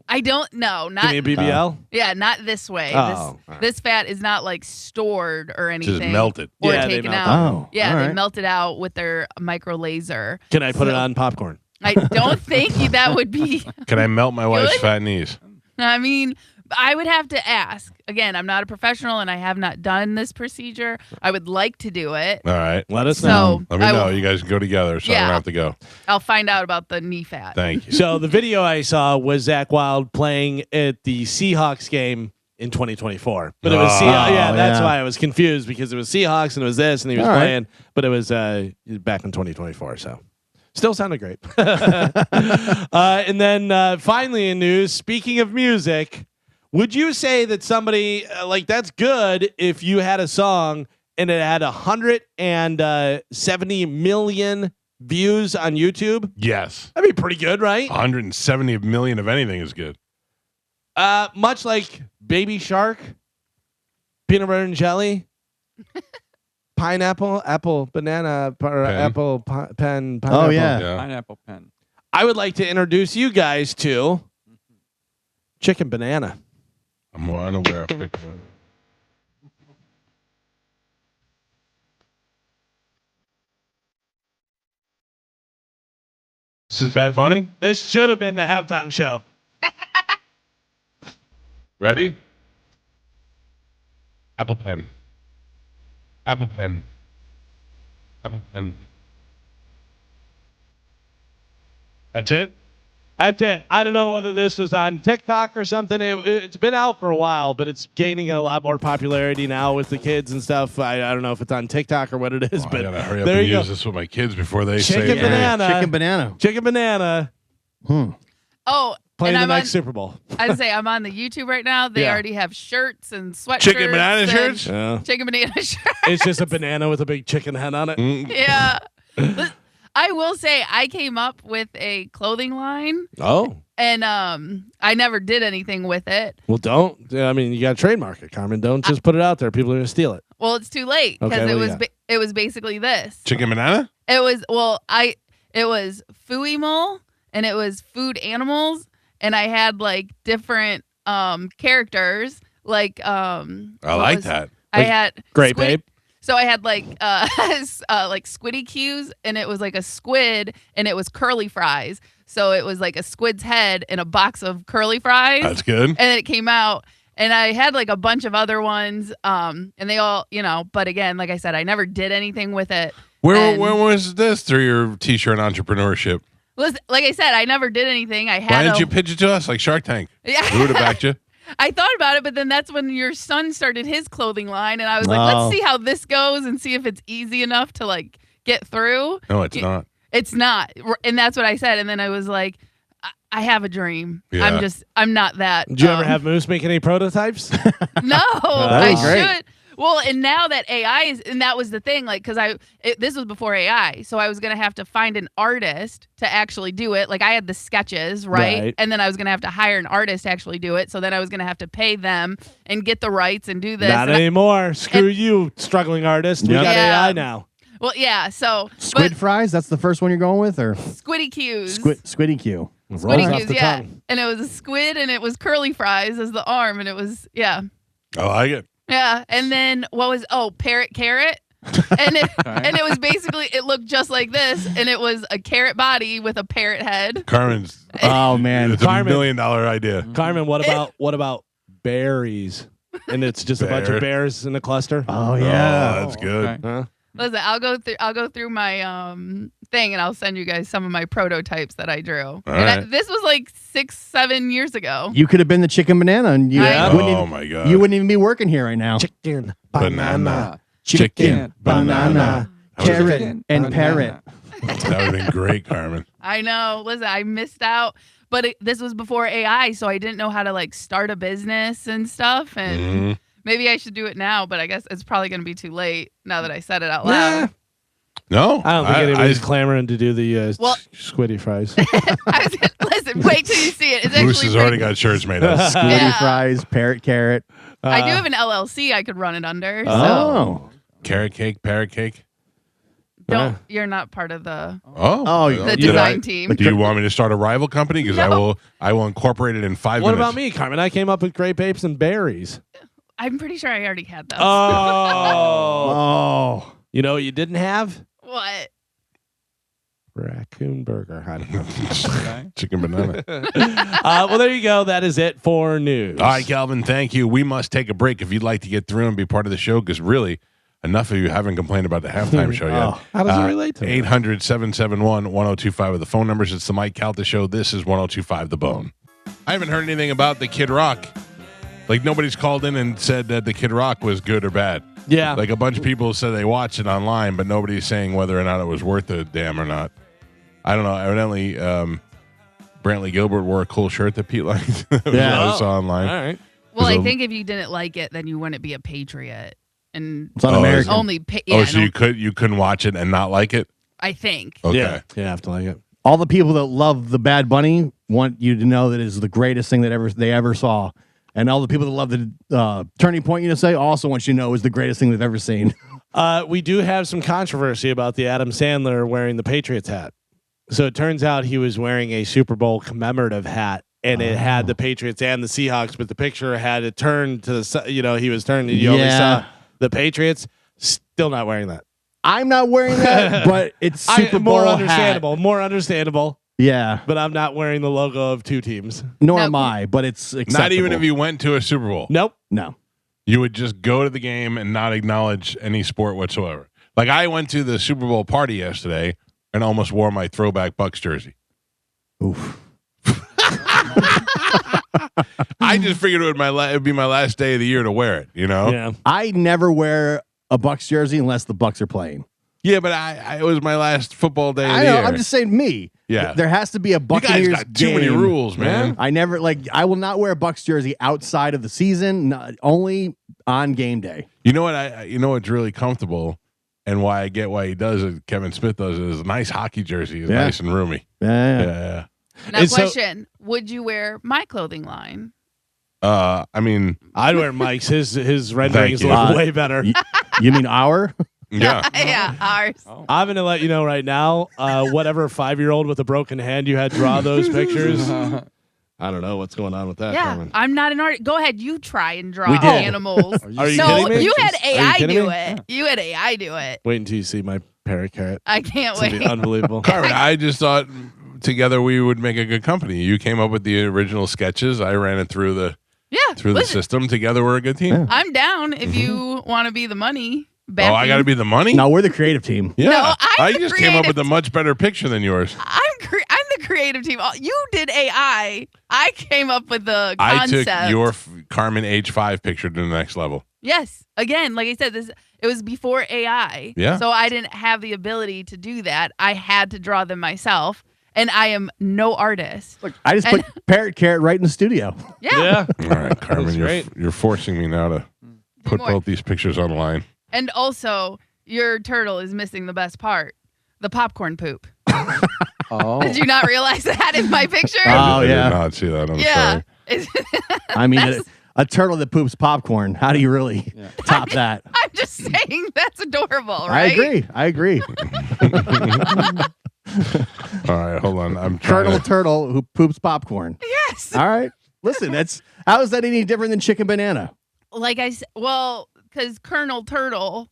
I don't know. Not Give me a BBL. yeah, not this way. Oh, all right. This fat is not like stored or anything. Just melted. Or Yeah, they taken melt out. Oh, Yeah, all they right. melt it out with their micro laser. Can I put it on popcorn? I don't think that would be. Can I melt my wife's Good? fat knees? I mean, I would have to ask. Again, I'm not a professional and I have not done this procedure. I would like to do it. All right. Let us know. So Let me I know. will- You guys can go together, so I Yeah. don't have to go. I'll find out about the knee fat. Thank you. So the video I saw was Zach Wild playing at the Seahawks game in 2024. But it was Seahawks. Yeah, that's yeah. why I was confused because it was Seahawks and it was this and he was All right. playing, but it was back in 2024. So still sounded great. And then finally in news, speaking of music, would you say that somebody like that's good if you had a song and it had 170 million views on YouTube? Yes. That'd be pretty good, right? 170 million of anything is good. Much like Baby Shark, peanut butter and jelly, pineapple, apple, banana, apple, pen, pineapple. Oh, yeah. Pineapple pen. I would like to introduce you guys to chicken banana. I'm more unaware of it. This is bad funny. This should have been the halftime show. Ready? Apple pen. Apple pen. Apple pen. That's it? That's it. I don't know whether this was on TikTok or something. It's been out for a while, but it's gaining a lot more popularity now with the kids and stuff. I don't know if it's on TikTok or what it is, Oh, but I gotta hurry up there and you use go. this with my kids before they Chicken say banana. Chicken banana. Chicken banana Oh, playing and the I'm next on, Super Bowl. I'd say I'm on the YouTube right now. They Yeah. already have shirts and sweatshirts. Chicken banana and shirts? Yeah. Chicken banana shirts. It's just a banana with a big chicken head on it. Yeah. I will say I came up with a clothing line Oh. and I never did anything with it. Well, don't. I mean, you got to trademark it, Carmen. Don't just put it out there. People are going to steal it. Well, it's too late because Okay, what it do you was got? it was basically this. Chicken banana? It was it was Fuimul and it was food animals and I had like different characters like I like that. I had Great, squid- babe. So I had like like squiddy cues and it was like a squid and it was curly fries. So it was like a squid's head in a box of curly fries. That's good. And then it came out and I had like a bunch of other ones and they all, but again, like I said, I never did anything with it. When And- was this through your t-shirt entrepreneurship? Listen, like I said, I never did anything. I had Why didn't you pitch it to us like Shark Tank? Yeah. We would have backed you. I thought about it, but then that's when your son started his clothing line, and I was like, Oh. let's see how this goes and see if it's easy enough to like get through. No, it's not. It's not, and that's what I said. And then I was like, I have a dream. Yeah. I'm not that. Did you ever have Moose make any prototypes? No, That'd I be great. should. Well, and now that AI is, and that was the thing, like, because this was before AI, so I was gonna have to find an artist to actually do it. Like, I had the sketches, right? And then I was gonna have to hire an artist to actually do it. So then I was gonna have to pay them and get the rights and do this. Not And anymore. Screw you, struggling artist. We Yep. got Yeah. AI now. well, yeah. So Squid fries? That's the first one you're going with? Or squiddy cues. Squiddy Q? Rolls Squiddy off cues, the yeah. tongue. And it was a squid, and it was curly fries as the arm, and it was I like it. yeah. And then what was parrot carrot. and it was basically it looked just like this, and it was a carrot body with a parrot head. Carmen's. Oh, man. It's a $1 Carmen. million idea. Carmen, what about berries? And it's just a bunch of bears in a cluster. Oh, Oh, yeah. that's good. Okay. Huh? Listen, I'll go through my thing, and I'll send you guys some of my prototypes that I drew. right. This was like 6-7 years ago. You could have been the chicken banana, and you, Yeah. wouldn't Oh even, my god. you wouldn't even be working here right now. Chicken, Banana. Chicken, banana, That would've carrot, been- and banana. parrot. That would have been great, Carmen. I know. Listen, I missed out, but this was before AI, so I didn't know how to like start a business and stuff. And Mhm. maybe I should do it now, but I guess it's probably going to be too late now that I said it out loud. No, I don't think anybody's clamoring to do the Well- squiddy fries. I was listen, wait till you see it. It's Moose actually has already pretty- got shirts made up. Squiddy Yeah. fries, parrot carrot. I do have an LLC I could run it under. So Oh. Carrot cake, parrot cake. you're not part of the Oh, the Did design team. Do you want me to start a rival company? Because I will incorporate it in 5 What minutes. about me, Carmen? I came up with grape apes and berries. I'm pretty sure I already had those. Oh. Oh. You know what you didn't have? What? raccoon burger. I don't know. Chicken banana. Well, there you go. That is it for news. All right, Calvin, thank you. We must take a break if you'd like to get through and be part of the show, because really, enough of you haven't complained about the halftime show yet. How does it relate to 800-771-1025 with the phone numbers. It's the Mike Calta Show. This is 1025 The Bone. I haven't heard anything about the Kid Rock. Like, nobody's called in and said that the Kid Rock was good or bad. Yeah. Like, a bunch of people said they watched it online, but nobody's saying whether or not it was worth a damn or not. I don't know. Evidently, Brantley Gilbert wore a cool shirt that Pete liked. I saw online. All right. Well, I think if you didn't like it, then you wouldn't be a patriot. And It's un-American. only so you couldn't watch it and not like it? I think. Okay. Yeah, you have to like it. All the people that love the Bad Bunny want you to know that it is the greatest thing that they ever saw. And all the people that love the Turning Point USA also want you to know is the greatest thing they've ever seen. We do have some controversy about the Adam Sandler wearing the Patriots hat. So it turns out he was wearing a Super Bowl commemorative hat, and it had the Patriots and the Seahawks, but the picture had it turned to the, he was turned, and you only saw the Patriots. Still not wearing that. I'm not wearing that, but it's Super Bowl more hat. understandable. More understandable. Yeah. But I'm not wearing the logo of two teams. Nor am I, but it's acceptable. Not even if you went to a Super Bowl. Nope. No. You would just go to the game and not acknowledge any sport whatsoever. Like, I went to the Super Bowl party yesterday and almost wore my throwback Bucks jersey. Oof. I just figured it would be my last day of the year to wear it, Yeah. I never wear a Bucks jersey unless the Bucks are playing. Yeah, but it was my last football day of I the know. year. I'm just saying me. Yeah. There has to be a Buccaneers You guys got too many game. rules, man. I never I will not wear a Bucks jersey outside of the season, only on game day. You know what? You know what's really comfortable, and why I get why he does it. Kevin Smith does it. Is a nice hockey jersey. It's nice and roomy. Yeah. Now, And so- question: would you wear my clothing line? I mean, I'd wear Mike's. His renderings you. look way better. You mean our? yeah. Yeah, ours. I'm going to let you know right now, whatever 5-year-old with a broken hand you had draw those pictures. I don't know what's going on with that. Yeah, Carmen. I'm not an artist. Go ahead, you try and draw We did. animals. Are you no, kidding me? you had Are you AI kidding do me? it. You had AI do it. Wait until you see my parakeet. I can't It's gonna be wait. unbelievable. Carmen, I just thought together we would make a good company. You came up with the original sketches. I ran it through the Yeah, system. Together, we're a good team. I'm down if you want to be the money. Oh, I got to be the money? No, we're the creative team. Yeah. No, I'm I the just came up creative with a much better picture than yours. I'm the creative team. You did AI. I came up with the I concept. took your Carmen age 5 picture to the next level. Yes. Again, like I said, it was before AI. Yeah. So I didn't have the ability to do that. I had to draw them myself. And I am no artist. Look, I just put Parrot Carrot right in the studio. Yeah. All right, Carmen, great. you're forcing me now to put more. both these pictures online. And also, your turtle is missing the best part, the popcorn poop. Oh. Did you not realize that in my picture? Oh, I yeah. did not see that. I'm yeah. sorry. It's- I mean, That's- a turtle that poops popcorn. How do you really top that? I'm just saying that's adorable, I right? agree. I agree. All right, hold on. I'm trying Turtle to, turtle who poops popcorn. Yes. All right. Listen, how is that any different than chicken banana? Like I said, well, because Colonel Turtle,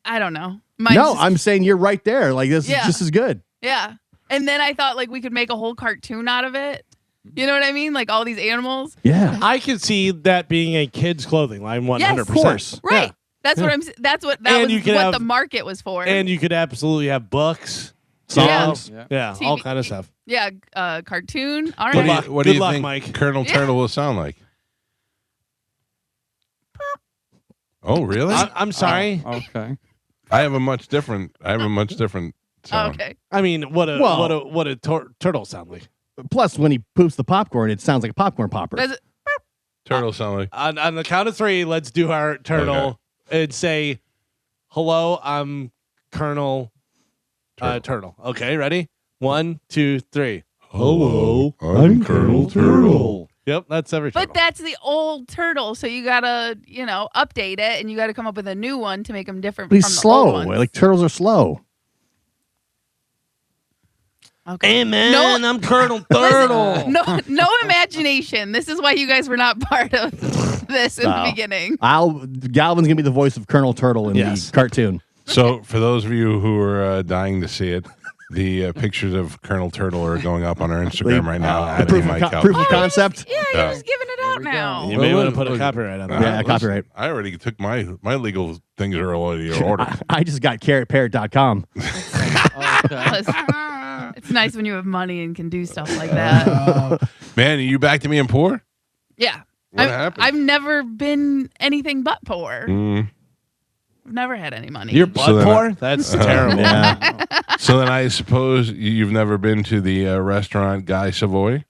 I don't know. No, I'm saying you're right there. Like this is just as good. Yeah. And then I thought like we could make a whole cartoon out of it. You know what I mean? Like all these animals. Yeah. I could see that being a kid's clothing line 100%. Yes, of course. Right. Yeah. That's what I'm. That's what that And was. you could what have- the market was for. And you could absolutely have books, Songs. yeah, all TV. kind of stuff. yeah, cartoon. All what do right. you, what do Good you luck, think Mike. Colonel Yeah. Turtle will sound like? Oh, really? I'm sorry. Okay. I have a much different sound. Okay. I mean, what a turtle sound like? Plus, when he poops the popcorn, it sounds like a popcorn popper. That's- Turtle sound like. On the count of 3, let's do our turtle and say, "Hello, I'm Colonel Turtle." Okay, ready? 1, 2, 3. Hello, I'm Colonel Turtle. Yep, that's every turtle. But that's the old turtle, so you gotta, update it, and you gotta come up with a new one to make them different. But he's from the slow. old ones. Like turtles are slow. Okay. Hey man, No- I'm Colonel Listen, Turtle. no imagination. This is why you guys were not part of this in No. the beginning. Galvin's gonna be the voice of Colonel Turtle in Yes. the cartoon. So, for those of you who are dying to see it, The pictures of Colonel Turtle are going up on our Instagram right now. At proof, Mike of, Calta. proof of concept. Yeah, you're just giving it out now. You may want to put a copyright on that. Yeah, copyright. I already took my legal things are already ordered. I just got carrotparrot.com. It's nice when you have money and can do stuff like that. Man, are you back to being poor? Yeah. What happened? I've never been anything but poor. Mm. I've never had any money. You're butt So then poor? That's terrible. Yeah. So then I suppose you've never been to the restaurant Guy Savoy?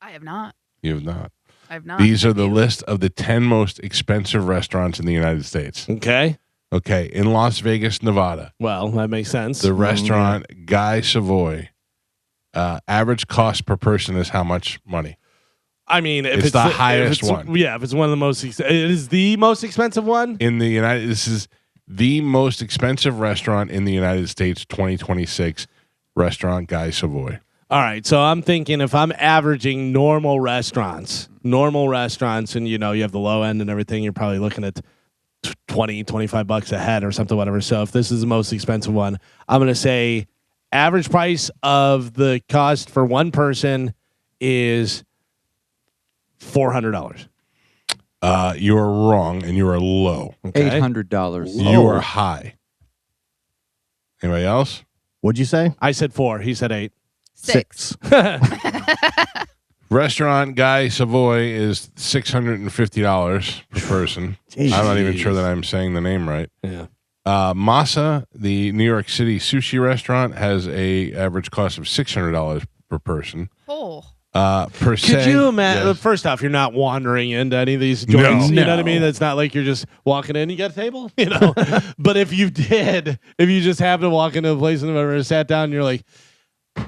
I have not. You have not. I've not. These are the list of the 10 most expensive restaurants in the United States. Okay. Okay, in Las Vegas, Nevada, Well, that makes sense. the restaurant Guy Savoy, average cost per person is how much money? I mean, if It's it's the if highest it's- one. Yeah, if it's one of the most, it is the most expensive one. In the United, this is the most expensive restaurant in the United States, 2026, restaurant Guy Savoy. All right, so I'm thinking if I'm averaging normal restaurants, and you have the low end and everything, you're probably looking at 20, 25 bucks a head or something, whatever. So if this is the most expensive one, I'm going to say average price of the cost for one person is $400. You are wrong and you are low. Okay. $800. You are high. Anybody else? What'd you say? I said 4. He said 8. 6. Restaurant Guy Savoy is $650 per person. Jeez. I'm not even sure that I'm saying the name right. Yeah. Masa, the New York City sushi restaurant, has a average cost of $600 per person. Oh. Per se. Could you imagine? Yes. First off, you're not wandering into any of these joints. No. You know what I mean? That's not like you're just walking in. You got a table, But if you just happened to walk into a place and whatever, sat down, and you're like,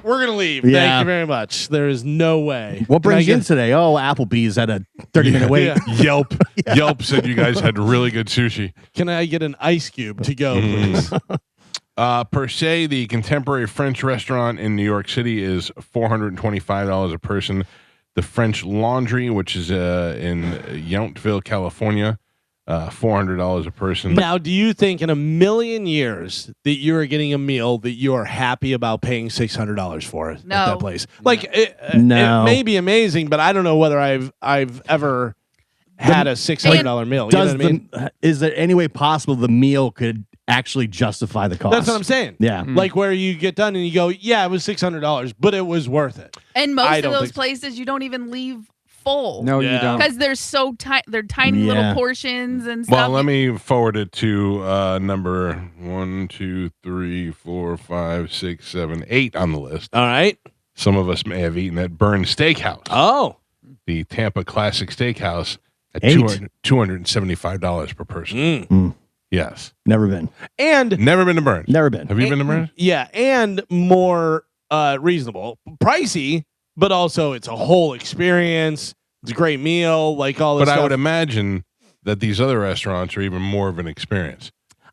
"We're gonna leave. Thank Yeah. you very much." There is no way. What brings you Can I in today? Oh, Applebee's had a 30-minute wait. Yeah. Yelp. Yelp said you guys had really good sushi. Can I get an ice cube to go, please? Per se, the contemporary French restaurant in New York City is $425 a person. The French Laundry, which is in Yountville, California, $400 a person. Now, do you think in a million years that you are getting a meal that you are happy about paying $600 for it No. at that place? Like, it No. may be amazing, but I don't know whether I've ever had a $600 meal. You know Does what I mean? is there any way possible the meal could actually justify the cost? That's what I'm saying. Yeah. Like where you get done and you go, yeah, it was $600, but it was worth it. And most I of don't those think so. places, you don't even leave full. No, you Yeah. don't. Because they're so tiny. They're tiny Yeah. little portions and stuff. Well, let me forward it to number 1, 2, 3, 4, 5, 6, 7, 8 on the list. All right. Some of us may have eaten at Burn Steakhouse, Oh. the Tampa Classic Steakhouse, at Eight. $275 per person. Mm. Yes. Never been. And Never been to Burns. Never been. Have you been to Burns? yeah, and more reasonable. Pricey, but also it's a whole experience. It's a great meal, like all this But stuff. I would imagine that these other restaurants are even more of an experience.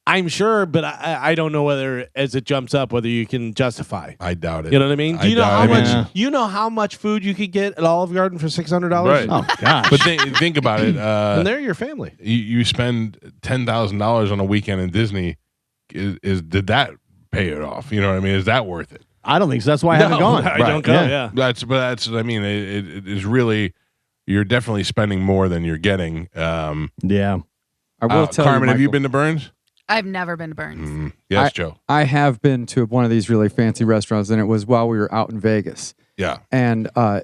I'm sure, but I don't know whether as it jumps up whether you can justify. I doubt it. You know what I mean? Do you know doubt how it. much Yeah. you know how much food you could get at Olive Garden for $600? Right. Oh gosh. But think about it. And they're your family. You spend $10,000 on a weekend in Disney. Did that pay it off? You know what I mean? Is that worth it? I don't think so. That's why I haven't gone. I don't go. Yeah. That's I mean, it is really. You're definitely spending more than you're getting. Yeah. I will tell Carmen, you, have you Michael, been to Burns? I've never been to Burns. Yes, Joe. I have been to one of these really fancy restaurants, and it was while we were out in Vegas. Yeah. And I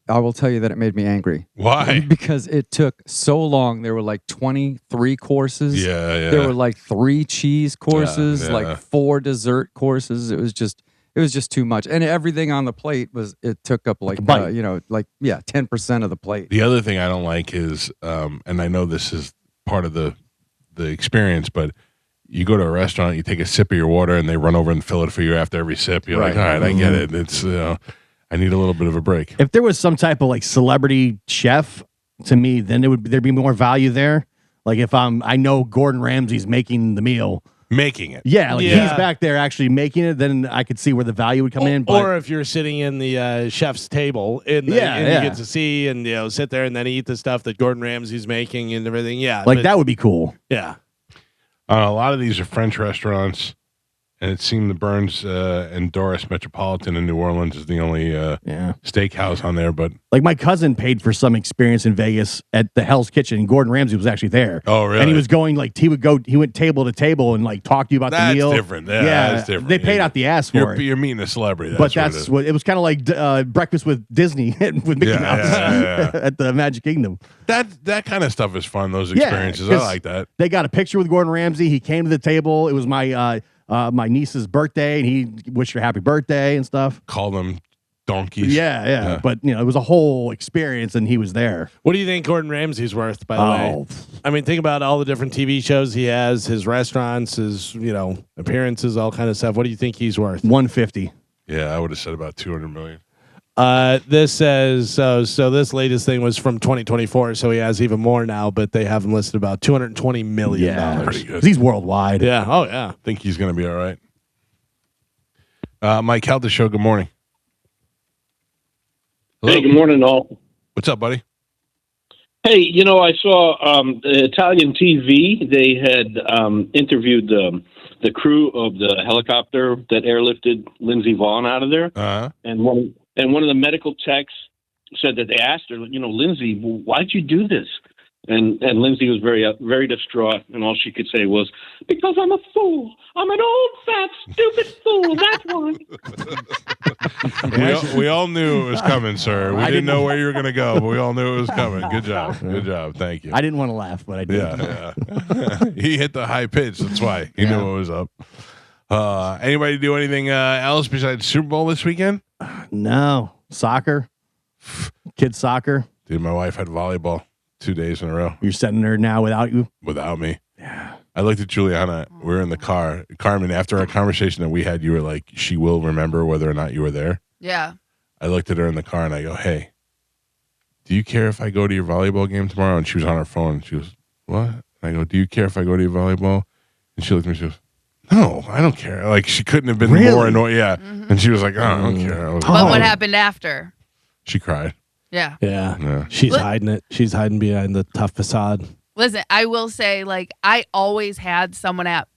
will tell you that it made me angry. Why? Because it took so long. There were like 23 courses. Yeah. There were like 3 cheese courses, yeah. like 4 dessert courses. It was just too much. And everything on the plate it took up like, bite. 10% of the plate. The other thing I don't like is, and I know this is part of the experience, but you go to a restaurant, you take a sip of your water, and they run over and fill it for you after every sip. You're like, all right, I get it. It's I need a little bit of a break. If there was some type of like celebrity chef, to me, then there'd be more value there. Like if I know Gordon Ramsay's making the meal. Making it. Yeah, like Yeah. he's back there actually making it, then I could see where the value would come in. But Or if you're sitting in the chef's table and you get to see and sit there and then eat the stuff that Gordon Ramsay's making and everything. Yeah. like but- that would be cool. Yeah. A lot of these are French restaurants, And it seemed the Burns and Doris Metropolitan in New Orleans is the only steakhouse on there. But like my cousin paid for some experience in Vegas at the Hell's Kitchen, and Gordon Ramsay was actually there. Oh, really? And he was going he went table to table and like talk to you about the meal. That's different. Yeah, that's different. They paid out the ass for it. You're meeting a celebrity. But that's what it was kind of like breakfast with Disney with Mickey Mouse at the Magic Kingdom. That kind of stuff is fun. Those experiences, I like that. They got a picture with Gordon Ramsay. He came to the table. It was my niece's birthday, and he wished her happy birthday and stuff. Called them donkeys. Yeah. But it was a whole experience, and he was there. What do you think Gordon Ramsay's worth? By the way, I mean, think about all the different TV shows he has, his restaurants, his appearances, all kind of stuff. What do you think he's worth? 150. Yeah, I would have said about 200 million. This says so. This latest thing was from 2024, so he has even more now. But they have him listed about $220 million. Yeah, pretty good. He's worldwide. Yeah. Oh yeah. I think he's going to be all right. Mike Calta show. Good morning. Hello. Hey, good morning, all. What's up, buddy? Hey, I saw Italian TV. They had interviewed the crew of the helicopter that airlifted Lindsey Vonn out of there, and one of the medical techs said that they asked her, Lindsey, why'd you do this? And Lindsay was very very distraught, and all she could say was, "Because I'm a fool. I'm an old fat stupid fool. That's why." we all knew it was coming, sir. We didn't know where you were going to go, but we all knew it was coming. Good job. Good job. Thank you. I didn't want to laugh, but I did. Yeah. He hit the high pitch. That's why he knew what was up. Anybody do anything else besides Super Bowl this weekend? No. Soccer. Kids soccer. Dude, my wife had volleyball 2 days in a row. You're sending her now without you? Without me. Yeah. I looked at Juliana. We were in the car. Carmen, after our conversation that we had, you were like, she will remember whether or not you were there. Yeah. I looked at her in the car and I go, hey, do you care if I go to your volleyball game tomorrow? And she was on her phone. And she goes, what? And I go, do you care if I go to your volleyball? And she looked at me. She goes, no, I don't care. Like, she couldn't have been more annoyed. Yeah. Mm-hmm. And she was like, oh, I don't care. But what happened after? She cried. Yeah. Yeah. She's hiding it. She's hiding behind the tough facade. Listen, I will say, I always had someone at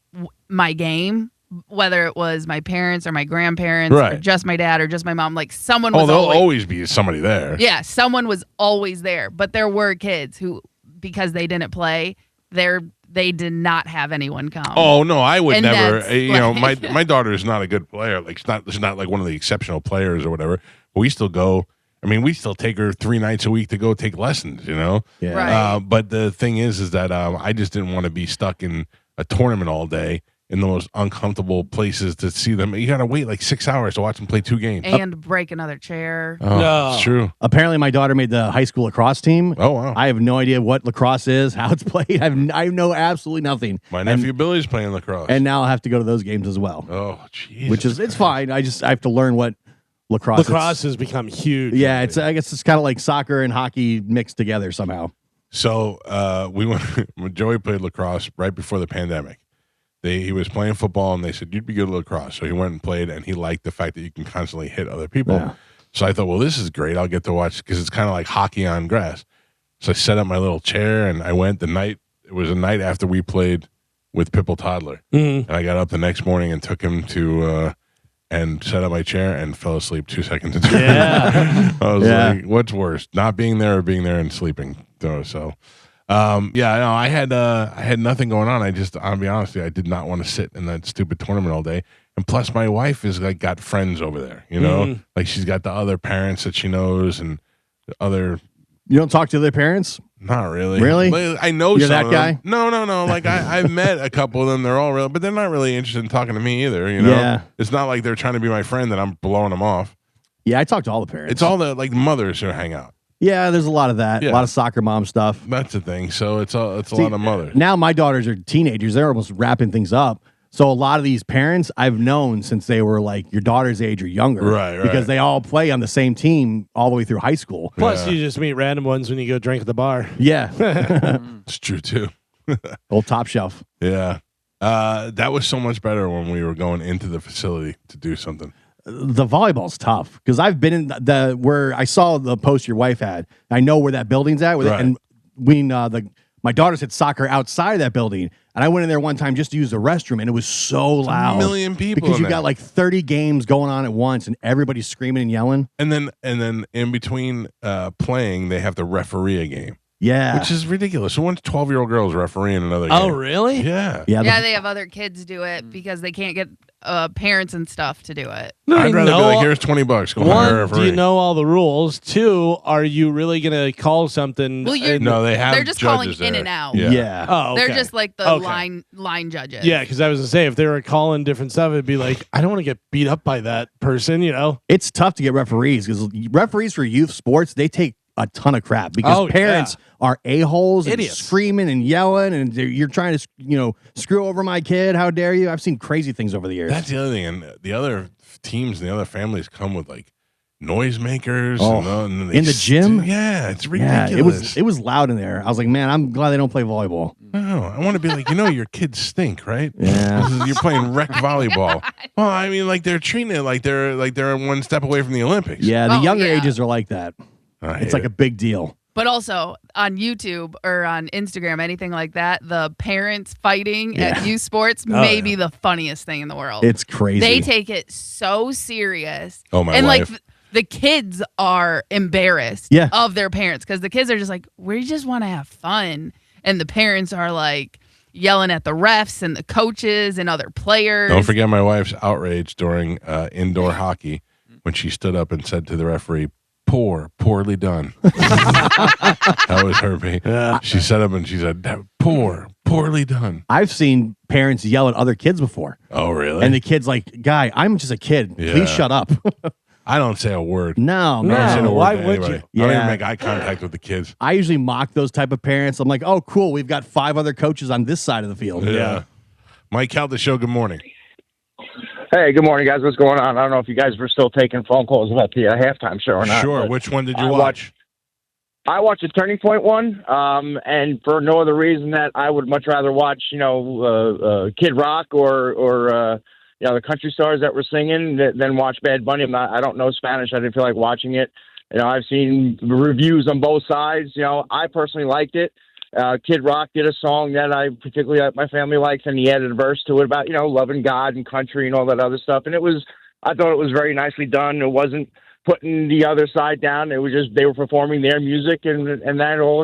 my game, whether it was my parents or my grandparents or just my dad or just my mom. Someone was there'll always be somebody there. Yeah, someone was always there. But there were kids who, because they didn't play, they did not have anyone come. Oh no, I would never. My daughter is not a good player. She's not like one of the exceptional players or whatever. But we still go. I mean, we still take her 3 nights a week to go take lessons, Yeah. Right. But the thing is that I just didn't want to be stuck in a tournament all day in the most uncomfortable places to see them. You got to wait 6 hours to watch them play 2 games. And break another chair. Oh, no. It's true. Apparently, my daughter made the high school lacrosse team. Oh, wow. I have no idea what lacrosse is, how it's played. I know absolutely nothing. My nephew Billy's playing lacrosse. And now I'll have to go to those games as well. Oh, jeez. Which is, it's fine. I have to learn what lacrosse has become huge. Yeah, I guess it's kind of like soccer and hockey mixed together somehow. So we went. Joey played lacrosse right before the pandemic. He was playing football, and they said you'd be good at lacrosse. So he went and played, and he liked the fact that you can constantly hit other people. Yeah. So I thought, well, this is great. I'll get to watch because it's kind of like hockey on grass. So I set up my little chair, and I went it was a night after we played with Pipple Toddler, and I got up the next morning and took him to. And set up my chair and fell asleep 2 seconds into it. Yeah. I was like, what's worse, not being there or being there and sleeping? So, I had nothing going on. I'll be honest with you, I did not want to sit in that stupid tournament all day. And plus, my wife is got friends over there, she's got the other parents that she knows and the other. You don't talk to their parents? Not really. Really? I know You're some that of guy? them. No. I've met a couple of them. They're all real, but they're not really interested in talking to me either. Yeah. It's not like they're trying to be my friend that I'm blowing them off. Yeah, I talk to all the parents. It's all the mothers who hang out. Yeah, there's a lot of that. Yeah. A lot of soccer mom stuff. That's the thing. So it's a lot of mothers. Now my daughters are teenagers. They're almost wrapping things up. So a lot of these parents I've known since they were your daughter's age or younger. Right. Because they all play on the same team all the way through high school. Plus, you just meet random ones when you go drink at the bar. Yeah. It's true, too. Old Top Shelf. Yeah. That was so much better when we were going into the facility to do something. The volleyball's tough because I've been in where I saw the post your wife had. I know where that building's at. And my daughters had soccer outside of that building. And I went in there one time just to use the restroom, and it was so loud. A million people because in you got there. like 30 games going on at once, and everybody's screaming and yelling. And then in between playing, they have to referee a game. Yeah, Which is ridiculous. So one 12-year-old girl is refereeing another game. Oh, really? Yeah. Yeah, they have other kids do it because they can't get parents and stuff to do it. I'd rather be like, here's $20. Go hire a One, do referee. you know all the rules? Two, are you really going to call something? Well, you're- No, they have They're just calling judges in there. and out. Yeah. Oh, okay. They're just like the Okay. line judges. Yeah, because I was going to say, if they were calling different stuff, it'd be like, I don't want to get beat up by that person, you know? it's tough to get referees because referees for youth sports, they take a ton of crap because parents are a-holes and Idiots. screaming and yelling, and you're trying to, screw over my kid. How dare you? I've seen crazy things over the years. That's the other thing. And the other teams and the other families come with like noisemakers. Oh, and they in the gym? Yeah, it's Yeah, ridiculous. it was loud in there. I was like, man, I'm glad they don't play volleyball. No, I want to be like, your kids stink, right? Yeah. You're playing rec volleyball. Well, I mean, like they're treating it like they're one step away from the Olympics. Yeah, the Oh, younger yeah. ages are like that. It's like a big deal. But also on YouTube or on Instagram, anything like that, the parents fighting at youth sports may be the funniest thing in the world. It's crazy. They take it so serious. Oh, my and wife. like the kids are embarrassed of their parents because the kids are just like, we just want to have fun. And the parents are like yelling at the refs and the coaches and other players. Don't forget my wife's outrage during indoor hockey when she stood up and said to the referee, poorly done. That was her being. She stood up and she said, poorly done. I've seen parents yell at other kids before. Oh, really? And the kid's like, guy, I'm just a kid. Yeah. Please shut up. I don't say a word. No, I don't say a word why to would anybody. you? I don't Yeah. even make eye contact with the kids. I usually mock those type of parents. I'm like, oh, cool. We've got 5 other coaches on this side of the field. Yeah. Mike Calta Show, good morning. Hey, good morning, guys. What's going on? I don't know if you guys were still taking phone calls about the halftime show or not. Sure. but Which one did you I watch? I watched the Turning Point one, and for no other reason that I would much rather watch, Kid Rock or the country stars that were singing than watch Bad Bunny. I don't know Spanish. I didn't feel like watching it. I've seen reviews on both sides. I personally liked it. Kid Rock did a song that my family likes, and he added a verse to it about, loving God and country and all that other stuff. And I thought it was very nicely done. It wasn't putting the other side down. It was just, they were performing their music, and that's all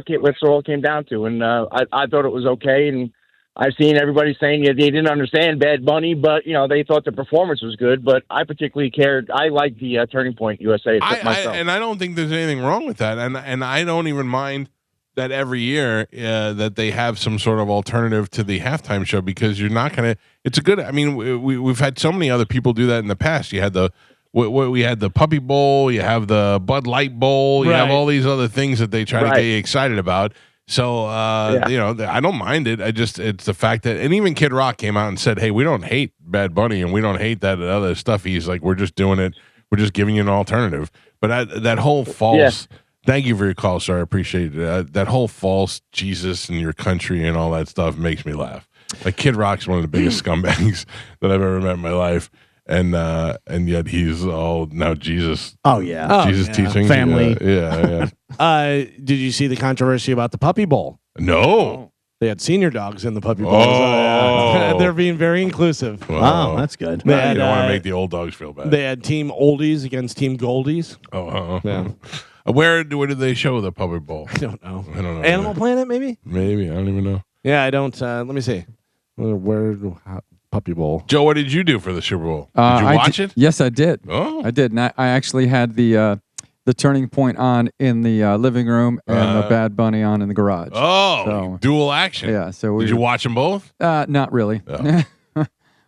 it came down to. And I thought it was okay. And I've seen everybody saying they didn't understand Bad Bunny, but they thought the performance was good. But I particularly cared. I like the Turning Point USA myself. And I don't think there's anything wrong with that. And I don't even mind that every year that they have some sort of alternative to the halftime show, because you're not going to. It's a good. I mean, we've had so many other people do that in the past. You had we had the Puppy Bowl. You have the Bud Light Bowl. You have all these other things that they try to get you excited about. So I don't mind it. It's the fact that, and even Kid Rock came out and said, "Hey, we don't hate Bad Bunny and we don't hate that other stuff." He's like, "We're just doing it. We're just giving you an alternative." But that whole false. Yeah. Thank you for your call, sir. I appreciate it. That whole false Jesus and your country and all that stuff makes me laugh. Like Kid Rock's one of the biggest scumbags that I've ever met in my life. And yet he's all now Jesus. Oh yeah, Jesus teaching family. Yeah. Did you see the controversy about the Puppy Bowl? No, they had senior dogs in the Puppy Bowl. Oh. They're being very inclusive. Wow, that's good. You don't want to make the old dogs feel bad. They had Team Oldies against Team Goldies. Yeah. Where did they show the Puppy Bowl? I don't know. Animal Planet, maybe. Maybe I don't even know. Yeah, I don't. Let me see. Where Puppy Bowl? Joe, what did you do for the Super Bowl? Did you watch it? Yes, I did. Oh, I did. And I actually had the Turning Point on in the living room and the Bad Bunny on in the garage. Oh, so, dual action. Yeah. So did you watch them both? Not really. Oh.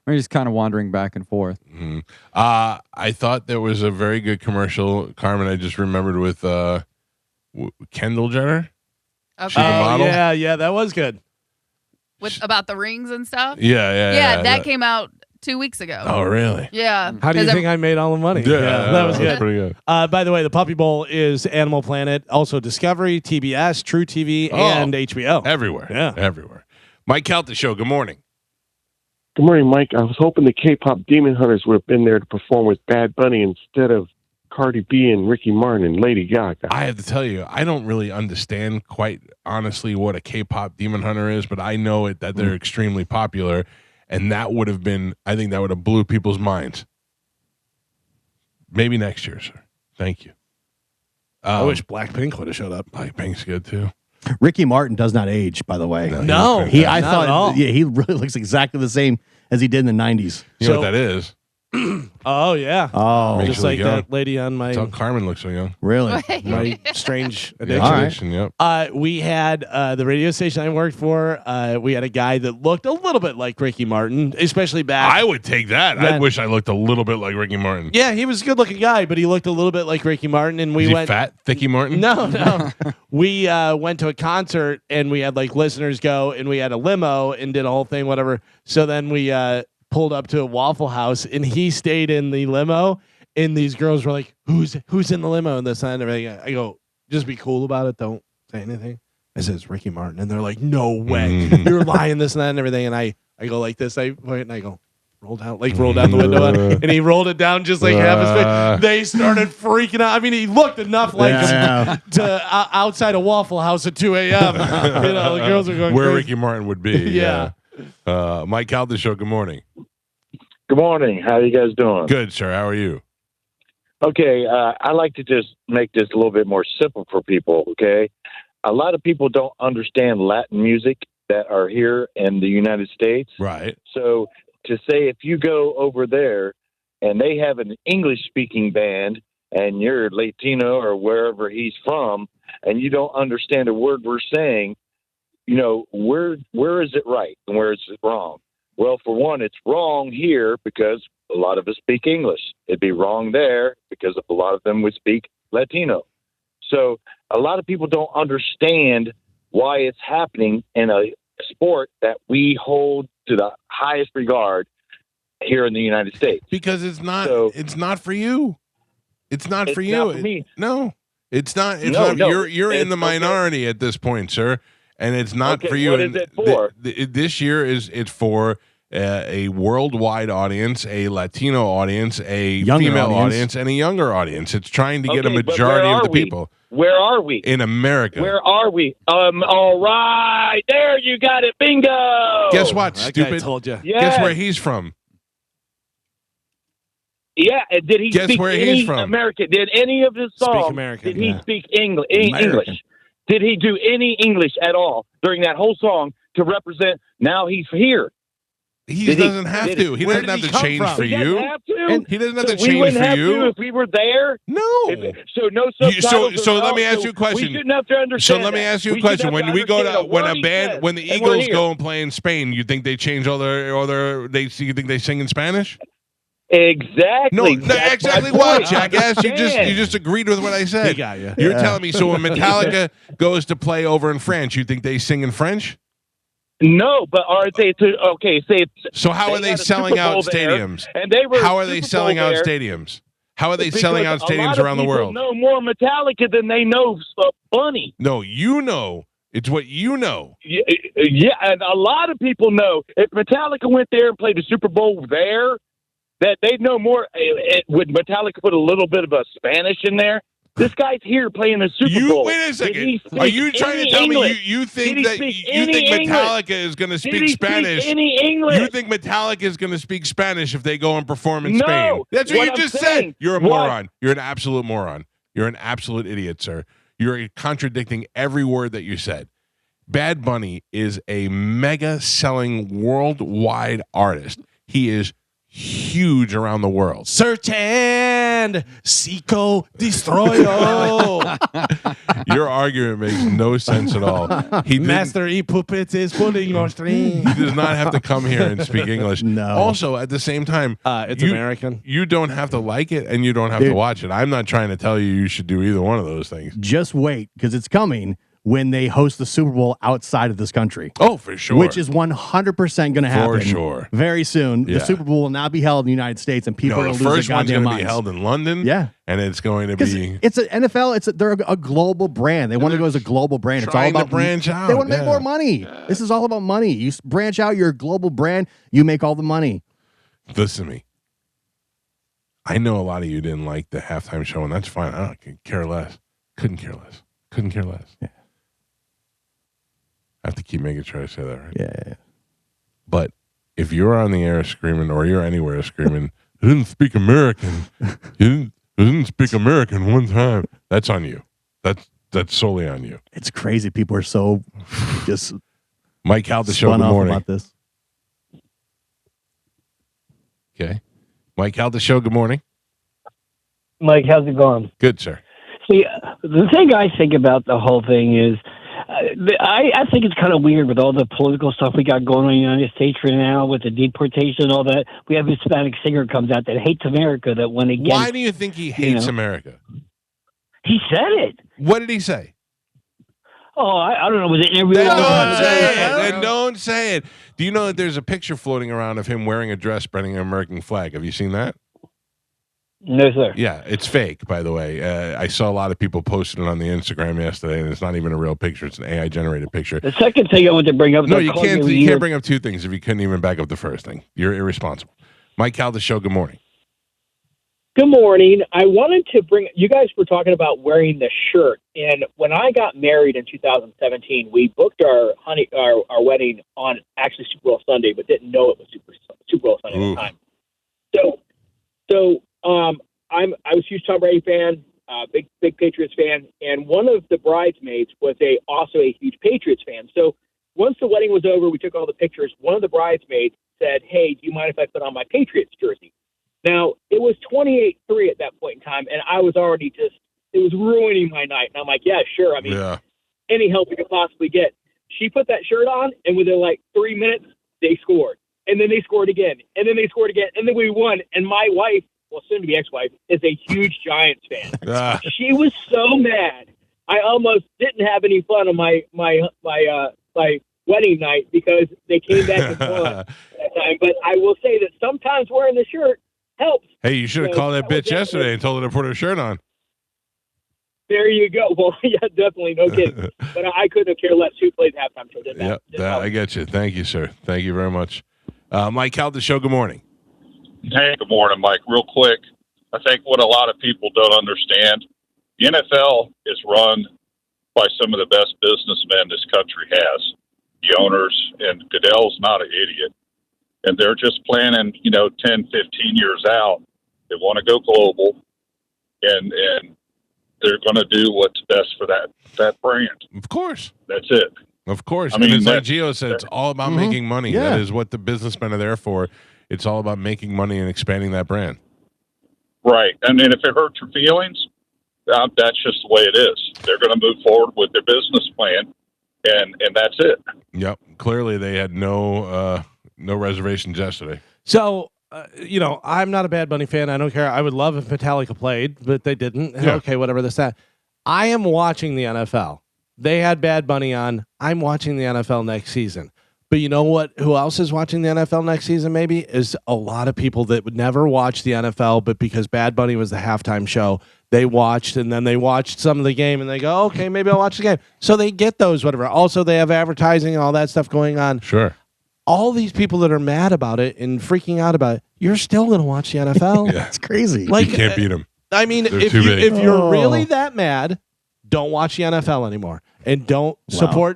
We're just kind of wandering back and forth. Mm-hmm. I thought there was a very good commercial, Carmen. I just remembered with Kendall Jenner. Okay. She's a model. Yeah, that was good. About the rings and stuff. Yeah. That came out 2 weeks ago. Oh, really? Yeah. How do you think I made all the money? Yeah, that was good. pretty good. By the way, the Puppy Bowl is Animal Planet, also Discovery, TBS, True TV, and HBO. Everywhere. Yeah. Everywhere. Mike Calta Show, good morning. Good morning, Mike. I was hoping the K-pop Demon Hunters would have been there to perform with Bad Bunny instead of Cardi B and Ricky Martin and Lady Gaga. I have to tell you, I don't really understand quite honestly what a K-pop demon hunter is, but I know it that they're extremely popular, and that would have been, I think that would have blew people's minds. Maybe next year, sir. Thank you. I wish Blackpink would have showed up. Blackpink's good too. Ricky Martin does not age, by the way. No, I not thought, at all. yeah, he really looks exactly the same as he did in the 90s. You know what that is? Oh yeah. Oh, Makes Just you look like young. that lady on my That's how Carmen looks so young. really? my strange The addiction. All right. addiction, yep. We had the radio station I worked for. We had a guy that looked a little bit like Ricky Martin, especially back. I would take that. I Yeah. wish I looked a little bit like Ricky Martin. Yeah, he was a good-looking guy, but he looked a little bit like Ricky Martin. And we Is he went fat, Thicky Martin? No. We went to a concert and we had like listeners go, and we had a limo and did a whole thing, whatever. So then we pulled up to a Waffle House, and he stayed in the limo. And these girls were like, "Who's in the limo?" And this and everything. I go, "Just be cool about it. Don't say anything." I said, "It's Ricky Martin," and they're like, "No way, you're lying." This and that and everything. And I go like this. I point and I go, roll down the window, and he rolled it down just like half his face. They started freaking out. I mean, he looked enough like him to outside a Waffle House at 2 a.m. You know, the girls are going where crazy. Ricky Martin would be. Yeah. Mike Calta show. Good morning. Good morning. How you guys doing? Good, sir. How are you? Okay, I like to just make this a little bit more simple for people, okay? A lot of people don't understand Latin music that are here in the United States. Right. So to say if you go over there and they have an English-speaking band and you're Latino or wherever he's from and you don't understand a word we're saying, you know, where is it right and where is it wrong? Well, for one, it's wrong here because a lot of us speak English. It'd be wrong there because a lot of them would speak Latino. So a lot of people don't understand why it's happening in a sport that we hold to the highest regard here in the United States. Because it's not. So- it's not for you. It's not It's for you. not for me. No, it's not. It's No, not. no. You're in It's the okay. minority at this point, sir, and it's not Okay, for you. what And is it for? this year it's for a worldwide audience, a Latino audience, a Younger female audience. audience, and a younger audience. It's trying to get a Okay, but majority where of the are we? people Where are we? in America. Where are we? All right. There you got it. Bingo. Guess what, That guy stupid? told you. Yeah. Guess where he's from? Yeah, and did he Guess speak where any he's from? American? Did any of his Speak songs? American. Did he Yeah. speak English? American. English? Did he do any English at all during that whole song to represent? Now he's here. He Did he- doesn't have did to. he- He where doesn't did have he to come change from? for He you. doesn't have to. And He doesn't have So to we change wouldn't for have you. to if we were there. No. So no subtitles. so or let me else, ask you a question. We shouldn't have to So understand. let me that. ask you a We shouldn't question. have When we go understand to when word a he band says, when the and we're Eagles here. go and play in Spain, you think they change all their you think they sing in Spanish? Exactly. No, That's exactly my what, point. jackass. You Understand. just agreed with what I He said. got you. You're Yeah. telling me so when Metallica goes to play over in France, you think they sing in French? No, but are they okay? Say So how are they had a selling Super Bowl out there, stadiums? and they were How are they Super selling Bowl out there stadiums? How are they because selling out a lot stadiums of around the people world? know more Metallica than they know Bunny. No, you know. It's what you know. Yeah, and a lot of people know if Metallica went there and played the Super Bowl there, that they'd know more. Would Metallica put a little bit of a Spanish in there? This guy's here playing the Super Bowl. Wait a Did second. he speak Are you trying to any tell me English? you Did think he that speak you any think English? Metallica is going to Did speak he Spanish? Speak any English? You think Metallica is going to speak Spanish if they go and perform in No. Spain? That's what What you I'm just saying. said. You're a What? moron. You're an absolute moron. You're an absolute idiot, sir. You're contradicting every word that you said. Bad Bunny is a mega selling worldwide artist. He is huge around the world. Search and Seco Destroyo. Your argument makes no sense at all. He didn't- Master E Puppet is pulling your string. He does not have to come here and speak English. No. Also, at the same time, It's you- American. You don't have to like it and you don't have to Dude. watch it. I'm not trying to tell you should do either one of those things. Just wait, because it's coming when they host the Super Bowl outside of this country. Oh, for sure. Which is 100% going to happen. sure. Very soon. Yeah. The Super Bowl will not be held in the United States, and people no, are the going to lose first their one's goddamn going to be minds. held in London. Yeah. And it's going to Because be. it's an NFL. They're a global brand. They want to go as a global brand. It's all trying to about branch out, They want to make yeah. more money. This is all about money. You branch out your global brand, you make all the money. Listen to me. I know a lot of you didn't like the halftime show, and that's fine. I don't care less. Couldn't care less. Couldn't care less. Yeah. I have to keep making sure I say that right. Yeah. But if you're on the air screaming, or you're anywhere screaming, "I didn't speak American," I didn't speak American one time. That's on you. That's solely on you. It's crazy. People are so just Mike Calta show. spun Good off morning. about this. Okay, Mike Calta show. Good morning. Mike, how's it going? Good, sir. See, the thing I think about the whole thing is, I think it's kind of weird with all the political stuff we got going on in the United States right now with the deportation and all that. We have a Hispanic singer comes out that hates America that went against. Why do you think he hates America? He said it. What did he say? Oh, I don't know. Was it every? Then don't say it. Then don't say it. Do you know that there's a picture floating around of him wearing a dress spreading an American flag? Have you seen that? No, sir. Yeah, it's fake, by the way. I saw a lot of people posting it on the Instagram yesterday, and it's not even a real picture. It's an AI-generated picture. The second thing I want to bring up. No, you can't. You can't bring up two things if you couldn't even back up the first thing. You're irresponsible. Mike Calta show. Good morning. Good morning. I wanted to bring. You guys were talking about wearing the shirt, and when I got married in 2017, we booked our wedding on actually Super Bowl Sunday, but didn't know it was Super Bowl Sunday at the time. So I was a huge Tom Brady fan, big Patriots fan, and one of the bridesmaids was also a huge Patriots fan. So once the wedding was over, we took all the pictures. One of the bridesmaids said, "Hey, do you mind if I put on my Patriots jersey?" Now it was 28-3 at that point in time, and I was already it was ruining my night. And I'm like, "Yeah, sure. I mean, any help we could possibly get." She put that shirt on, and within like 3 minutes, they scored, and then they scored again, and then they scored again, and then we won. And my wife, well, soon to be ex-wife, is a huge Giants fan. She was so mad. I almost didn't have any fun on my wedding night because they came back and won that time. But I will say that sometimes wearing the shirt helps. Hey, you should have called that bitch yesterday and told her to put her shirt on. There you go. Well, yeah, definitely, no kidding. But I couldn't have cared less who played the halftime show. I get you. Thank you, sir. Thank you very much. Mike Calta show. Good morning. Hey, good morning, Mike. Real quick, I think what a lot of people don't understand, the NFL is run by some of the best businessmen this country has, the owners, and Goodell's not an idiot. And they're just planning, 10, 15 years out. They want to go global, and they're going to do what's best for that brand. Of course. That's it. Of course. I mean, and it's like Gio said, it's all about making money. Yeah. That is what the businessmen are there for. It's all about making money and expanding that brand. Right. And then if it hurts your feelings, that's just the way it is. They're going to move forward with their business plan, and that's it. Yep. Clearly, they had no reservations yesterday. So, I'm not a Bad Bunny fan. I don't care. I would love if Metallica played, but they didn't. Yeah. Okay, whatever this, that. I am watching the NFL. They had Bad Bunny on. I'm watching the NFL next season. But you know what? Who else is watching the NFL next season? Maybe is a lot of people that would never watch the NFL, but because Bad Bunny was the halftime show, they watched, and then they watched some of the game, and they go, "Okay, maybe I'll watch the game." So they get those, whatever. Also, they have advertising and all that stuff going on. Sure. All these people that are mad about it and freaking out about it, you're still going to watch the NFL. Yeah. It's crazy. You can't beat them. I mean, They're if too big. you're really that mad, don't watch the NFL anymore, and don't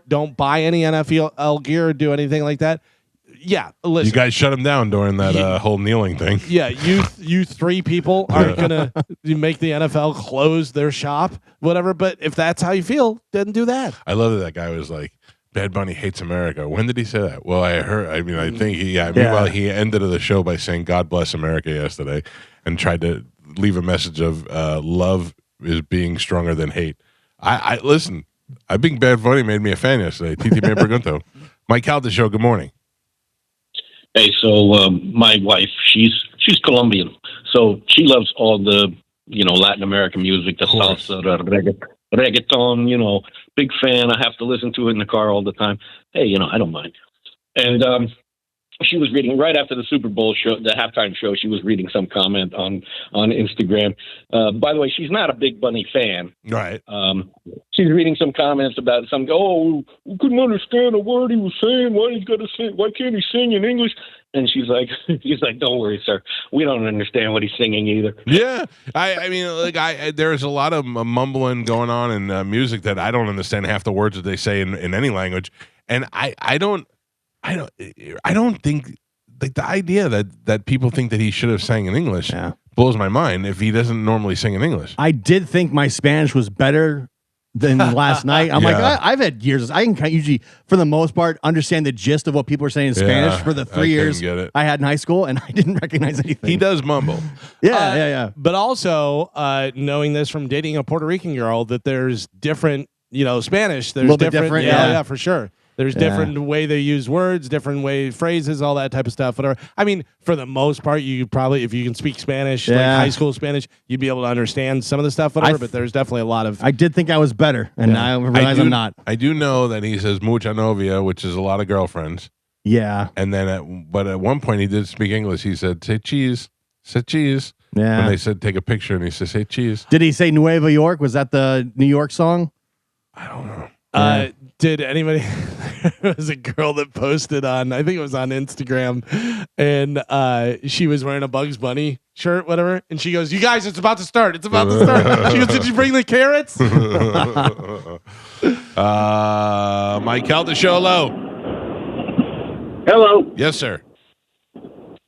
don't buy any NFL gear or do anything like that. Yeah, listen. You guys shut them down during that whole kneeling thing. Yeah, you three people aren't gonna make the NFL close their shop, whatever. But if that's how you feel, then do that. I love that guy was like, Bad Bunny hates America. When did he say that? Well, I heard. I mean, I think meanwhile, he ended the show by saying "God bless America" yesterday, and tried to leave a message of love is being stronger than hate. I listen. I think Bad Bunny made me a fan yesterday. TT Me Pregunto. Mike Calta show. Good morning. Hey, so my wife, she's Colombian, so she loves all the Latin American music, the salsa, the reggaeton. Big fan. I have to listen to it in the car all the time. Hey, I don't mind. And she was reading right after the Super Bowl show, the halftime show. She was reading some comment on Instagram. By the way, she's not a Big Bunny fan, right? she's reading some comments about some. Oh, we couldn't understand a word he was saying. Why can't he sing in English? And she's like, don't worry, sir. We don't understand what he's singing either. Yeah, I mean, like, there's a lot of mumbling going on in music that I don't understand half the words that they say in any language, and I don't think, like, the idea that people think that he should have sang in English blows my mind if he doesn't normally sing in English. I did think my Spanish was better than last night. I'm like, I've had years. I can usually, for the most part, understand the gist of what people are saying in Spanish for the 3 years I had in high school, and I didn't recognize anything. He does mumble. Yeah. But also, knowing this from dating a Puerto Rican girl, that there's different, Spanish. There's A little bit different, yeah, for sure. There's different way they use words, different way phrases, all that type of stuff. Whatever. I mean, for the most part, you probably, if you can speak Spanish, like high school Spanish, you'd be able to understand some of the stuff. Whatever. But there's definitely a lot of. I did think I was better, and I realize I'm not. I do know that he says mucha novia, which is a lot of girlfriends. Yeah. And then, but at one point he did speak English. He said, "Say cheese, say cheese." Yeah. When they said take a picture, and he said, "Say cheese." Did he say Nueva York? Was that the New York song? I don't know. Did anybody? There was a girl that posted on, I think it was on Instagram, and she was wearing a Bugs Bunny shirt, whatever, and she goes, "You guys, it's about to start. It's about to start." She goes, "Did you bring the carrots?" Mike Calta show, hello. Hello. Yes, sir.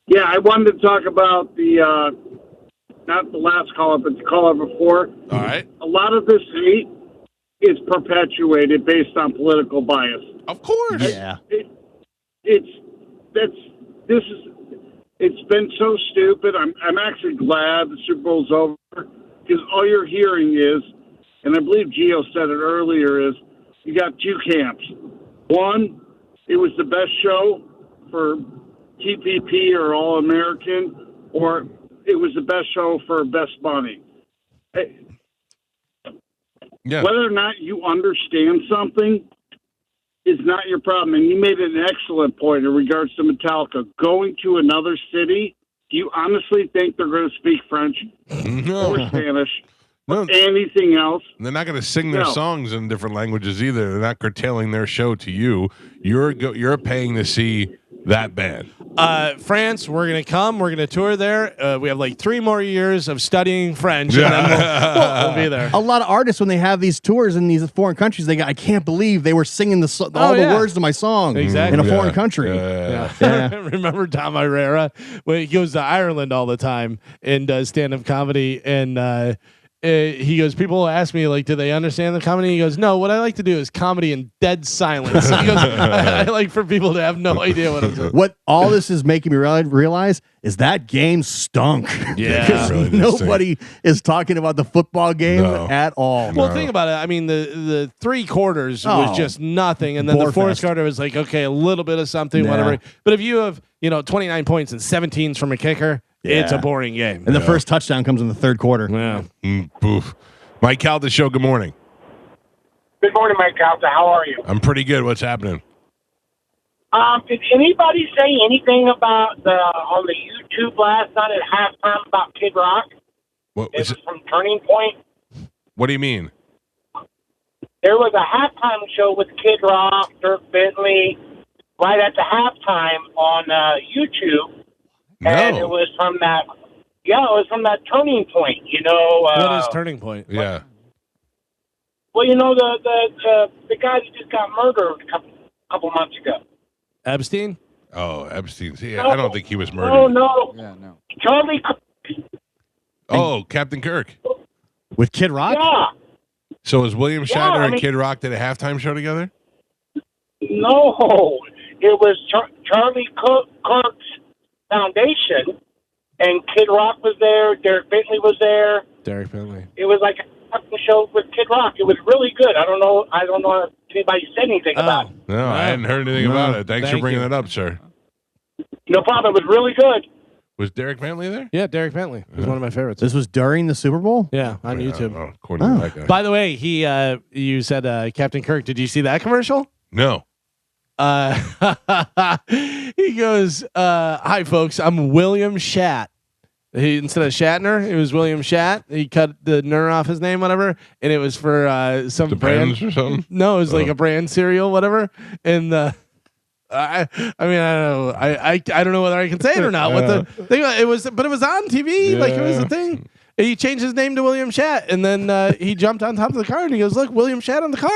Yeah, I wanted to talk about the not the last caller, but the caller before. All right. A lot of this hate is perpetuated based on political bias. Of course. Yeah. It's been so stupid. I'm actually glad the Super Bowl's over, because all you're hearing is, and I believe Gio said it earlier, is you got two camps. One, it was the best show for TPP or All American, or it was the best show for Best Bunny. Yeah. Whether or not you understand something is not your problem. And you made an excellent point in regards to Metallica. Going to another city, do you honestly think they're going to speak French or Spanish or anything else? They're not going to sing their songs in different languages either. They're not curtailing their show to you. You're paying to see that band. France, we're going to come. We're going to tour there. We have like 3 more years of studying French, and then we'll be there. A lot of artists, when they have these tours in these foreign countries, they go, I can't believe they were singing all the words to my song in a foreign country. Remember Tom Irera? When he goes to Ireland all the time and does stand-up comedy, and he goes, people ask me, like, do they understand the comedy? He goes, no, what I like to do is comedy in dead silence. He goes, I like for people to have no idea what I'm doing. What all this is making me realize is that game stunk. Yeah. Because really did nobody is talking about the football game at all. Well, think about it. I mean, the 3 quarters was just nothing, and then the fourth quarter was like, okay, a little bit of something, whatever. But if you have, 29 points and 17s from a kicker, it's a boring game. And the first touchdown comes in the third quarter. Yeah. Poof. Mike Calta show, good morning. Good morning, Mike Calta. How are you? I'm pretty good. What's happening? Did anybody say anything about on the YouTube last night at halftime about Kid Rock? What it was from Turning Point. What do you mean? There was a halftime show with Kid Rock, Dirk Bentley, right at the halftime on YouTube. No. And it was from that. Yeah, it was from that Turning Point. What is Turning Point? Yeah. Well, the guy that just got murdered a couple months ago. Epstein? Oh, Epstein. See, I don't think he was murdered. Oh no. Yeah, no. Charlie. Oh, Captain Kirk. With Kid Rock? Yeah. So is William Shatner I and mean- Kid Rock did a halftime show together? No, it was Charlie Kirk's foundation, and Kid Rock was there. Derek Bentley was there. Derek Bentley. It was like a show with Kid Rock. It was really good. I don't know if anybody said anything about it. No, I hadn't heard anything about it. Thanks for Thank bringing you. that up, sir. No problem. It was really good. Was Derek Bentley there? Yeah, Derek Bentley. He's one of my favorites. This was during the Super Bowl? Yeah, on YouTube. Oh, according to that guy. By the way, you said Captain Kirk. Did you see that commercial? No. He goes, "Hi, folks. I'm William Shat." He instead of Shatner, it was William Shat. He cut the ner off his name, whatever, and it was for some Depends brand or something. No, it was like a brand cereal, whatever. And I mean I don't know. I don't know whether I can say it or not. What the thing it was, but it was on TV. Like it was a thing. He changed his name to William Shat, and then he jumped on top of the car and he goes, "Look, William Shat on the car."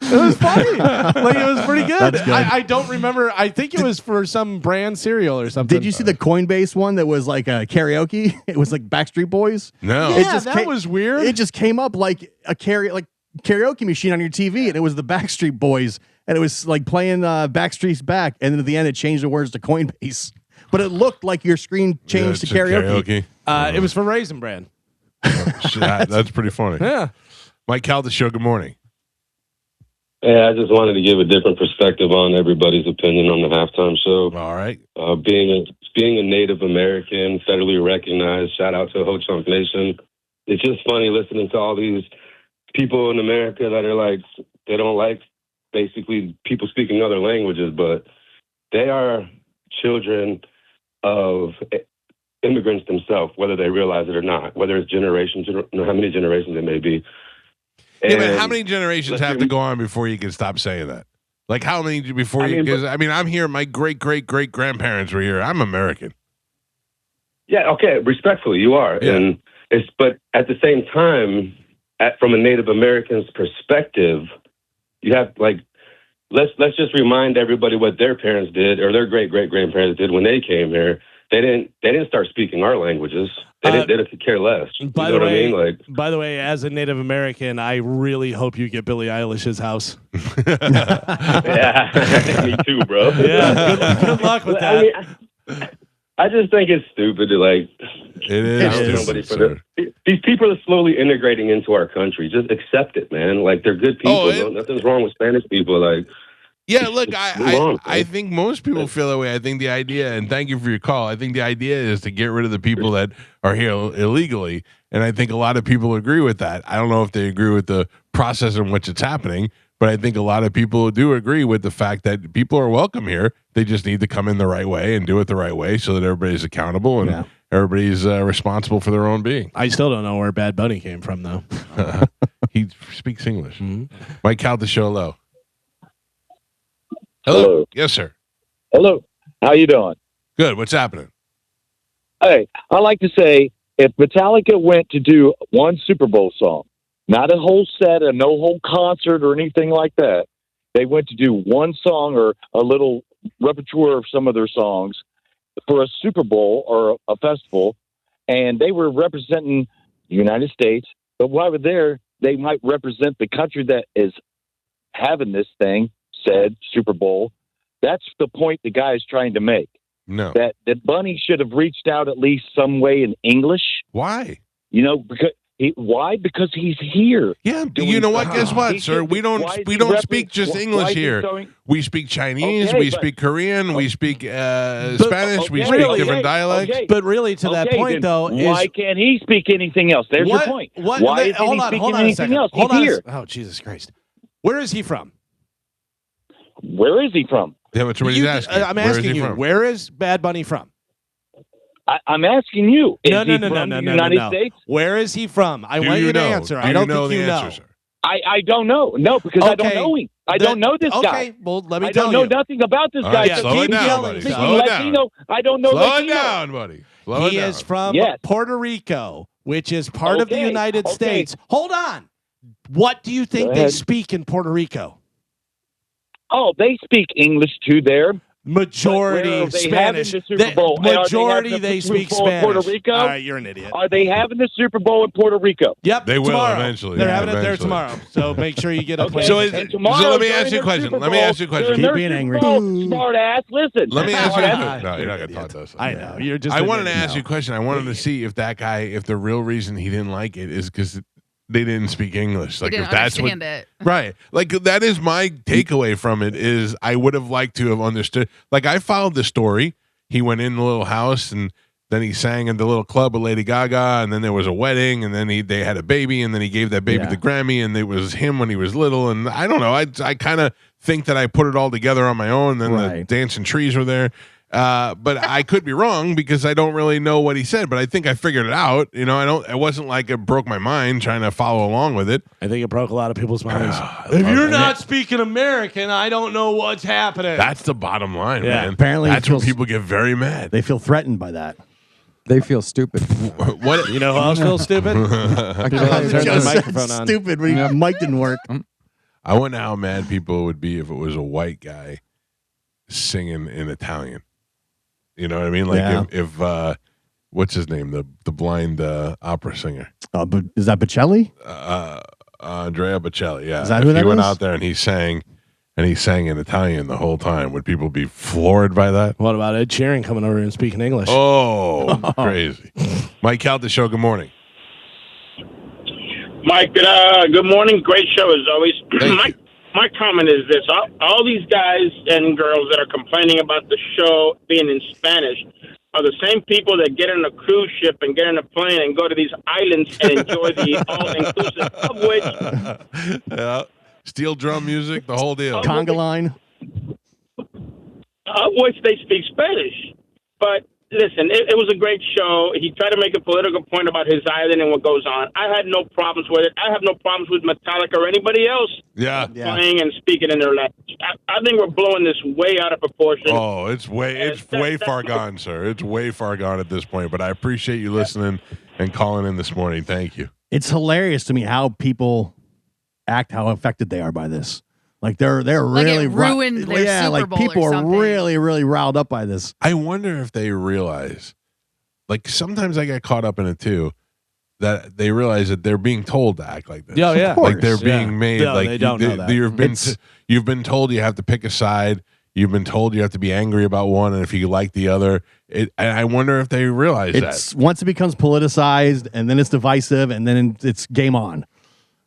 it was funny. Like it was pretty good. That's good. I don't remember. I think it was for some brand cereal or something. Did you see the Coinbase one that was like a karaoke? It was like Backstreet Boys. No, Yeah, that was weird. It just came up like a karaoke machine on your TV, and it was the Backstreet Boys, and it was like playing Backstreet's Back, and then at the end it changed the words to Coinbase. But it looked like your screen changed to karaoke. It was from Raisin Bran. That's pretty funny. Yeah. Mike Calta show. Good morning. Yeah, I just wanted to give a different perspective on everybody's opinion on the halftime show. All right. Being a Native American, federally recognized, shout out to Ho Chunk Nation. It's just funny listening to all these people in America that are like, they don't like basically people speaking other languages, but they are children of immigrants themselves, whether they realize it or not, whether it's generations, how many generations it may be. Yeah, but how many generations have to go on before you can stop saying that? Like how many before you? Because I mean, I'm here. My great grandparents were here. I'm American. Yeah. Okay. Respectfully, you are, and but at the same time, from a Native American's perspective, you have like. Let's just remind everybody what their parents did or their great grandparents did when they came here. They didn't start speaking our languages. They didn't care less. By the way, by the way, as a Native American, I really hope you get Billie Eilish's house. Yeah, me too, bro. Yeah, good luck with that. I just think it's stupid to like. It is. These people are slowly integrating into our country. Just accept it, man. Like they're good people. Nothing's wrong with Spanish people. Like. Yeah, look, I think most people feel that way. I think the idea, and thank you for your call, I think the idea is to get rid of the people that are here illegally. And I think a lot of people agree with that. I don't know if they agree with the process in which it's happening, but I think a lot of people do agree with the fact that people are welcome here. They just need to come in the right way and do it the right way so that everybody's accountable and everybody's responsible for their own being. I still don't know where Bad Bunny came from, though. He speaks English. Mike Calta, show low. Hello. Yes, sir. Hello. How you doing? Good. What's happening? Hey, I like to say if Metallica went to do one Super Bowl song, not a whole set, no whole concert or anything like that, they went to do one song or a little repertoire of some of their songs for a Super Bowl or a festival, and they were representing the United States, but while we're there, they might represent the country that is having this thing, said Super Bowl. That's the point the guy is trying to make. No. That Bunny should have reached out at least some way in English. Why? You know, why? Because he's here. Yeah, you know what? Guess what, sir? We don't speak just English here. We speak Chinese. We speak Korean. We speak Spanish. We speak different dialects. Okay. But really, to that point, though, why can't he speak anything else? There's your point. Why isn't he speaking anything else? He's here. Oh, Jesus Christ! Where is he from? Where is he from? Yeah, that's what he's asking. I'm asking you. Where is Bad Bunny from? I'm asking you. No. United States? Where is he from? I want you to answer. I don't think you know. I don't know. No, because I don't know him. I don't know this guy. Okay, well, let me tell you. I don't know nothing about this guy. Slow it down, buddy. Slow it down. I don't know Slow it down, buddy. He is from Puerto Rico, which is part of the United States. Hold on. What do you think they speak in Puerto Rico? Oh, they speak English too there. Majority Spanish. Majority they speak Spanish. Puerto Rico? All right, you're an idiot. Are they having the Super Bowl in Puerto Rico? Yep, they will tomorrow. Eventually. They're having it there tomorrow. So make sure you get a plane. So let me ask you a question. Keep being angry. Smart ass. Listen. Let me ask you a question. No, you're not going to talk to us. I know. You're just. I wanted to ask you a question. I wanted to see if that guy, if the real reason he didn't like it is because they didn't speak English. Like if that's what, right? Like that is my takeaway from it. Is I would have liked to have understood. Like I followed the story. He went in the little house and then he sang in the little club with Lady Gaga, and then there was a wedding, and then they had a baby, and then he gave that baby the Grammy, and it was him when he was little. And I don't know. I kind of think that I put it all together on my own. And then the dancing trees were there. But I could be wrong because I don't really know what he said. But I think I figured it out. You know, it wasn't like it broke my mind trying to follow along with it. I think it broke a lot of people's minds. If you're not speaking American, I don't know what's happening. That's the bottom line, Yeah. man. Apparently, that's when people get very mad. They feel threatened by that. They feel stupid. What? You know who else feels stupid? People have turned their microphone on. Stupid when your mic didn't work. I wonder how mad people would be if it was a white guy singing in Italian. You know what I mean? Like if what's his name? The blind opera singer. But is that Bocelli? Andrea Bocelli. Yeah. Is that if who he that went is? out there and he sang in Italian the whole time, would people be floored by that? What about Ed Sheeran coming over and speaking English? Oh, crazy. Mike Calta Show, good morning. Mike, good morning. Great show as always. My comment is this. All these guys and girls that are complaining about the show being in Spanish are the same people that get on a cruise ship and get on a plane and go to these islands and enjoy the all-inclusive, of which... Yeah. Steel drum music, the whole deal. Conga line. Of which they speak Spanish. But listen, it was a great show. He tried to make a political point about his island and what goes on. I had no problems with it. I have no problems with Metallica or anybody else playing and speaking in their language. I think we're blowing this way out of proportion. Oh, it's way far gone, sir. It's way far gone at this point. But I appreciate you listening and calling in this morning. Thank you. It's hilarious to me how people act, how affected they are by this. Like they're really it ruined their Super like Bowl people or are something. really riled up by this. I wonder if they realize, like sometimes I get caught up in it too, that they realize that they're being told to act like this. Yeah, yeah. Like they're being made. No, like they don't know that. You've been told you have to pick a side. You've been told you have to be angry about one, and if you like the other, and I wonder if they realize It's once it becomes politicized, and then it's divisive, and then it's game on.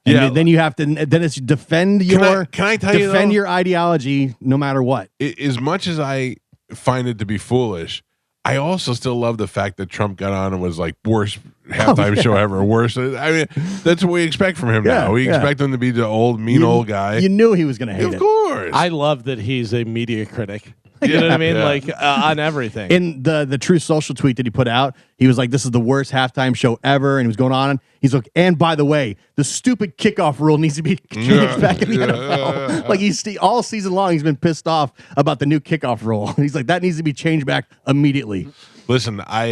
And then you have to. Then it's defend your. Can I tell you, defend though? your ideology no matter what. As much as I find it to be foolish, I also still love the fact that Trump got on and was like worst halftime show ever. Worst. I mean, that's what we expect from him now. We expect him to be the old mean old guy. You knew he was going to hate it. Of course. I love that he's a media critic. You know what I mean? Yeah. Like on everything. In the True Social tweet that he put out, he was like, "This is the worst halftime show ever," and he was going on. He's like, "And by the way, the stupid kickoff rule needs to be changed back in the NFL." Like he's all season long, he's been pissed off about the new kickoff rule. He's like, "That needs to be changed back immediately." Listen, I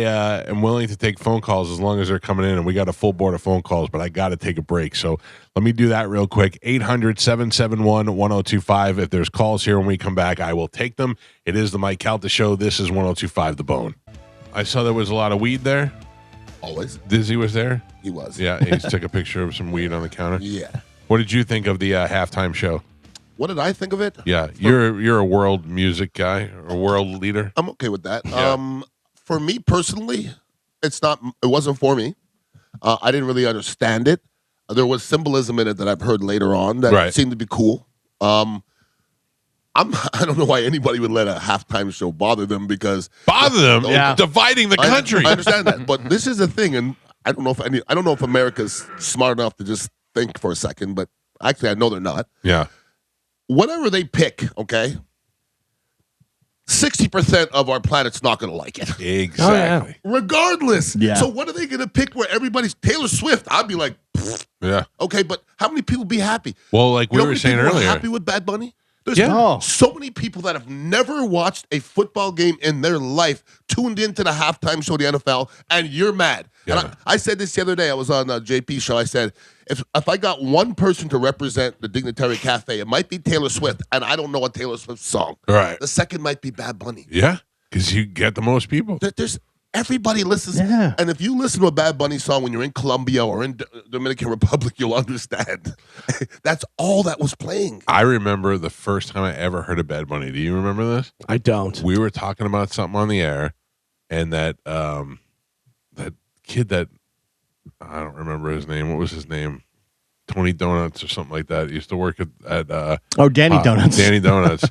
am willing to take phone calls as long as they're coming in, and we got a full board of phone calls, but I got to take a break. So let me do that real quick. 800-771-1025. If there's calls here when we come back, I will take them. It is the Mike Calta Show. This is 1025 The Bone. I saw there was a lot of weed there. Always. Dizzy was there? He was. Yeah, he took a picture of some weed on the counter. Yeah. What did you think of the halftime show? What did I think of it? Yeah, you're a world music guy, or world leader. I'm okay with that. Yeah. For me personally, it wasn't for me. I didn't really understand it. There was symbolism in it that I've heard later on that seemed to be cool. I don't know why anybody would let a halftime show bother them because dividing the country. I understand that, but this is the thing, and I don't know if America's smart enough to just think for a second, but actually I know they're not. Yeah. Whatever they pick, okay, 60% of our planet's not going to like it. Exactly. Regardless. Yeah. So what are they going to pick where everybody's Taylor Swift? I'd be like, pfft. Yeah. Okay, but how many people be happy? Well, like we were saying people earlier. Are happy with Bad Bunny? There's so many people that have never watched a football game in their life tuned into the halftime show of the NFL, and you're mad. Yeah. And I said this the other day. I was on a JP show. I said, if I got one person to represent the Dignitary Cafe, it might be Taylor Swift, and I don't know a Taylor Swift song. Right. The second might be Bad Bunny. Yeah, because you get the most people. There's everybody listens. Yeah. And if you listen to a Bad Bunny song when you're in Colombia or in Dominican Republic, you'll understand. That's all that was playing. I remember the first time I ever heard of Bad Bunny. Do you remember this? I don't. We were talking about something on the air, and that kid that I don't remember his name. What was his name? Tony Donuts or something like that. He used to work at Danny Donuts. Danny Donuts.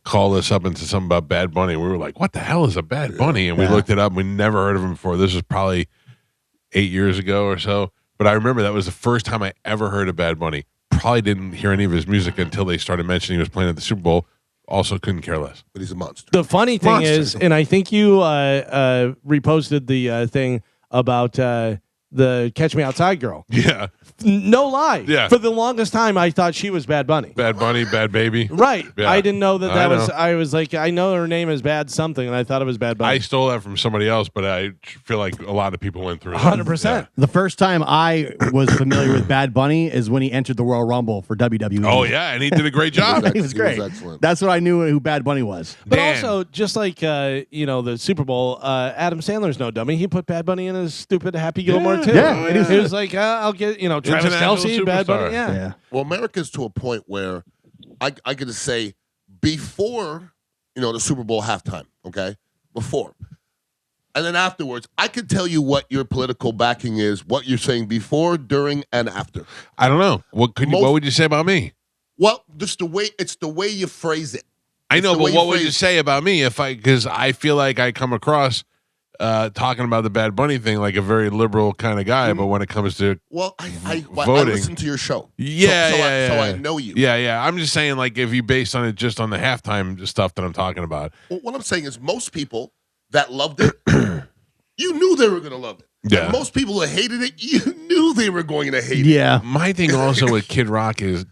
Called us up and said something about Bad Bunny. We were like, what the hell is a Bad Bunny? And we looked it up. We never heard of him before. This was probably 8 years ago or so. But I remember that was the first time I ever heard of Bad Bunny. Probably didn't hear any of his music until they started mentioning he was playing at the Super Bowl. also couldn't care less. But he's a monster. The funny thing Monster. is, and I think you reposted the thing about the Catch Me Outside girl. Yeah. No lie. Yeah. For the longest time, I thought she was Bad Bunny. Bad Bunny, Bad Baby. Right. Yeah. I didn't know that I was. know. I was like, I know her name is Bad something, and I thought it was Bad Bunny. I stole that from somebody else, but I feel like a lot of people went through it. 100%. The first time I was familiar with Bad Bunny is when he entered the Royal Rumble for WWE. Oh, yeah, and he did a great job. He was great. excellent. That's what I knew who Bad Bunny was. But also, just like the Super Bowl, Adam Sandler's no dummy. He put Bad Bunny in his stupid Happy Gilmore too. Yeah. He was like, I'll get Travis International Kelce, Bad Bunny. superstar. Yeah. Well, America's to a point where I get to say before, the Super Bowl halftime, okay? Before. And then afterwards, I can tell you what your political backing is, what you're saying before, during, and after. I don't know. What would you say about me? Well, just it's the way you phrase it. I know, the way but you what would phrase you say about me because I feel like I come across talking about the Bad Bunny thing like a very liberal kind of guy, but when it comes to Well, I voting, listen to your show. Yeah, So I know you. Yeah. I'm just saying, like, if you based on it just on the halftime stuff that I'm talking about. Well, what I'm saying is most people that loved it, you knew they were going to love it. Yeah. And most people that hated it, you knew they were going to hate it. Yeah. My thing also with Kid Rock is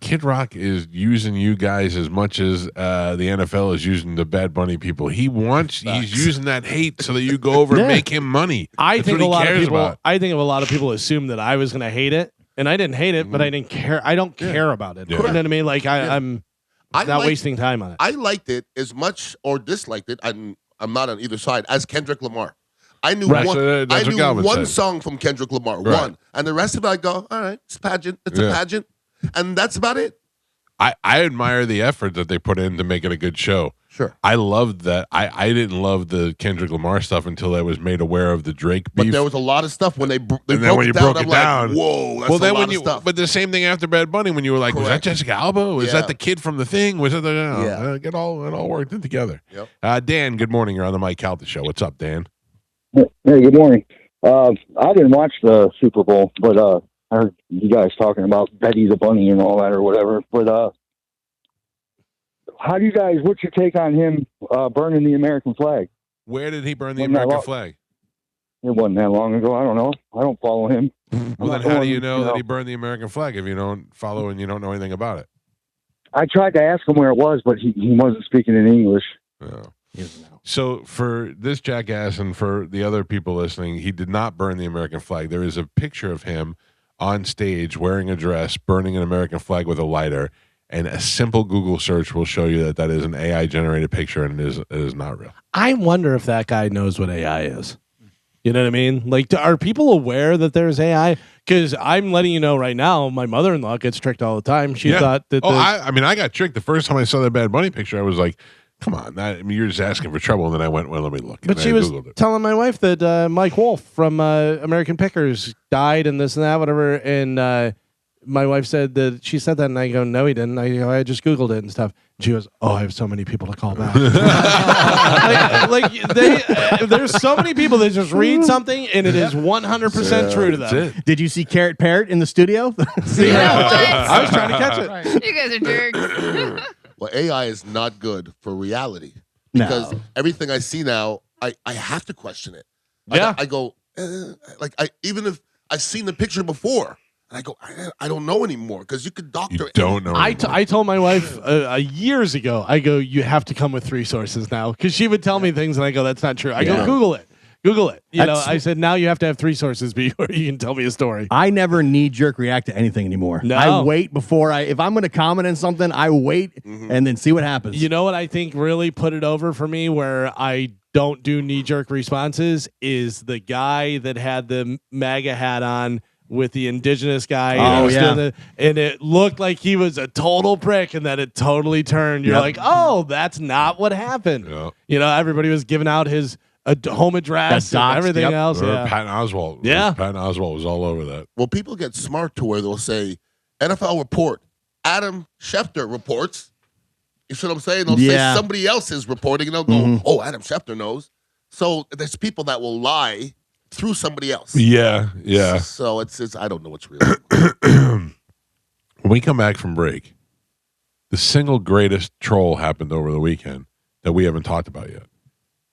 using you guys as much as the NFL is using the Bad Bunny people. He's using that hate so that you go over and make him money. I That's think what a he lot of cares people. about. I think a lot of people assumed that I was going to hate it, and I didn't hate it, but I didn't care. I don't care about it. Yeah. You know what I mean? Like I'm not liked- wasting time on it. I liked it as much or disliked it. I'm not on either side as Kendrick Lamar. I knew Right. one. So that's I what knew Galvin one said. song from Kendrick Lamar, Right. one, and the rest of it I go, all right, it's a pageant. It's Yeah. a pageant, and that's about it. I admire the effort that they put in to make it a good show. Sure. I loved that. I didn't love the Kendrick Lamar stuff until I was made aware of the Drake beef. But there was a lot of stuff when they broke and then when you it down. broke I'm it like, down, whoa, that's well, then a lot when of you, stuff. but the same thing after Bad Bunny, when you were like, was that Correct. Jessica Alba? Was Yeah. that the kid from the thing? Was that the? Yeah. It all worked in together. Yep. Dan, good morning. You're on the Mike Calta show. What's up, Dan? Hey, good morning. I didn't watch the Super Bowl, but I heard you guys talking about Betty the Bunny and all that or whatever. But how do you guys? What's your take on him burning the American flag? Where did he burn the Wasn't that American long- flag? It wasn't that long ago. I don't know. I don't follow him. Well, then how do you know that he burned the American flag if you don't follow and you don't know anything about it? I tried to ask him where it was, but he wasn't speaking in English. Oh. So for this jackass and for the other people listening, he did not burn the American flag. There is a picture of him on stage wearing a dress, burning an American flag with a lighter, and a simple Google search will show you that is an AI generated picture and it is not real. I wonder if that guy knows what AI is. You know what I mean? Like, are people aware that there's AI? Because I'm letting you know right now, my mother-in-law gets tricked all the time. She thought that. I got tricked the first time I saw that Bad Bunny picture. I was like, come on, you're just asking for trouble. And then I went, well, let me look. But And she I was Googled it. telling my wife that Mike Wolf from American Pickers died and this and that, whatever. And my wife said that she said that, and I go, no, he didn't. I go, I just Googled it and stuff. And she goes, oh, I have so many people to call back. There's so many people that just read something and it is 100% true to them. Did you see Carrot Parrot in the studio? I was trying to catch it. You guys are jerks. Well, AI is not good for reality No. because everything I see now, I have to question it. Yeah. I go, even if I've seen the picture before, and I go, I don't know anymore because you could doctor it. Don't know. I told my wife years ago, I go, you have to come with 3 sources now. Because she would tell me things, and I go, that's not true. I go, Google it. Google it. You know, I said, now you have to have 3 sources before you can tell me a story. I never knee-jerk react to anything anymore. No. I wait before if I'm going to comment on something, I wait and then see what happens. You know what I think really put it over for me where I don't do knee-jerk responses is the guy that had the MAGA hat on with the indigenous guy. Oh, yeah. And it looked like he was a total prick, and then it totally turned. You're Yep. like, oh, that's not what happened. Yeah. You know, everybody was giving out his home address Got and doxed, everything yep. else. Yeah. Patton Oswalt. Yeah. Patton Oswalt was all over that. Well, people get smart to where they'll say, NFL report, Adam Schefter reports. You see what I'm saying? They'll Yeah. say somebody else is reporting, and they'll go, oh, Adam Schefter knows. So there's people that will lie through somebody else. Yeah, yeah. So it's I don't know what's real. When we come back from break, The single greatest troll happened over the weekend that we haven't talked about yet.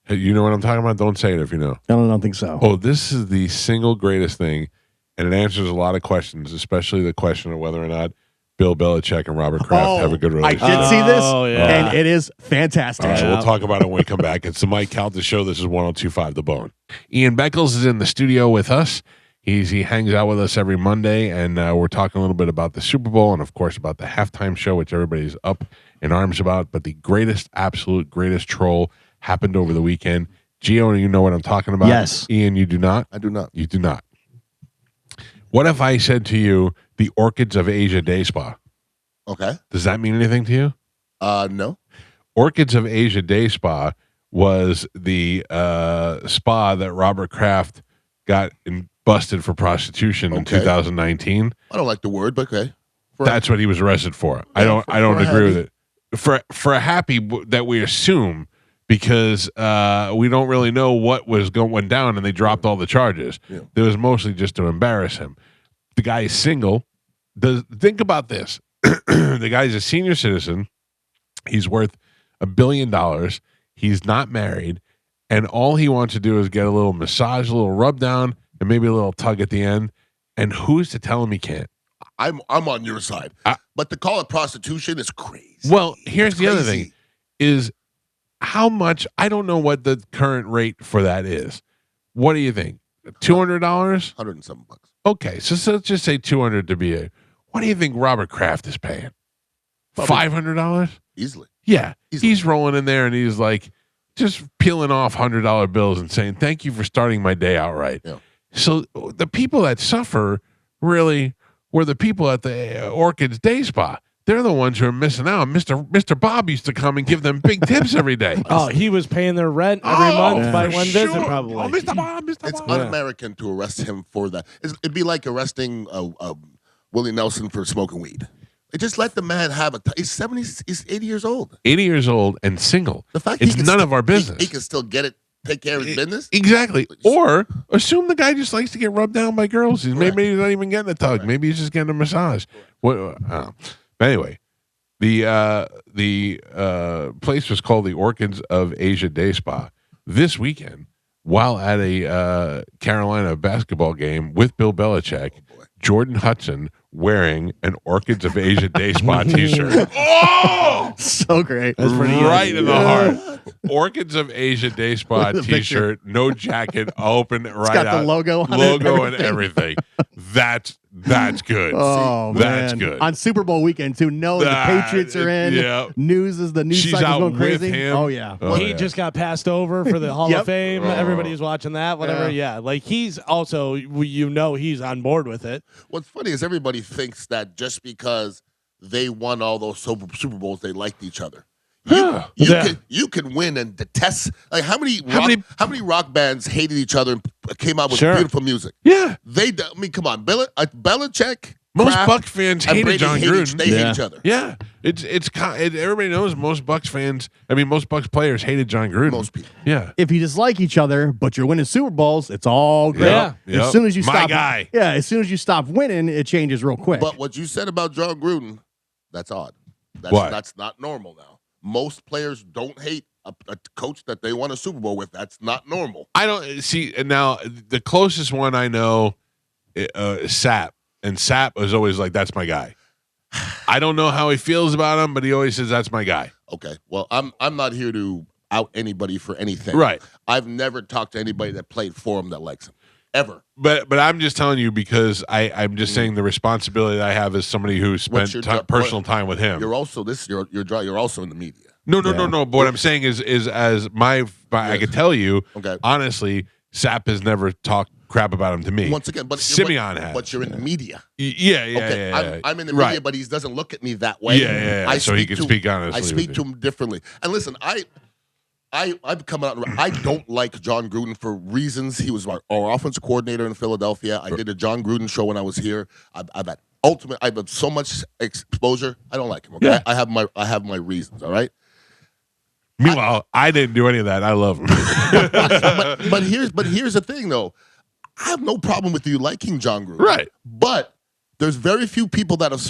Hey, you know what I'm talking about? Don't say it if you know. I don't think so. Oh, this is the single greatest thing, and it answers a lot of questions, especially the question of whether or not Bill Belichick and Robert Kraft have a good I relationship. did see this, yeah. and it is fantastic. All right, we'll talk about it when we come back. It's the Mike Calta Show. This is 102.5 The Bone. Ian Beckles is in the studio with us. He hangs out with us every Monday, and we're talking a little bit about the Super Bowl and, of course, about the halftime show, which everybody's up in arms about. But the absolute greatest troll happened over the weekend. Gio, you know what I'm talking about? Yes. Ian, you do not? I do not. You do not. What if I said to you the Orchids of Asia Day Spa? Okay. Does that mean anything to you? No. Orchids of Asia Day Spa was the spa that Robert Kraft got busted for prostitution in 2019. I don't like the word, but okay. That's what he was arrested for. I don't agree with it. For a happy that we assume because we don't really know what was going down, and they dropped all the charges. Yeah. It was mostly just to embarrass him. The guy is single. Think about this. The guy's a senior citizen. He's worth $1 billion. He's not married, and all he wants to do is get a little massage, a little rub down, and maybe a little tug at the end. And who's to tell him he can't? I'm on your side, but to call it prostitution is crazy. Well, here's the other thing: is how much. I don't know what the current rate for that is. What do you think? $200? $100 and something bucks. Okay, so let's just say 200 to be a. What do you think Robert Kraft is paying? $500 easily. Yeah, he's rolling in there and he's like just peeling off $100 bills and saying, "Thank you for starting my day out right." Yeah. So the people that suffer really were the people at the Orchids Day Spa. They're the ones who are missing out. Mr. Bob used to come and give them big tips every day. Oh, he was paying their rent every month by one visit, probably. Oh, Mr. Bob, Mr. It's Bob. un-American to arrest him for that. It'd be like arresting Willie Nelson for smoking weed. They just let the man have he's 80 years old. 80 years old and single. The fact it's none of our business. He can still get it, take care of his business. Exactly. Or assume the guy just likes to get rubbed down by girls. Maybe he's not even getting a tug. Maybe he's just getting a massage. But anyway, the place was called the Orchids of Asia Day Spa. This weekend, while at a Carolina basketball game with Bill Belichick, Jordan Hudson wearing an Orchids of Asia Day Spa t-shirt. Oh, so great. That's pretty right in the heart. Orchids of Asia Day Spa t-shirt, no jacket, open right got out. the logo on it, Logo and everything. That's good. Oh, that's man. good. On Super Bowl weekend, too. Knowing the Patriots are in. Yeah. The news She's cycle's out going with crazy. him. Oh, yeah. He just got passed over for the Hall Yep. of Fame. Oh. Everybody's watching that, whatever. Yeah. Like he's also, he's on board with it. What's funny is everybody thinks that just because they won all those Super Bowls, they liked each other. You can win and detest. Like how many rock bands hated each other and came out with beautiful music? Yeah, I mean, come on, Belichick. Most Kraft, Bucs fans and hated Brady John Gruden. They hate each other. Yeah, everybody knows most Bucs fans. I mean, most Bucs players hated John Gruden. Most people. Yeah. If you dislike each other, but you're winning Super Bowls, it's all great. Yeah. As soon as you My stop, guy. Yeah, as soon as you stop winning, it changes real quick. But what you said about John Gruden, that's odd. What? That's not normal now. Most players don't hate a coach that they won a Super Bowl with. That's not normal. I don't see now. The closest one I know, is Sap, and Sap is always like, "That's my guy." I don't know how he feels about him, but he always says, "That's my guy." Okay. Well, I'm not here to out anybody for anything. Right. I've never talked to anybody that played for him that likes him. Ever. But I'm just telling you because I'm just saying the responsibility that I have as somebody who spent personal time with him. You're also you're also in the media. No. But what I'm saying is as I could tell you, honestly, Sap has never talked crap about him to me. Once again, but Simeon has. But you're in the media. Yeah. Okay, I'm in the media, but he doesn't look at me that way. Yeah. So he can speak honestly. I speak to him differently. And listen, I've come out. I don't like John Gruden for reasons. He was our offensive coordinator in Philadelphia. I did a John Gruden show when I was here. I've had so much exposure. I don't like him. Okay, I have my reasons. All right. Meanwhile, I didn't do any of that. I love him. but here's the thing, though. I have no problem with you liking John Gruden. Right. But there's very few people that have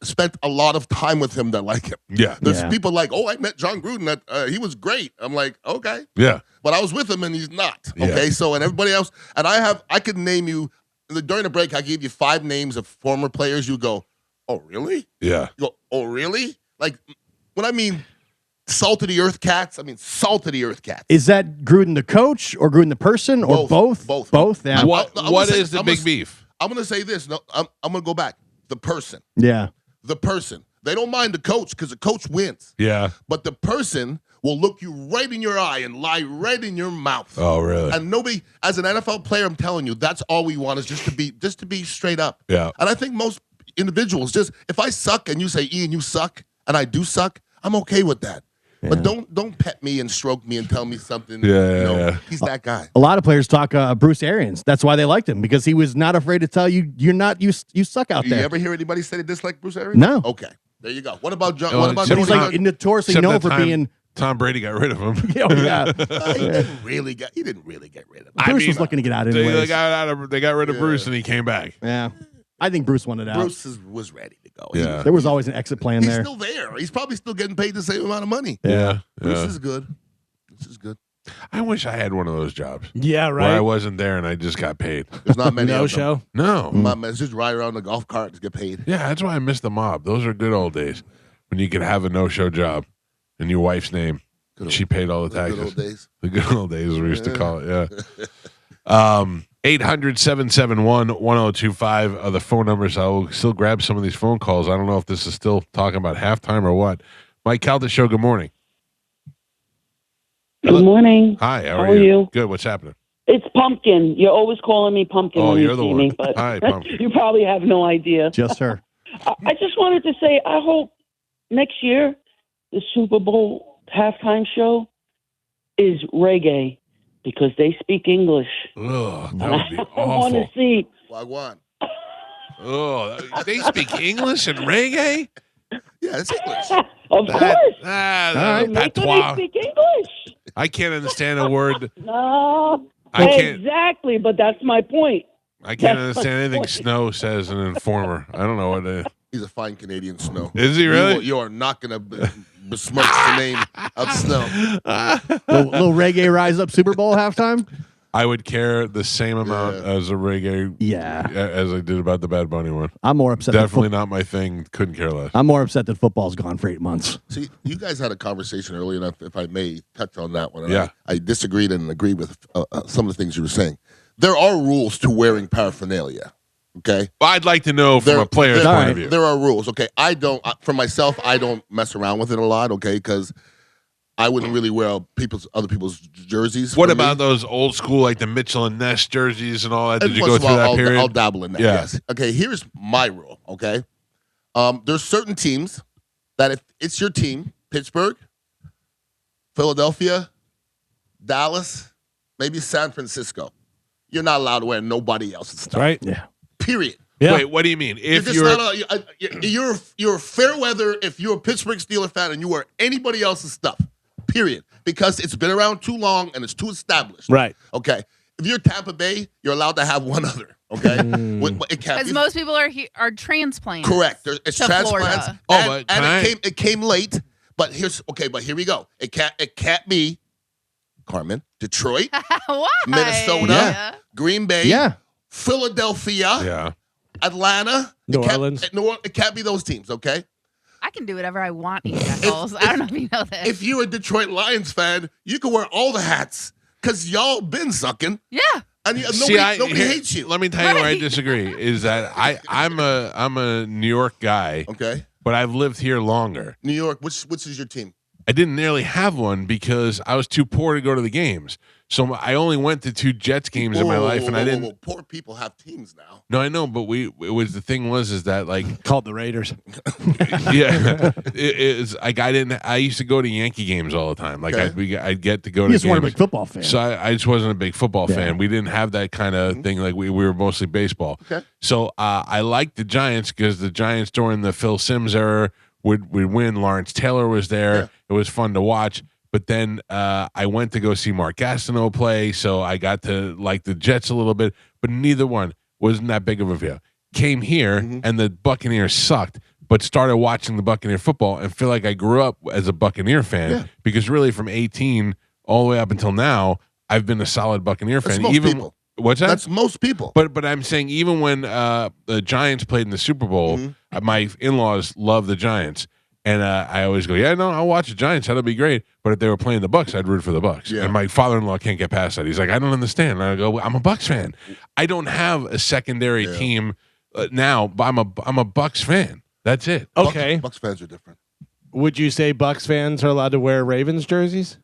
spent a lot of time with him that like him. Yeah. There's people like, oh, I met John Gruden. That he was great. I'm like, okay. Yeah. But I was with him and he's not. Yeah. Okay. So, and everybody else, and I could name you, during the break, I gave you 5 names of former players. You go, oh, really? Yeah. You go, oh, really? Like, when I mean salt of the earth cats, I mean salt of the earth cats. Is that Gruden the coach or Gruden the person or both? Both. Yeah. What is the big beef? I'm going to say this. No, I'm going to go back. The person. Yeah. The person. They don't mind the coach because the coach wins. Yeah. But the person will look you right in your eye and lie right in your mouth. Oh, really? And nobody, as an NFL player, I'm telling you, that's all we want is just to be straight up. Yeah. And I think most individuals if I suck and you say, Ian, you suck, and I do suck, I'm okay with that. Yeah. But don't pet me and stroke me and tell me something. Yeah. He's that guy. A lot of players talk Bruce Arians. That's why they liked him, because he was not afraid to tell you you suck out there. You ever hear anybody say they dislike Bruce Arians? No. Okay. There you go. What about John? Oh, What about He's like notoriously known for being. Tom Brady got rid of him. Yeah. He didn't really get rid of him. Bruce was looking to get out anyways. They got rid of Bruce and he came back. Yeah. I think Bruce wanted out. Bruce was ready to go. Yeah. There was always an exit plan He's there. still there. He's probably still getting paid the same amount of money. Yeah. Bruce is good. This is good. I wish I had one of those jobs. Yeah, right. Where I wasn't there and I just got paid. There's not many No of them. show. No. My man, just ride around the golf cart and get paid. Yeah, that's why I miss the mob. Those are good old days when you could have a no-show job in your wife's name. She paid all the taxes. Good old days. The good old days, we used to call it, yeah. 800-771-1025 are the phone numbers. I will still grab some of these phone calls. I don't know if this is still talking about halftime or what. Mike Calta Show, good morning. Good morning. Hi, how are you? Good, what's happening? It's Pumpkin. You're always calling me Pumpkin Oh, when you're you the see one. me, but Hi, Pumpkin. you probably have no idea. Just her. I just wanted to say I hope next year the Super Bowl halftime show is reggae because they speak English. Oh, that And would be I want to awful. see. Wagwan. Oh, they speak English and reggae? Yeah, it's English. Of course. That Make them patois. speak English. I can't understand a word. No. I can't- Exactly, but that's my point. I can't That's understand my anything point. Snow says in Informer. I don't know what it is. He's a fine Canadian Snow. Is he really? You are not going to besmirch the name of Snow. little reggae rise up Super Bowl halftime. I would care the same amount as a reggae as I did about the Bad Bunny one. I'm more upset. that Definitely not my thing. Couldn't care less. I'm more upset that football's gone for 8 months. See, you guys had a conversation earlier, and if I may touch on that one. And Yeah. I disagreed and agreed with some of the things you were saying. There are rules to wearing paraphernalia, okay? I'd like to know from a player's point of view. There are rules, okay? I don't, for myself, I don't mess around with it a lot, okay? Because I wouldn't really wear other people's jerseys. What for about me. those old school, like the Mitchell and Ness jerseys and all that? Did And you once go in a through while, that period? I'll dabble in that, Yeah. yes. Okay, here's my rule, okay? There's certain teams that if it's your team, Pittsburgh, Philadelphia, Dallas, maybe San Francisco, you're not allowed to wear nobody else's stuff. Right? Yeah. Period. Wait, what do you mean? If you're fair weather if you're a Pittsburgh Steelers fan and you wear anybody else's stuff. Period. Because it's been around too long and it's too established. Right. Okay. If you're Tampa Bay, you're allowed to have one other. Okay. It can't Because be most people are transplants. correct. It's to transplants. Florida. And it came late. But here we go. It can't be Carmen, Detroit, Why? Minnesota, Green Bay, Philadelphia, Yeah. Atlanta, New Orleans. It can't be those teams, okay? I can do whatever I want, you jackals. I don't know if you know this. If you're a Detroit Lions fan, you can wear all the hats because y'all been sucking. Yeah. And See, nobody hates you. Let me tell you where I disagree. Is that I'm a New York guy. Okay. But I've lived here longer. New York, which is your team? I didn't nearly have one because I was too poor to go to the games. So I only went to 2 Jets games in my life, and I didn't. Whoa. Poor people have teams now. No, I know, but the thing was that like called the Raiders. Yeah, it is like I used to go to Yankee games all the time. Like I'd get to go to. You just games. weren't a big football fan. So I just wasn't a big football fan. We didn't have that kind of thing. Like we were mostly baseball. Okay. So I liked the Giants because the Giants during the Phil Simms era would win. Lawrence Taylor was there. Yeah. It was fun to watch. But then I went to go see Mark Gastineau play, so I got to like the Jets a little bit. But neither one wasn't that big of a deal. came here and the Buccaneers sucked, but started watching the Buccaneer football and feel like I grew up as a Buccaneer fan because really from 18 all the way up until now, I've been a solid Buccaneer That's fan. most Even people. What's that? That's most people. But I'm saying even when the Giants played in the Super Bowl, my in-laws love the Giants. And I always go, yeah, no, I'll watch the Giants. That'll be great. But if they were playing the Bucks, I'd root for the Bucks. Yeah. And my father-in-law can't get past that. He's like, I don't understand. And I go, I'm a Bucks fan. I don't have a secondary team now, but I'm a Bucks fan. That's it. Okay. Bucks fans are different. Would you say Bucks fans are allowed to wear Ravens jerseys?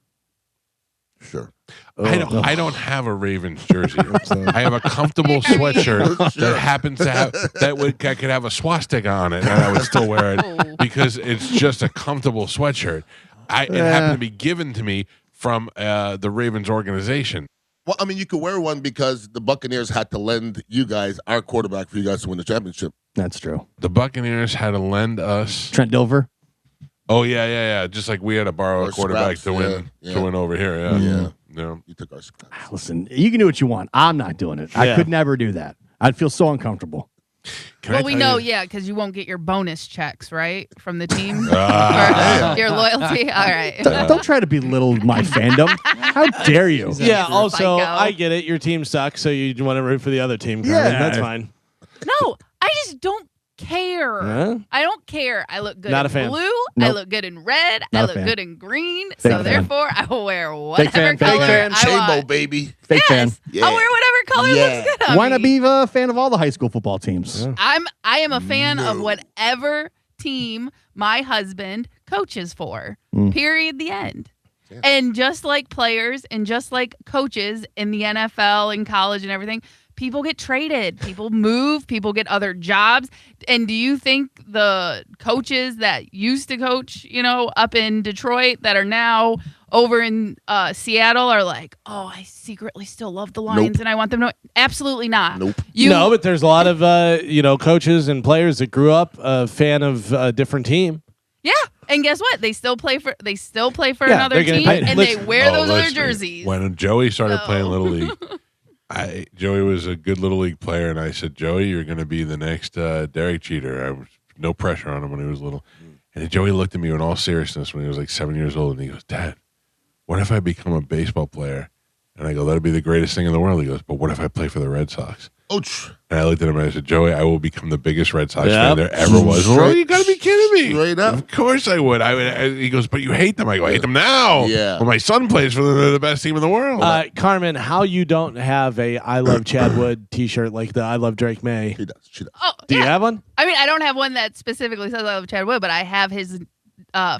Sure. I don't have a Ravens jersey. I have a comfortable sweatshirt that happens to have I could have a swastika on it and I would still wear it because it's just a comfortable sweatshirt. It happened to be given to me from the Ravens organization. Well, I mean, you could wear one because the Buccaneers had to lend you guys our quarterback for you guys to win the championship. That's true. The Buccaneers had to lend us Trent Dilfer. Oh yeah. Just like we had to borrow a quarterback scraps, to win over here. Yeah. You took our scraps. Listen, you can do what you want. I'm not doing it. I could never do that. I'd feel so uncomfortable. Well, we know, because you won't get your bonus checks, right, from the team for your loyalty. All right. Don't try to belittle my fandom. How dare you? Yeah. Also, Psycho. I get it. Your team sucks, so you want to root for the other team. Carmen. Yeah. That's fine. No, I just don't care. Huh? I don't care. I look good Not a in fan. blue. I Nope. look good in red. Not I a look fan. good in green. Fake So fan. therefore, I will wear whatever fan, fake color fan. I Chambo, want. baby. Fake fan. I'll wear whatever color looks good on Why me. not be a fan of all the high school football teams? I am a fan of whatever team my husband coaches for. Period. The end. And just like players and just like coaches in the NFL and college and everything, people get traded, people move, people get other jobs. And do you think the coaches that used to coach, up in Detroit that are now over in Seattle are like, oh, I secretly still love the Lions and I want them to? Absolutely not. Nope. No, but there's a lot of coaches and players that grew up a fan of a different team. Yeah, and guess what? They still play for Yeah, another they're getting team, paid. and Listen. they wear those other Listen, jerseys. When Joey started playing Little League, Joey was a good Little League player, and I said, Joey, you're going to be the next Derek Jeter. I was no pressure on him when he was little. And Joey looked at me in all seriousness when he was like 7 years old, and he goes, Dad, what if I become a baseball player? And I go, that'd be the greatest thing in the world. He goes, but what if I play for the Red Sox? Ouch. And I looked at him and I said, Joey, I will become the biggest Red Sox fan there ever was. Well, you got to be kidding me. Straight up. Of course I would. He goes, but you hate them. I go, I hate them now. Yeah. Well, my son plays for them. They're the best team in the world. Carmen, how you don't have a I Love Chad Wood t-shirt like the I Love Drake May? She does. She does. Oh, Do you have one? I mean, I don't have one that specifically says I love Chad Wood, but I have his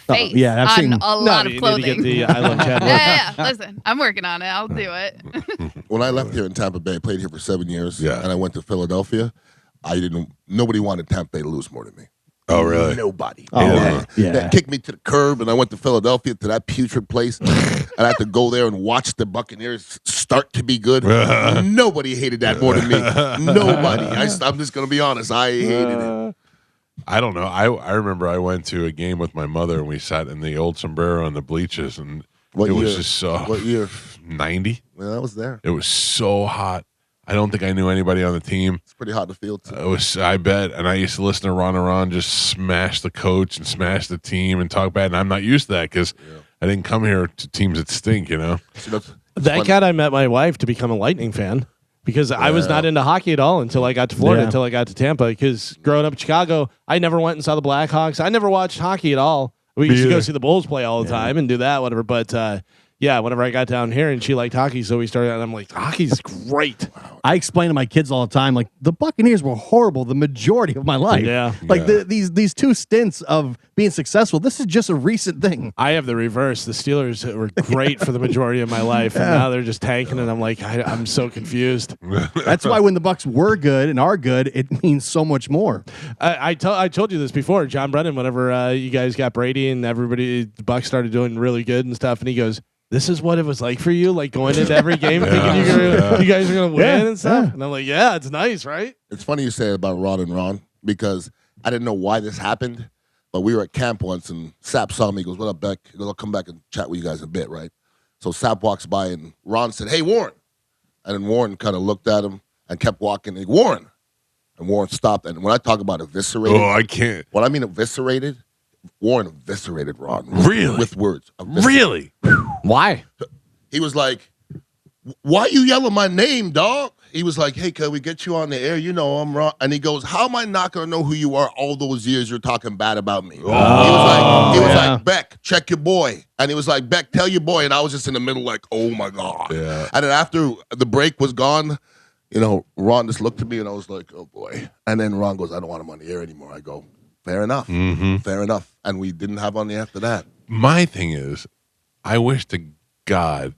face yeah, I've on seen- a lot of you clothing. need to get the I Love Chad Wood. yeah. Listen, I'm working on it. I'll do it. When I left here in Tampa Bay, I played here for 7 years, Yeah. and I went to Philadelphia. Nobody wanted Tampa Bay to lose more than me. Oh, really? Nobody. Oh, Yeah. yeah. They kicked me to the curb, and I went to Philadelphia to that putrid place, and I had to go there and watch the Buccaneers start to be good. Nobody hated that more than me. Nobody. I'm just going to be honest. I hated it. I don't know. I remember I went to a game with my mother, and we sat in the old sombrero on the bleachers, and What it year? was just so. What year? 90. Well, I was there. It was so hot. I don't think I knew anybody on the team. It's pretty hot in the field, too. It was, I bet. And I used to listen to Ron just smash the coach and smash the team and talk bad. And I'm not used to that because I didn't come here to teams that stink, Thank God I met my wife to become a Lightning fan because I was not into hockey at all until I got to Florida, until I got to Tampa. Because growing up in Chicago, I never went and saw the Blackhawks. I never watched hockey at all. We used to go see the Bulls play all the time and do that, whatever. But whenever I got down here and she liked hockey, so we started, and I'm like, hockey's great. I explain to my kids all the time, like the Buccaneers were horrible the majority of my life. Yeah. Like these two stints of being successful. This is just a recent thing. I have the reverse. The Steelers were great for the majority of my life, and now they're just tanking, and I'm like, I'm so confused. That's why when the Bucks were good and are good, it means so much more. I told you this before, John Brennan. Whenever you guys got Brady and everybody, the Bucks started doing really good and stuff, and he goes, "This is what it was like for you, like going into every game thinking you guys are gonna win and stuff." And I'm like, "Yeah, it's nice, right?" It's funny you say about Ron because I didn't know why this happened, but we were at camp once and Sap saw me. He goes, "What up, Beck?" He goes, "I'll come back and chat with you guys in a bit, right?" So Sap walks by and Ron said, "Hey, Warren," and then Warren kind of looked at him and kept walking. And Warren, and Warren stopped. And when I talk about eviscerated, I can't. When I mean eviscerated, Warren eviscerated Ron. Really? With words. Really? Why? He was like, "Why you yelling my name, dog?" He was like, "Hey, can we get you on the air? You know I'm wrong." And he goes, "How am I not going to know who you are all those years you're talking bad about me?" He was like, "Beck, check your boy." And he was like, "Beck, tell your boy." And I was just in the middle like, "Oh, my God." Yeah. And then after the break was gone, Ron just looked at me and I was like, "Oh, boy." And then Ron goes, "I don't want him on the air anymore." I go, "Fair enough. Fair enough." And we didn't have on the after that. My thing is, I wish to God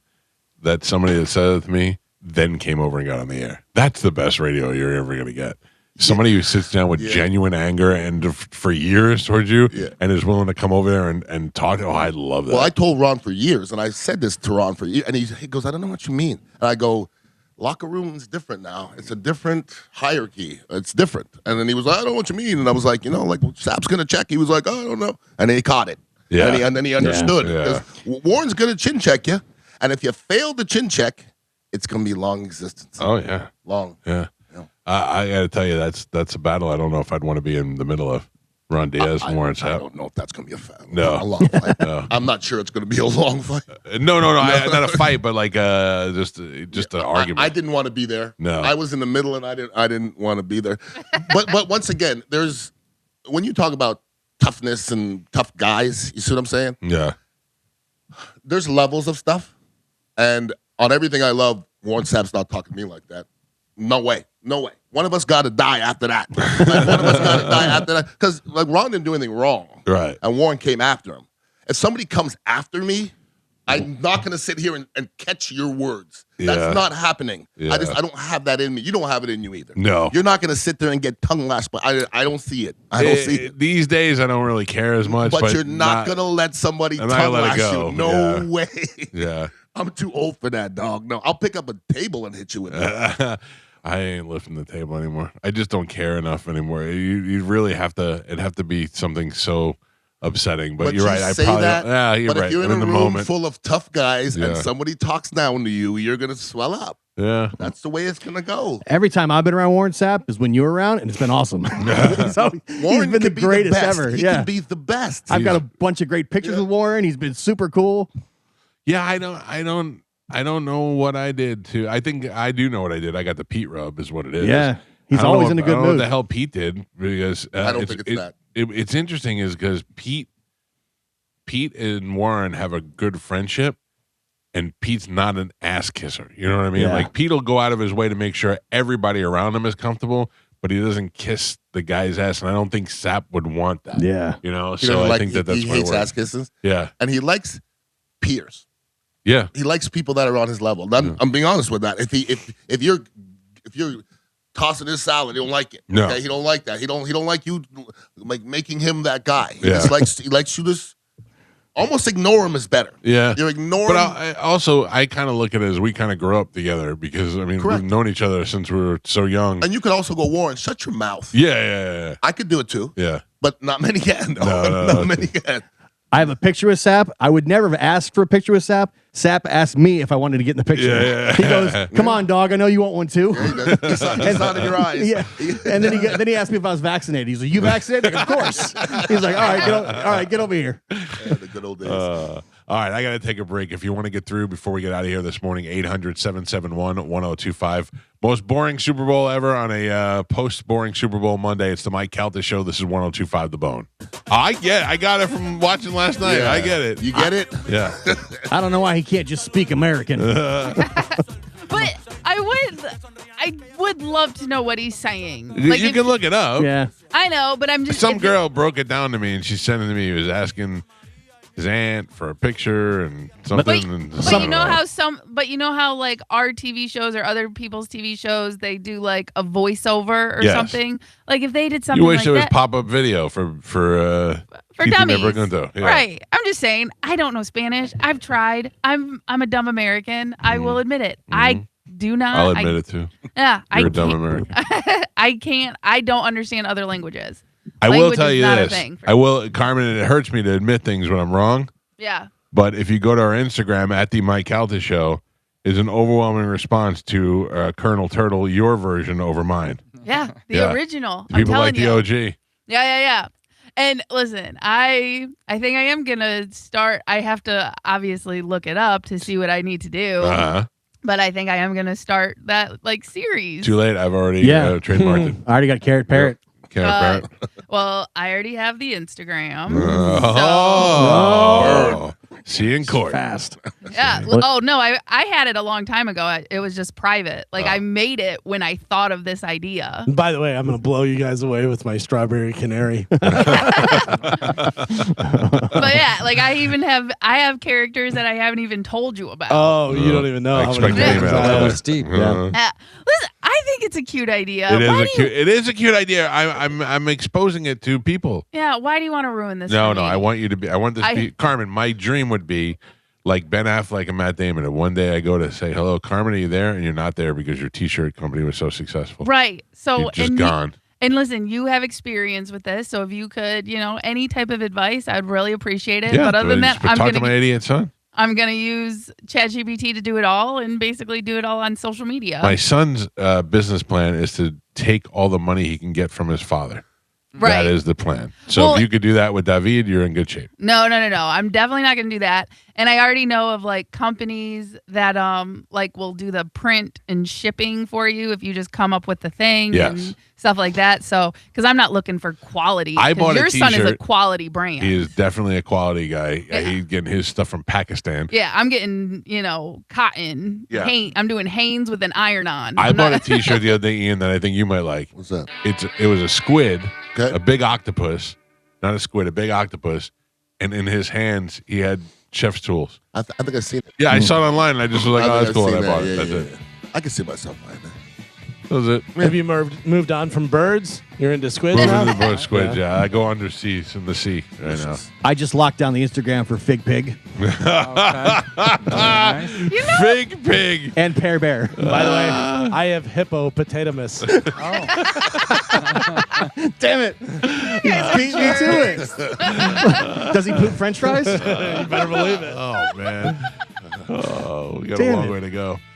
that somebody that said it to me then came over and got on the air. That's the best radio you're ever going to get. Somebody who sits down with genuine anger and for years towards you and is willing to come over there and talk. Oh, I love that. Well, I told Ron for years, and I said this to Ron for years, and he goes, "I don't know what you mean." And I go, "Locker room's different now. It's a different hierarchy. It's different." And then he was like, "I don't know what you mean." And I was like, Sap's going to check. He was like, "Oh, I don't know." And then he caught it. Yeah. And then he understood. Yeah. Because Warren's going to chin check you. And if you fail the chin check, it's going to be long existence. Oh, yeah. Long. Yeah. I got to tell you, that's a battle I don't know if I'd want to be in the middle of. Ron Diaz and Warren Sapp. I don't know if that's going to be No. a long fight. No. I'm not sure it's going to be a long fight. No, not a fight, but like just an argument. I didn't want to be there. No. I was in the middle, and I didn't want to be there. But once again, when you talk about toughness and tough guys, you see what I'm saying? Yeah. There's levels of stuff, and on everything I love, Warren Sapp's not talking to me like that. No way. One of us got to die after that. Because Ron didn't do anything wrong. Right. And Warren came after him. If somebody comes after me, I'm not going to sit here and catch your words. Yeah. That's not happening. Yeah. I don't have that in me. You don't have it in you either. No. You're not going to sit there and get tongue lashed, but I don't see it. I don't see it. These days, I don't really care as much. But you're not going to let somebody I'm not gonna tongue let it lash go. you. No Yeah. way. Yeah. I'm too old for that, dog. No, I'll pick up a table and hit you with it. I ain't lifting the table anymore. I just don't care enough anymore. You really have to. It'd have to be something so upsetting. But you're right. I say probably. that, Yeah, you're but right. if you're in And a the room moment. full of tough guys Yeah. and somebody talks down to you, you're gonna swell up. Yeah. That's the way it's gonna go. Every time I've been around Warren Sapp is when you were around, and it's been awesome. So he's Warren been the could be greatest best. ever. He Yeah, can be the best. I've got a bunch of great pictures with Warren. He's been super cool. Yeah, I don't know what I did to. I think I do know what I did. I got the Pete rub, is what it is. Yeah, he's I don't always know in a what- good I don't know mood. what the hell Pete did because I don't think it's that. It's interesting is because Pete and Warren have a good friendship, and Pete's not an ass kisser. You know what I mean? Yeah. Like Pete will go out of his way to make sure everybody around him is comfortable, but he doesn't kiss the guy's ass, and I don't think Sapp would want that. Yeah, you know. He So doesn't I like- think that's he my hates word. ass kisses. Yeah, And he likes peers. yeah. He likes people that are on his level. I'm being honest with that. If you're tossing his salad, he don't like it. No. Okay? He don't like that. He don't like you like making him that guy. He Yeah. just likes you to almost ignore him is better. Yeah, You're ignoring. But I kind of look at it as we kind of grew up together because I mean Correct. we've known each other since we were so young. And you could also go, Warren, shut your mouth. Yeah. I could do it too, Yeah. but not many can. No, No. not many can. I have a picture with Sapp. I would never have asked for a picture with Sapp. Sapp asked me if I wanted to get in the picture. Yeah. He goes, "Come on, dog. I know you want one too." He saw it in your eyes. Yeah. And then he asked me if I was vaccinated. He's like, "You vaccinated?" Like, of course. He's like, "All right, get over here." Yeah, the good old days. All right, I got to take a break. If you want to get through before we get out of here this morning, 800-771-1025. Most boring Super Bowl ever on a post-boring Super Bowl Monday. It's the Mike Calta Show. This is 1025 The Bone. I got it from watching last night. Yeah. I get it. You get it? Yeah. I don't know why he can't just speak American. But I would love to know what he's saying. You if- can look it up. Yeah. I know, but I'm just Some if- girl broke it down to me, and she sent it to me. He was asking his aunt for a picture and something. But you know how like our TV shows or other people's TV shows they do like a voiceover or Yes. something. Like if they did something You wish like there was that pop-up video for Keith dummies, Nevergundo. Yeah. right? I'm just saying I don't know Spanish. I've tried. I'm a dumb American. I will admit it. I do not. I'll admit it too. Yeah, You're a dumb American. I can't. I don't understand other languages. I will Language tell is you not a this. thing for I will, Carmen. It hurts me to admit things when I'm wrong. Yeah. But if you go to our Instagram at the Mike Calta Show, is an overwhelming response to Colonel Turtle, your version over mine. Yeah, the Yeah. original. I'm People telling like the you. OG. Yeah. And listen, I think I am gonna start. I have to obviously look it up to see what I need to do. Uh-huh. But I think I am gonna start that like series. Too late. I've already trademarked it. I already got Carrot Parrot. Carrot Parrot. Well, I already have the Instagram. Oh. See you in court. Fast. Yeah. Oh no, I had it a long time ago. It was just private. Like I made it when I thought of this idea. By the way, I'm going to blow you guys away with my strawberry canary. But yeah, like I have characters that I haven't even told you about. Oh, you don't even know I how expect many an email. times It's deep. Listen, I think it's a cute idea. It is a cute idea. I'm exposing it to people. Yeah, why do you want to ruin this? No, for no. me? I want you to be. I want this to be Carmen. My dream would be like Ben Affleck and Matt Damon. And one day I go to say hello, Carmen. Are you there? And you're not there because your T-shirt company was so successful. Right. So You're just gone. And listen, you have experience with this, so if you could, any type of advice, I'd really appreciate it. Yeah, but other than that, talk to my idiot son. I'm gonna use ChatGPT to do it all and basically do it all on social media. My son's business plan is to take all the money he can get from his father. Right. That is the plan. So Well, if you could do that with David, you're in good shape. No. I'm definitely not going to do that. And I already know of like companies that like will do the print and shipping for you if you just come up with the thing and stuff like that. So because I'm not looking for quality. I bought your a son is a t-shirt. quality brand. He is definitely a quality guy. He's getting his stuff from Pakistan. Yeah, I'm getting cotton. Yeah. I'm doing Hanes with an iron on. I bought a T-shirt the other day, Ian, that I think you might like. What's that? It was a squid, a big octopus, not a squid, a big octopus, and in his hands he had chef's tools. I think I've seen it. Yeah, I saw it online, and I just was like, I "Oh, think that's cool," I've and I seen bought that. it. Yeah, That's yeah, it. I can see myself buying that. That was it. Have you moved on from birds? You're into squids Moving now? to the boat squid, yeah. I go underseas in the sea right now. I just locked down the Instagram for Fig Pig. Fig Pig. And Pear Bear. By the way, I have hippopotamus. Damn it. He's beat me to it. Does he poop French fries? You better believe it. Oh, man. Oh, we got Damn a long it. way to go.